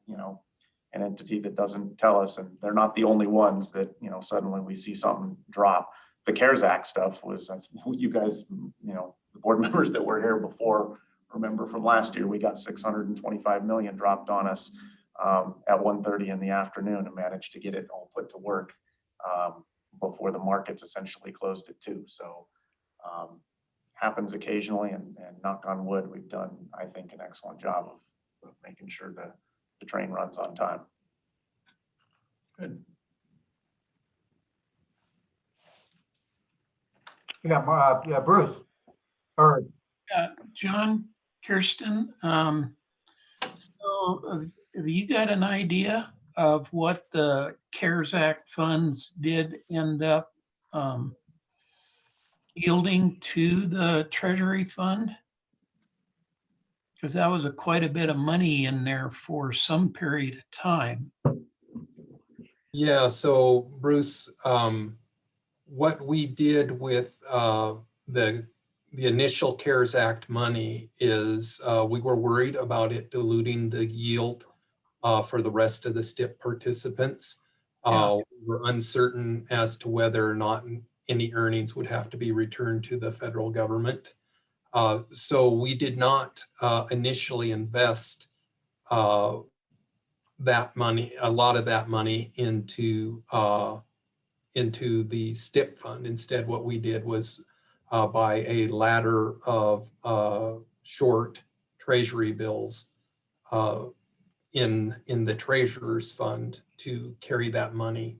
an entity that doesn't tell us, and they're not the only ones that, suddenly we see something drop. The CARES Act stuff was, you guys, the board members that were here before, remember from last year, we got 625 million dropped on us at 1:30 in the afternoon and managed to get it all put to work before the markets essentially closed at 2. So happens occasionally, and knock on wood, we've done, I think, an excellent job of making sure that the train runs on time. Good. Yeah, Bruce. Or John, Kirsten, so have you got an idea of what the CARES Act funds did end up yielding to the Treasury Fund? Because that was quite a bit of money in there for some period of time. Yeah, so Bruce, what we did with the initial CARES Act money is we were worried about it diluting the yield for the rest of the STIP participants. We were uncertain as to whether or not any earnings would have to be returned to the federal government. So we did not initially invest that money, a lot of that money into the STIP fund. Instead, what we did was buy a ladder of short treasury bills in the treasurer's fund to carry that money.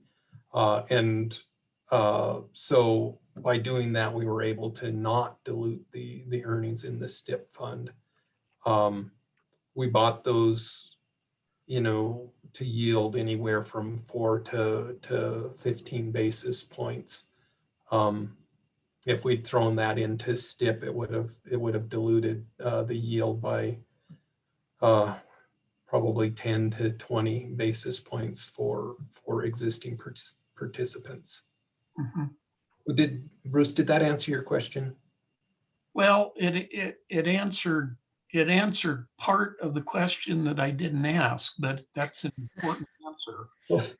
So by doing that, we were able to not dilute the earnings in the STIP fund. We bought those, to yield anywhere from 4 to 15 basis points. If we'd thrown that into STIP, it would have diluted the yield by probably 10 to 20 basis points for existing participants. Mm-hmm. Bruce, did that answer your question? Well, it answered part of the question that I didn't ask, but that's an important answer. But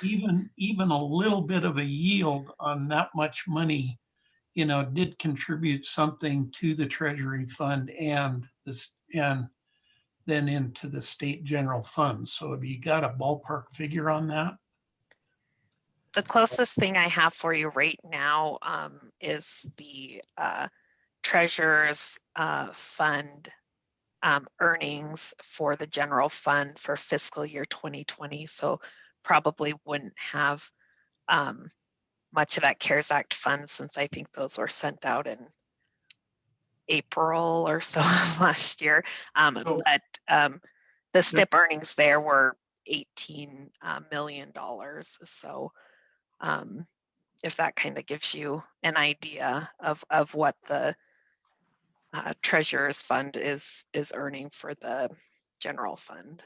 even a little bit of a yield on that much money, did contribute something to the Treasury Fund and then into the state general fund. So have you got a ballpark figure on that? The closest thing I have for you right now is the treasurer's fund earnings for the general fund for fiscal year 2020. So probably wouldn't have much of that CARES Act fund, since I think those were sent out in April or so last year. But the STIP earnings there were $18 million. So if that kind of gives you an idea of what the treasurer's fund is earning for the general fund.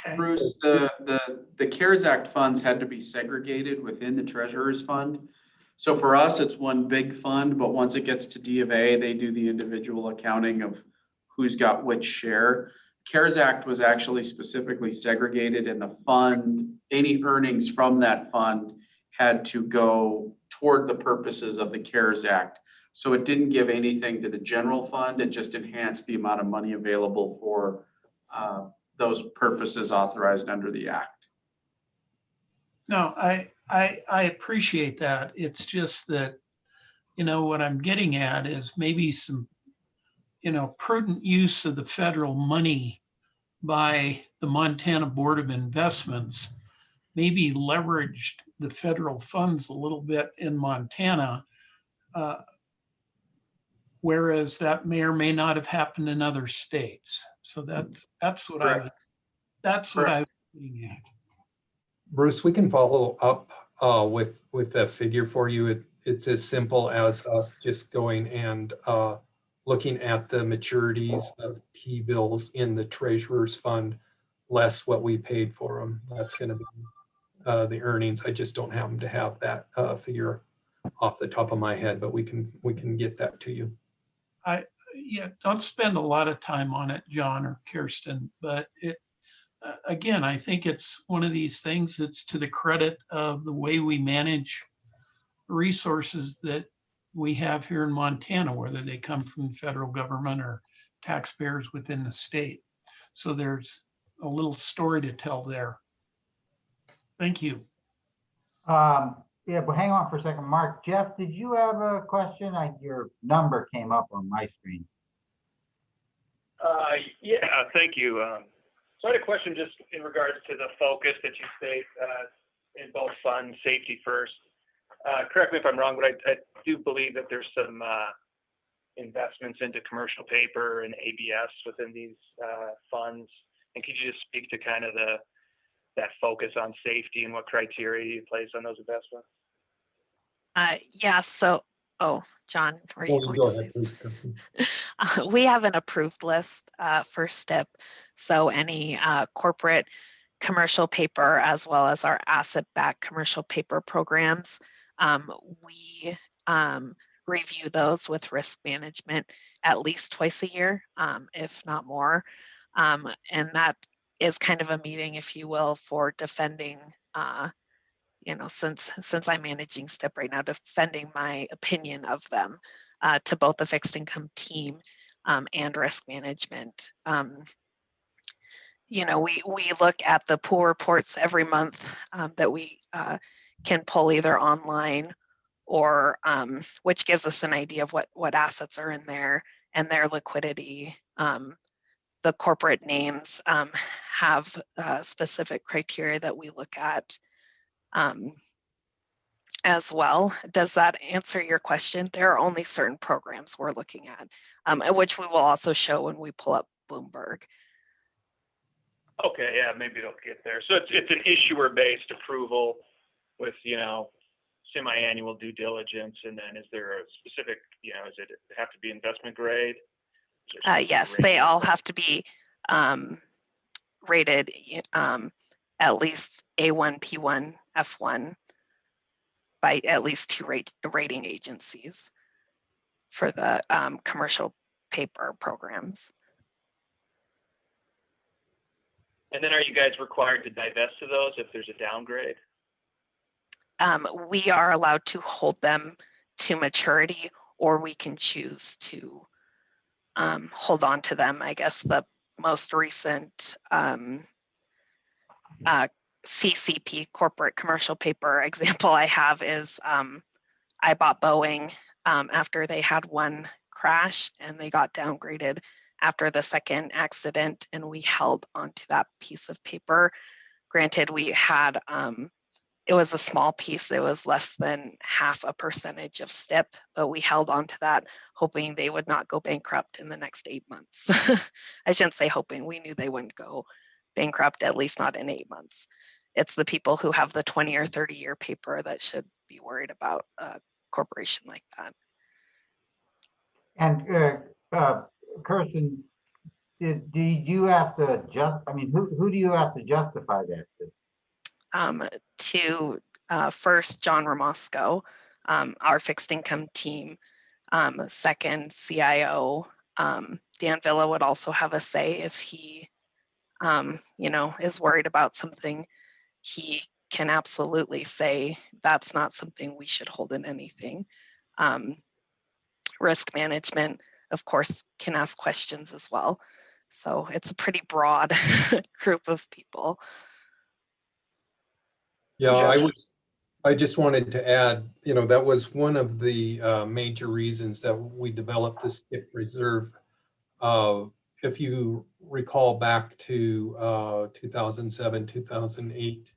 Okay. Bruce, the CARES Act funds had to be segregated within the treasurer's fund. So for us, it's one big fund, but once it gets to D of A, they do the individual accounting of who's got which share. CARES Act was actually specifically segregated, and the fund, any earnings from that fund had to go toward the purposes of the CARES Act. So it didn't give anything to the general fund. It just enhanced the amount of money available for those purposes authorized under the act. No, I appreciate that. It's just that, what I'm getting at is maybe some, prudent use of the federal money by the Montana Board of Investments, maybe leveraged the federal funds a little bit in Montana, whereas that may or may not have happened in other states. So that's what I was getting at. Bruce, we can follow up with a figure for you. It's as simple as us just going and looking at the maturities of T-bills in the treasurer's fund, less what we paid for them. That's going to be the earnings. I just don't happen to have that figure off the top of my head, but we can get that to you. Don't spend a lot of time on it, John or Kirsten, but again, I think it's one of these things that's to the credit of the way we manage resources that we have here in Montana, whether they come from the federal government or taxpayers within the state. So there's a little story to tell there. Thank you. Yeah, but hang on for a second. Mark, Jeff, did you have a question? Your number came up on my screen. Yeah, thank you. So I had a question just in regards to the focus that you state in both funds, safety first. Correct me if I'm wrong, but I do believe that there's some investments into commercial paper and ABS within these funds. And could you just speak to kind of that focus on safety and what criteria you place on those investments? Yeah, so, John, are you going Go to ahead, say please. we have an approved list for STIP. So any corporate commercial paper, as well as our asset-backed commercial paper programs, we review those with risk management at least twice a year, if not more. And that is kind of a meeting, if you will, for defending, since I'm managing STIP right now, defending my opinion of them to both the fixed income team and risk management. We look at the pool reports every month that we can pull either online or which gives us an idea of what assets are in there and their liquidity. The corporate names have specific criteria that we look at as well. Does that answer your question? There are only certain programs we're looking at, which we will also show when we pull up Bloomberg. Okay, yeah, maybe it'll get there. So it's an issuer-based approval with, semi-annual due diligence, and then is there a specific, does it have to be investment grade? Yes, they all have to be rated at least A1, P1, F1 by at least two rating agencies for the commercial paper programs. And then are you guys required to divest of those if there's a downgrade? We are allowed to hold them to maturity, or we can choose to hold on to them. I guess the most recent CCP, corporate commercial paper example I have is I bought Boeing after they had one crash and they got downgraded after the second accident, and we held onto that piece of paper. Granted, we had, it was a small piece, it was less than 0.5% of STIP, but we held on to that hoping they would not go bankrupt in the next 8 months. I shouldn't say hoping, we knew they wouldn't go bankrupt, at least not in 8 months. It's the people who have the 20 or 30-year paper that should be worried about a corporation like that. And Kirsten, did you have to who do you have to justify that to? First, John Ramosco, our fixed income team. Second, CIO. Dan Villa would also have a say if he, is worried about something. He can absolutely say that's not something we should hold in anything. Risk management, of course, can ask questions as well. So it's a pretty broad group of people. Yeah, I just wanted to add, that was one of the major reasons that we developed the STIP reserve. If you recall back to 2007, 2008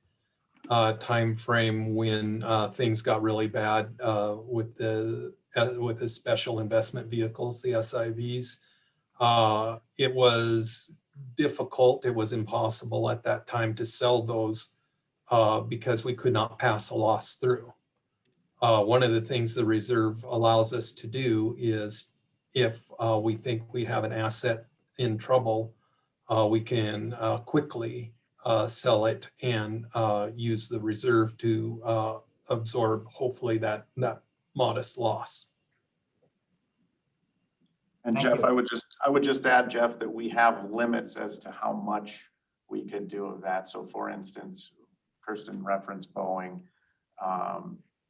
timeframe when things got really bad with the special investment vehicles, the SIVs, it was difficult. It was impossible at that time to sell those because we could not pass a loss through. One of the things the reserve allows us to do is if we think we have an asset in trouble, we can quickly sell it and use the reserve to absorb hopefully that modest loss. And Jeff, I would just add, Jeff, that we have limits as to how much we could do of that. So for instance, Kirsten referenced Boeing.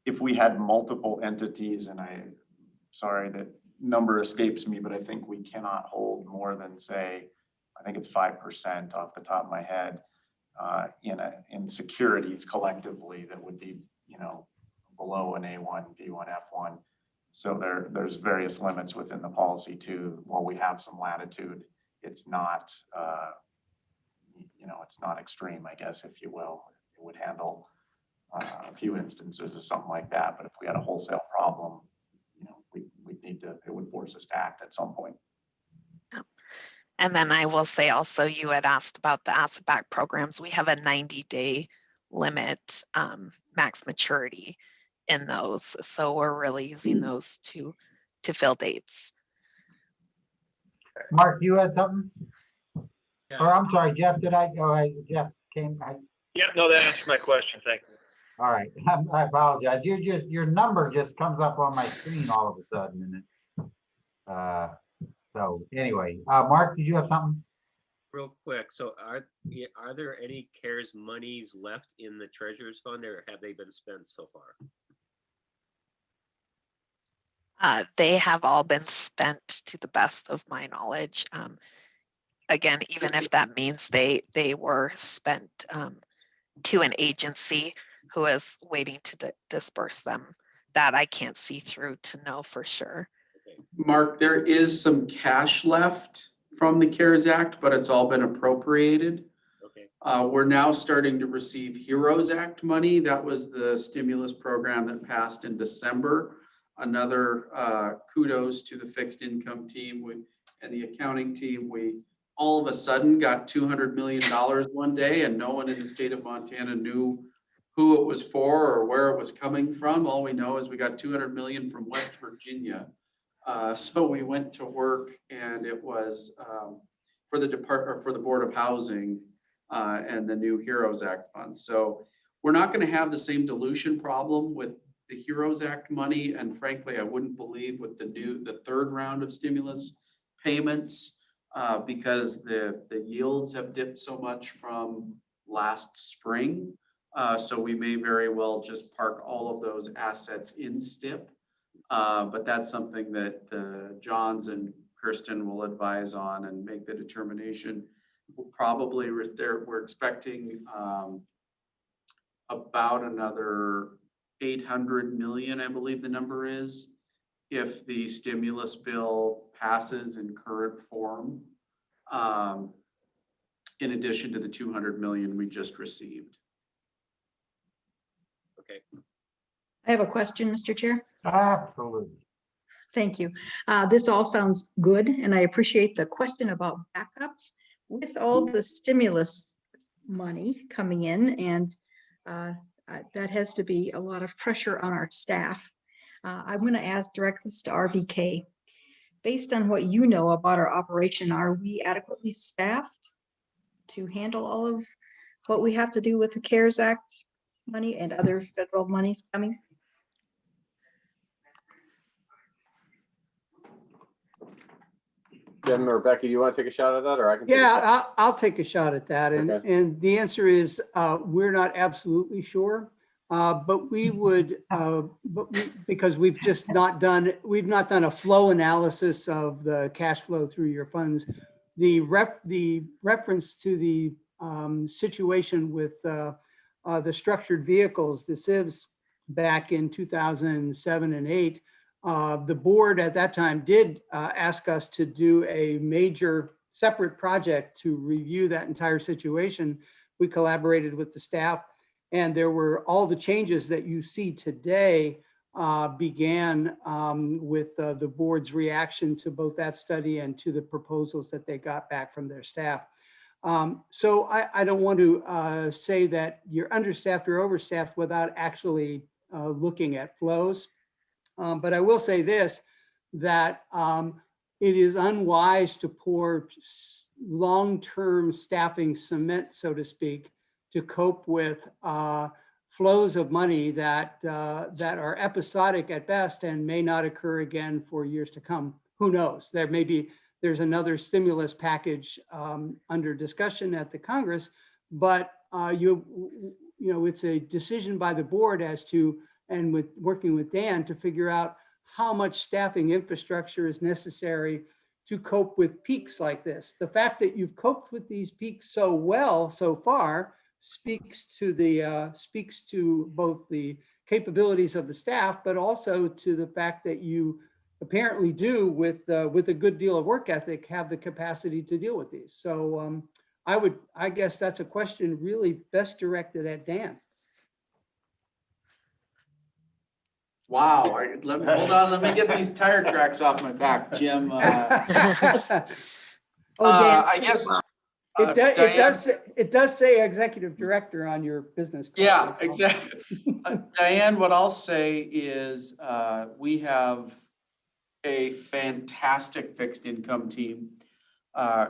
If we had multiple entities, and sorry that number escapes me, but I think we cannot hold more than, say, I think it's 5% off the top of my head in securities collectively that would be, below an A1, B1, F1. So there's various limits within the policy too. While we have some latitude, it's not, it's not extreme, I guess, if you will. It would handle a few instances of something like that. But if we had a wholesale problem, we'd need to, it would force us to act at some point. And then I will say also, you had asked about the asset-backed programs. We have a 90-day limit max maturity in those. So we're really using those to fill dates. Mark, you had something? Yeah. Or I'm sorry, Jeff, Jeff came. Yep, no, that answered my question. Thank you. All right, I apologize. Your number just comes up on my screen all of a sudden. And so anyway, Mark, did you have something? Real quick, so are there any CARES monies left in the Treasurer's Fund, or have they been spent so far? They have all been spent to the best of my knowledge. Again, even if that means they were spent to an agency who is waiting to disperse them, that I can't see through to know for sure. Mark, there is some cash left from the CARES Act, but it's all been appropriated. Okay. We're now starting to receive HEROES Act money. That was the stimulus program that passed in December. Another kudos to the fixed income team and the accounting team. We all of a sudden got $200 million one day, and no one in the state of Montana knew who it was for or where it was coming from. All we know is we got $200 million from West Virginia. So we went to work, and it was for the Board of Housing and the new HEROES Act funds. So we're not going to have the same dilution problem with the HEROES Act money, and frankly, I wouldn't believe with the third round of stimulus payments because the yields have dipped so much from last spring. So we may very well just park all of those assets in STIP. But that's something that Johns and Kirsten will advise on and make the determination. We'll probably, we're expecting about another 800 million, I believe the number is, if the stimulus bill passes in current form, in addition to the 200 million we just received. Okay. I have a question, Mr. Chair. Absolutely. Thank you. This all sounds good, and I appreciate the question about backups. With all the stimulus money coming in, and that has to be a lot of pressure on our staff. I'm going to direct this to RVK. Based on what you know about our operation, are we adequately staffed to handle all of what we have to do with the CARES Act money and other federal monies coming? Jim or Becky, do you want to take a shot at that, or I can? Yeah, I'll take a shot at that. Okay. And the answer is, we're not absolutely sure. But we would, because we've not done a flow analysis of the cash flow through your funds. The reference to the situation with the structured vehicles, the CIVs back in 2007 and 8, the board at that time did ask us to do a major separate project to review that entire situation. We collaborated with the staff, and there were all the changes that you see today began with the board's reaction to both that study and to the proposals that they got back from their staff. So I don't want to say that you're understaffed or overstaffed without actually looking at flows. But I will say this, that it is unwise to pour long-term staffing cement, so to speak, to cope with flows of money that are episodic at best and may not occur again for years to come. Who knows? There's another stimulus package under discussion at the Congress, but it's a decision by the board as to, and with working with Dan, to figure out how much staffing infrastructure is necessary to cope with peaks like this. The fact that you've coped with these peaks so well so far speaks to both the capabilities of the staff, but also to the fact that you apparently do, with a good deal of work ethic, have the capacity to deal with these. So I guess that's a question really best directed at Dan. Wow, hold on, let me get these tire tracks off my back, Jim. Dan. I guess. It does say executive director on your business card. Yeah, exactly. Diane, what I'll say is we have a fantastic fixed income team.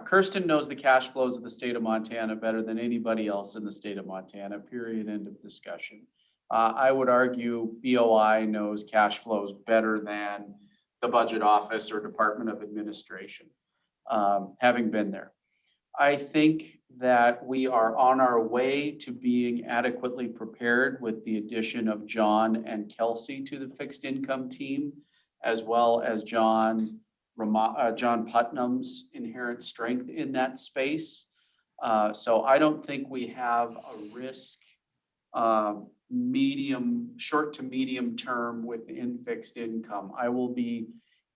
Kirsten knows the cash flows of the state of Montana better than anybody else in the state of Montana, period, end of discussion. I would argue BOI knows cash flows better than the budget office or Department of Administration, having been there. I think that we are on our way to being adequately prepared with the addition of John and Kelsey to the fixed income team, as well as John Putnam's inherent strength in that space. So I don't think we have a risk short to medium term within fixed income. I will be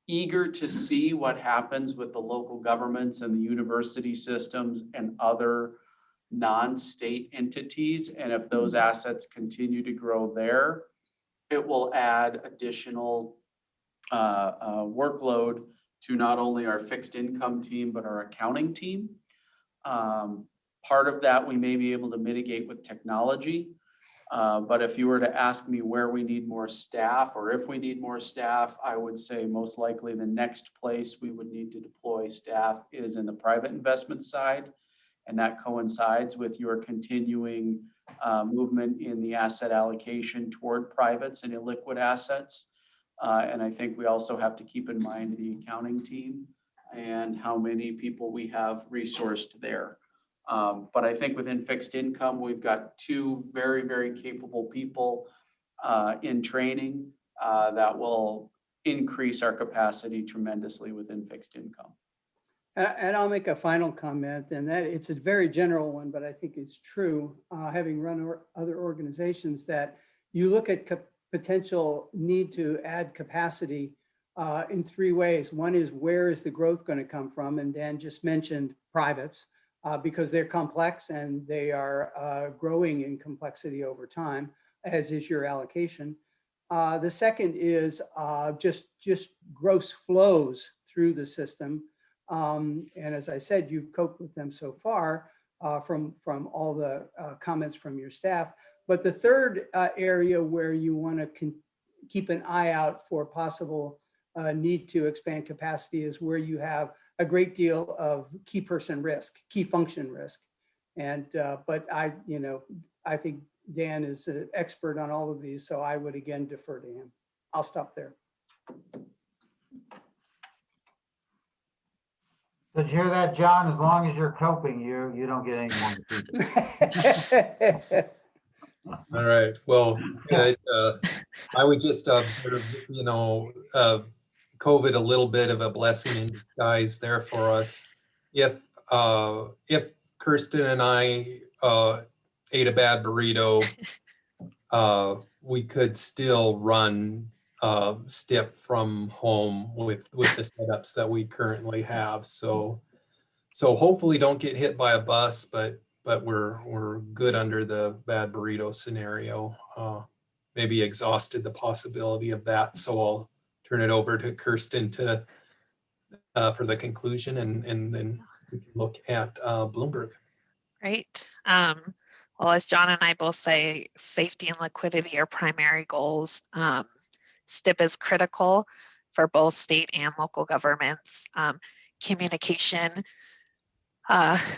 eager to see what happens with the local governments and the university systems and other non-state entities. And if those assets continue to grow there, it will add additional workload to not only our fixed income team, but our accounting team. Part of that we may be able to mitigate with technology. But if you were to ask me where we need more staff, or if we need more staff, I would say most likely the next place we would need to deploy staff is in the private investment side. And that coincides with your continuing movement in the asset allocation toward privates and illiquid assets. And I think we also have to keep in mind the accounting team and how many people we have resourced there. But I think within fixed income, we've got two very, very capable people in training that will increase our capacity tremendously within fixed income. And I'll make a final comment, and that it's a very general one, but I think it's true, having run other organizations, that you look at potential need to add capacity in three ways. One is, where is the growth going to come from? And Dan just mentioned privates, because they're complex and they are growing in complexity over time, as is your allocation. The second is just gross flows through the system. And as I said, you've coped with them so far from all the comments from your staff. But the third area where you want to keep an eye out for possible need to expand capacity is where you have a great deal of key person risk, key function risk. And but I think Dan is an expert on all of these, so I would again defer to him. I'll stop there. Did you hear that, John? As long as you're coping, you don't get any more. All right, well, I would just observe, COVID a little bit of a blessing in disguise there for us. If Kirsten and I ate a bad burrito, we could still run STIP from home with the setups that we currently have. So hopefully don't get hit by a bus, but we're good under the bad burrito scenario. Maybe exhausted the possibility of that. So I'll turn it over to Kirsten for the conclusion, and then we can look at Bloomberg. Right. Well, as John and I both say, safety and liquidity are primary goals. STIP is critical for both state and local governments. Communication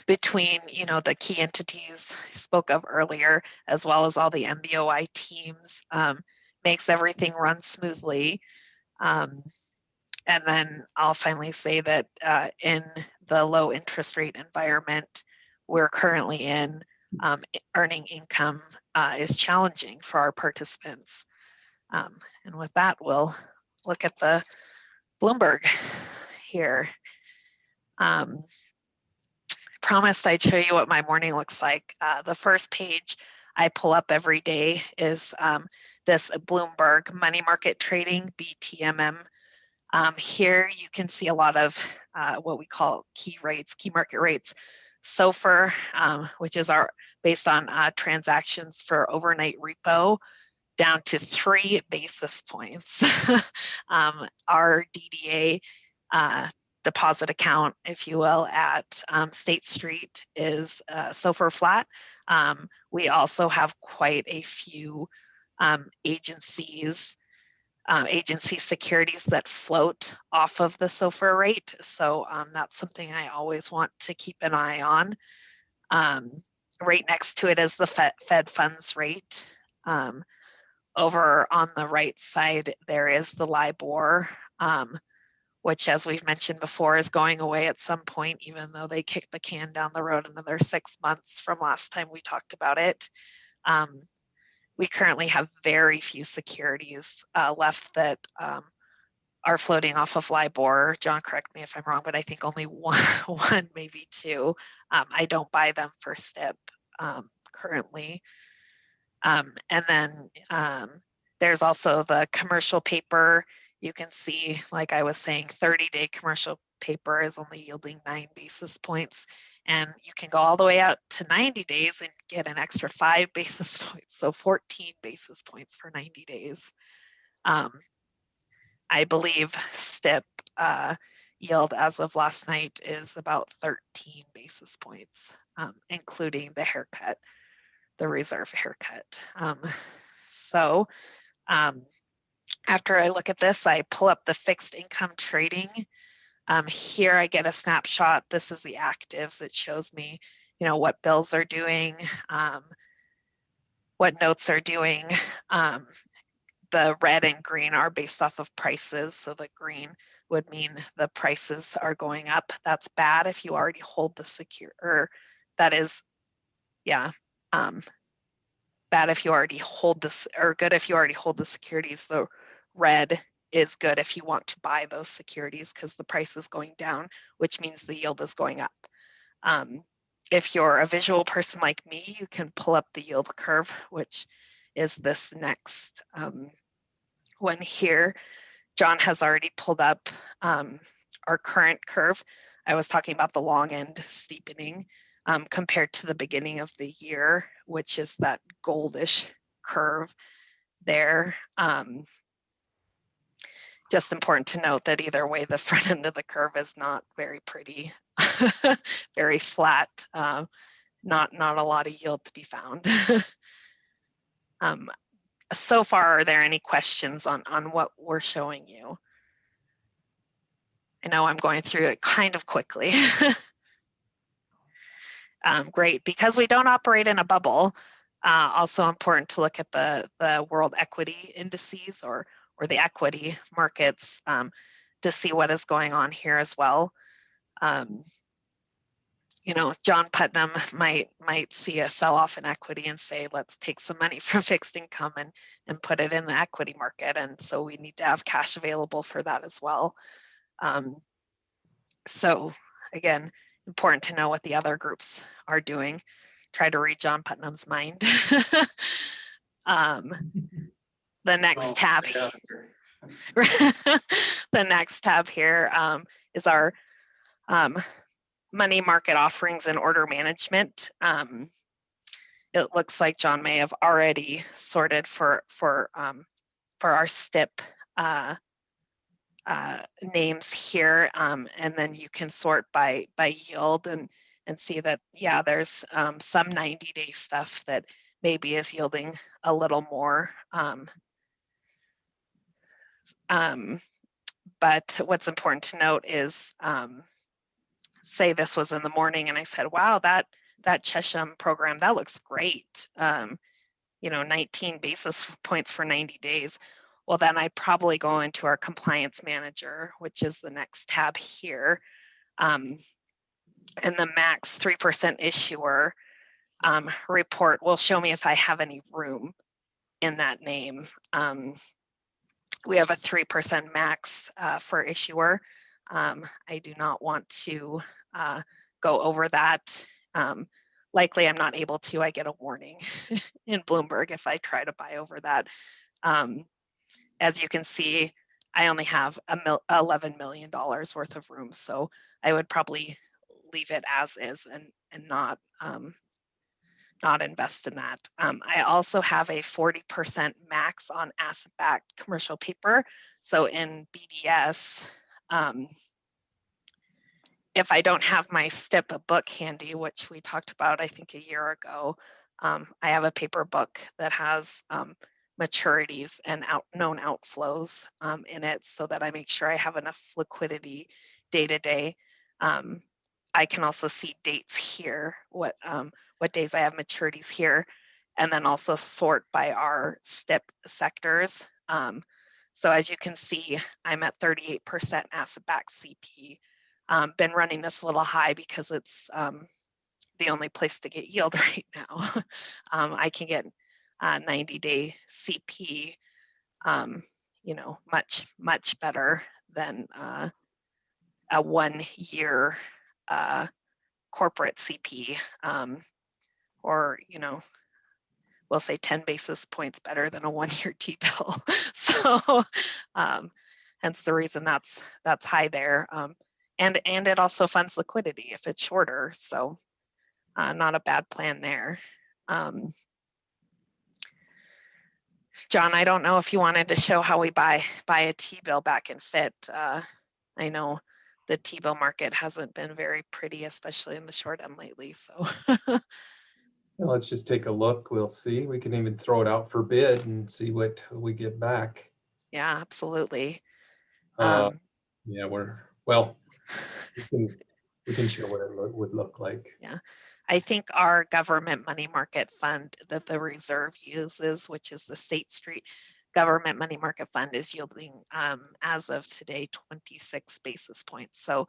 between, the key entities I spoke of earlier, as well as all the MBOI teams, makes everything run smoothly. And then I'll finally say that in the low interest rate environment we're currently in, earning income is challenging for our participants. And with that, we'll look at the Bloomberg here. Promised I'd show you what my morning looks like. The first page I pull up every day is this Bloomberg money market trading, BTMM. Here you can see a lot of what we call key rates, key market rates. SOFR, which is based on transactions for overnight repo, down to 3 basis points. Our DDA deposit account, if you will, at State Street is SOFR flat. We also have quite a few agency securities that float off of the SOFR rate. So that's something I always want to keep an eye on. Right next to it is the Fed funds rate. Over on the right side, there is the LIBOR, which, as we've mentioned before, is going away at some point, even though they kicked the can down the road another 6 months from last time we talked about it. We currently have very few securities left that are floating off of LIBOR. John, correct me if I'm wrong, but I think only one, maybe 2. I don't buy them for STIP currently. And then there's also the commercial paper. You can see, like I was saying, 30-day commercial paper is only yielding 9 basis points. And you can go all the way out to 90 days and get an extra 5 basis points. So 14 basis points for 90 days. I believe STIP yield as of last night is about 13 basis points, including the haircut, the reserve haircut. After I look at this, I pull up the fixed income trading. Here I get a snapshot. This is the actives. It shows me, what bills are doing, what notes are doing. The red and green are based off of prices. So the green would mean the prices are going up. That's bad if you already hold the bad if you already hold this, or good if you already hold the securities. The red is good if you want to buy those securities because the price is going down, which means the yield is going up. If you're a visual person like me, you can pull up the yield curve, which is this next one here. John has already pulled up our current curve. I was talking about the long end steepening compared to the beginning of the year, which is that goldish curve there. Just important to note that either way, the front end of the curve is not very pretty, very flat, not a lot of yield to be found. So far, are there any questions on what we're showing you? I know I'm going through it kind of quickly. Great, because we don't operate in a bubble, also important to look at the world equity indices or the equity markets to see what is going on here as well. You know, John Putnam might see a sell-off in equity and say, let's take some money from fixed income and put it in the equity market. And so we need to have cash available for that as well. So again, important to know what the other groups are doing. Try to read John Putnam's mind. The next tab, the next tab here is our money market offerings and order management. It looks like John may have already sorted for our STIP names here, and then you can sort by yield and see that, yeah, there's some 90-day stuff that maybe is yielding a little more. But what's important to note is, say this was in the morning and I said, wow, that Chesham program, that looks great. You know, 19 basis points for 90 days. Well, then I probably go into our compliance manager, which is the next tab here. And the max 3% issuer report will show me if I have any room in that name. We have a 3% max for issuer. I do not want to go over that. Likely I'm not able to. I get a warning in Bloomberg if I try to buy over that. As you can see, I only have $11 million worth of room, so I would probably leave it as is and not invest in that. I also have a 40% max on asset-backed commercial paper. So in BDS, if I don't have my STIP book handy, which we talked about, I think a year ago, I have a paper book that has maturities and known outflows in it so that I make sure I have enough liquidity day to day. I can also see dates here, what days I have maturities here, and then also sort by our STIP sectors. So as you can see, I'm at 38% asset-backed CP. Been running this a little high because it's the only place to get yield right now. I can get 90-day CP, you know, much better than a 1 year corporate CP, or, you know, we'll say 10 basis points better than a 1 year T-bill. So hence the reason that's high there. And it also funds liquidity if it's shorter. So not a bad plan there. John, I don't know if you wanted to show how we buy a T-bill back in FIT. I know the T-bill market hasn't been very pretty, especially in the short end lately. So Well, let's just take a look. We'll see. We can even throw it out for bid and see what we get back. yeah, absolutely. Yeah, we can show what it would look like. Yeah, I think our government money market fund that the reserve uses, which is the State Street Government Money Market Fund, is yielding as of today 26 basis points. So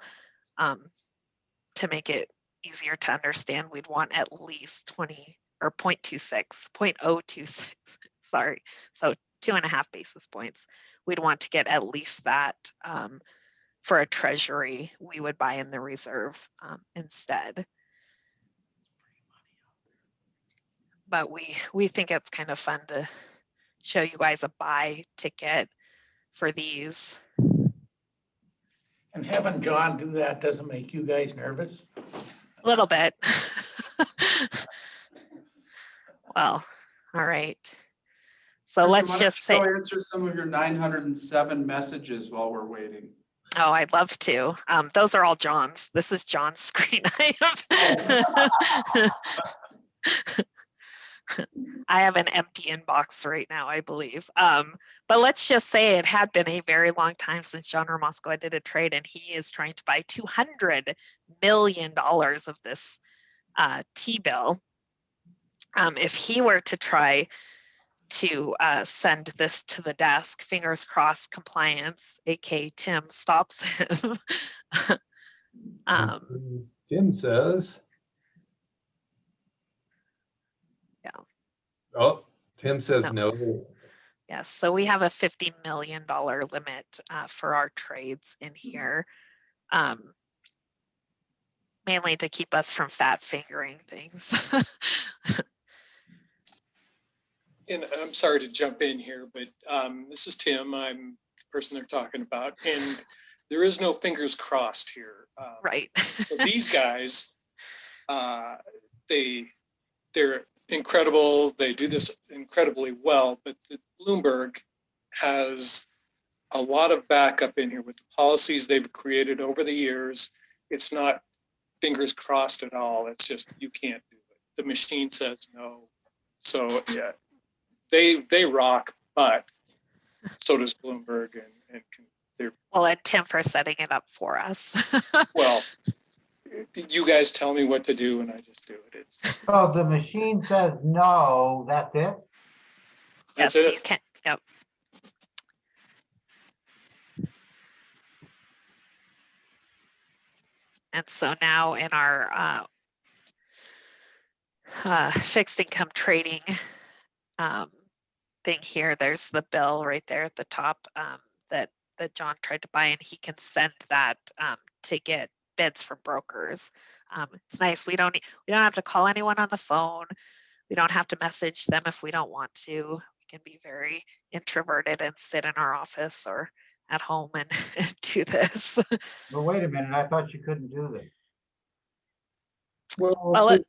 to make it easier to understand, we'd want at least 20 or 0.26, sorry. So 2.5 basis points. We'd want to get at least that for a treasury. We would buy in the reserve instead. But we think it's kind of fun to show you guys a buy ticket for these. And having John do that doesn't make you guys nervous? A little bit. Well, all right. So Kristen, why let's don't just you say, go answer some of your 907 messages while we're waiting. oh, I'd love to. Those are all John's. This is John's screen. I have an empty inbox right now, I believe. But let's just say it had been a very long time since John Ramosko did a trade, and he is trying to buy $200 million of this T-bill. If he were to try to send this to the desk, fingers crossed, compliance, aka Tim, stops him. Tim says. Yeah. Oh, Tim says no. Yes, so we have a $50 million limit for our trades in here, mainly to keep us from fat fingering things. And I'm sorry to jump in here, but this is Tim. I'm the person they're talking about, and there is no fingers crossed here. Right. So these guys, they're incredible. They do this incredibly well, but the Bloomberg has a lot of backup in here with the policies they've created over the years. It's not fingers crossed at all. It's just, you can't do it. The machine says no. So yeah, they rock, but so does Bloomberg, and they're, well, and Tim for setting it up for us. well, you guys tell me what to do and I just do it. So the machine says no, that's it? That's yes, it. you can. Yep. And so now in our fixed income trading thing here, there's the bill right there at the top that John tried to buy, and he can send that to get bids from brokers. It's nice. We don't have to call anyone on the phone. We don't have to message them if we don't want to. We can be very introverted and sit in our office or at home and do this. Well, wait a minute, I thought you couldn't do this. Well,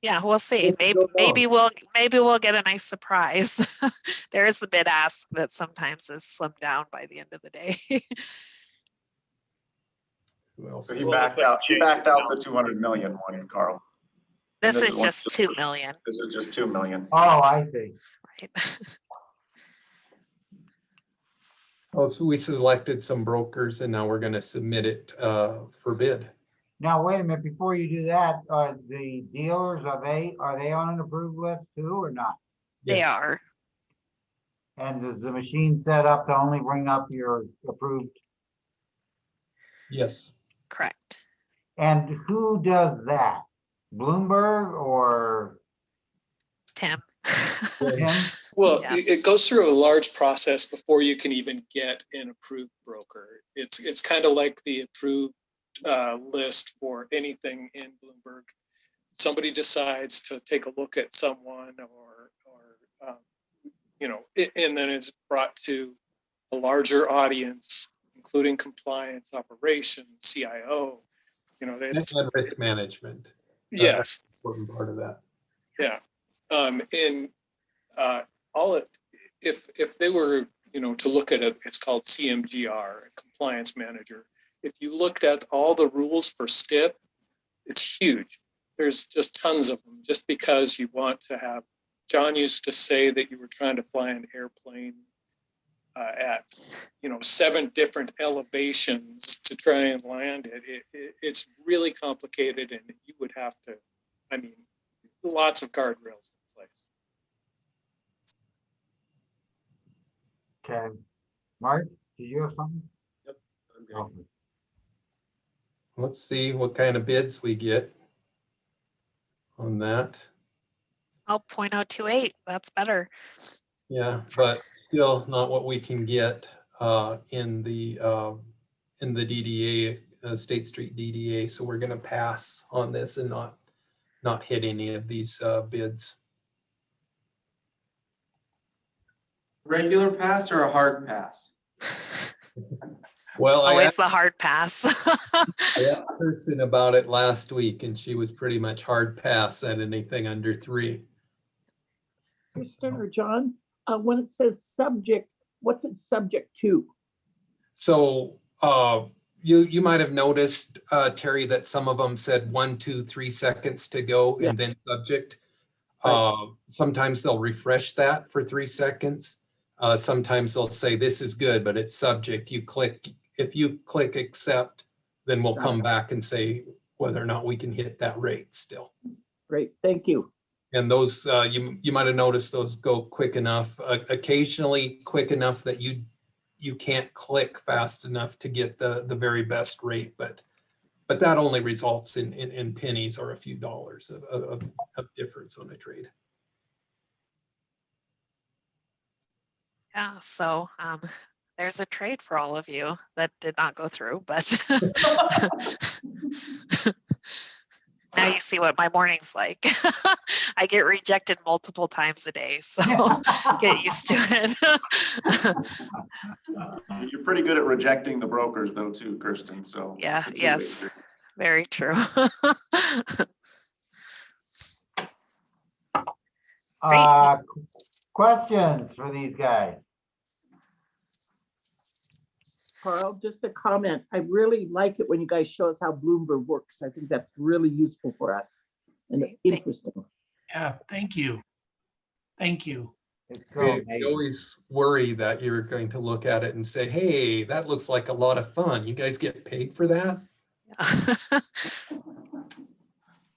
yeah, we'll see. Maybe we'll get a nice surprise. There is the bid ask that sometimes is slimmed down by the end of the day. So he backed out the 200 million one, Carl. This is just 2 million. This is just 2 million. Oh, I see. Right. Oh, so we selected some brokers and now we're going to submit it for bid. Now, wait a minute, before you do that, the dealers, are they on an approved list too or not? They are. And is the machine set up to only bring up your approved? Yes. Correct. And who does that? Bloomberg or Tim? Tim? Well, Yeah. it goes through a large process before you can even get an approved broker. It's kind of like the approved list for anything in Bloomberg. Somebody decides to take a look at someone or and then it's brought to a larger audience, including compliance, operations, CIO, And risk management. Yes. Important part of that. Yeah. If they were, to look at it, it's called CMGR, a compliance manager. If you looked at all the rules for STIP, it's huge. There's just tons of them, just because you want to have, John used to say that you were trying to fly an airplane at 7 different elevations to try and land it. It's really complicated, and you would have to, lots of guardrails in place. Okay. Mark, did you have something? Yep. I'm good. Okay. Let's see what kind of bids we get on that. Oh, 0.028, that's better. Yeah, but still not what we can get in the DDA, State Street DDA. So we're gonna pass on this and not hit any of these bids. Regular pass or a hard pass? Well, I Always the hard pass. asked Kirsten about it last week and she was pretty much hard pass at anything under 3. Kristen or John, when it says subject, what's it subject to? So you might have noticed, Terry, that some of them said 1, 2, 3 seconds to go and then subject. Sometimes they'll refresh that for 3 seconds. Sometimes they'll say this is good, but it's subject. If you click accept, then we'll come back and say whether or not we can hit that rate still. Great, thank you. And those, you might have noticed those go quick enough, occasionally quick enough that you can't click fast enough to get the very best rate, but that only results in pennies or a few dollars of difference on a trade. Yeah, so there's a trade for all of you that did not go through, but now you see what my morning's like. I get rejected multiple times a day, so get used to it. You're pretty good at rejecting the brokers though too, Kirsten, so. Yeah, it's a two-way yes, street. very true. Questions for these guys? Carl, just a comment. I really like it when you guys show us how Bloomberg works. I think that's really useful for us and interesting. Yeah, thank you. Thank you. You always worry that you're going to look at it and say, hey, that looks like a lot of fun. You guys get paid for that?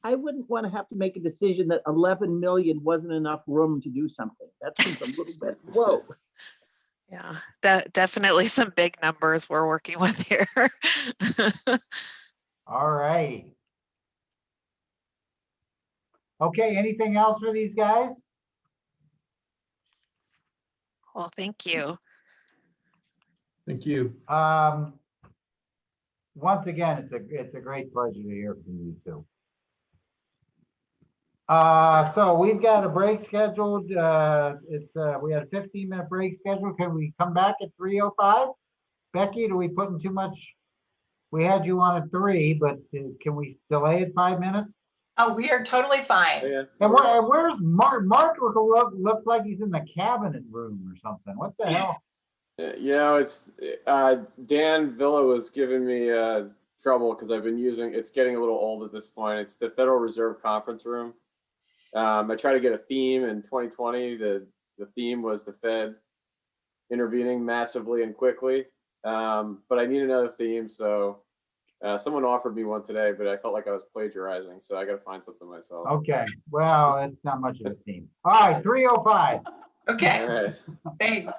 I wouldn't want to have to make a decision that 11 million wasn't enough room to do something. That seems a little bit, whoa. Yeah, definitely some big numbers we're working with here. All right. Okay, anything else for these guys? Well, thank you. Thank you. Once again, it's a great pleasure to hear from you too. So we've got a break scheduled. We had a 15-minute break scheduled. Can we come back at 3:05? Becky, do we put in too much? We had you on at 3, but can we delay it 5 minutes? Oh, we are totally fine. And where's Mark? Mark looks like he's in the cabinet room or something. What the hell? You know, it's Dan Villa was giving me trouble because I've been using, it's getting a little old at this point. It's the Federal Reserve Conference Room. I tried to get a theme in 2020. The theme was the Fed intervening massively and quickly. But I need another theme. So someone offered me one today, but I felt like I was plagiarizing. So I got to find something myself. Okay. Well, it's not much of a theme. All right, 3:05. Okay. All right. Thanks.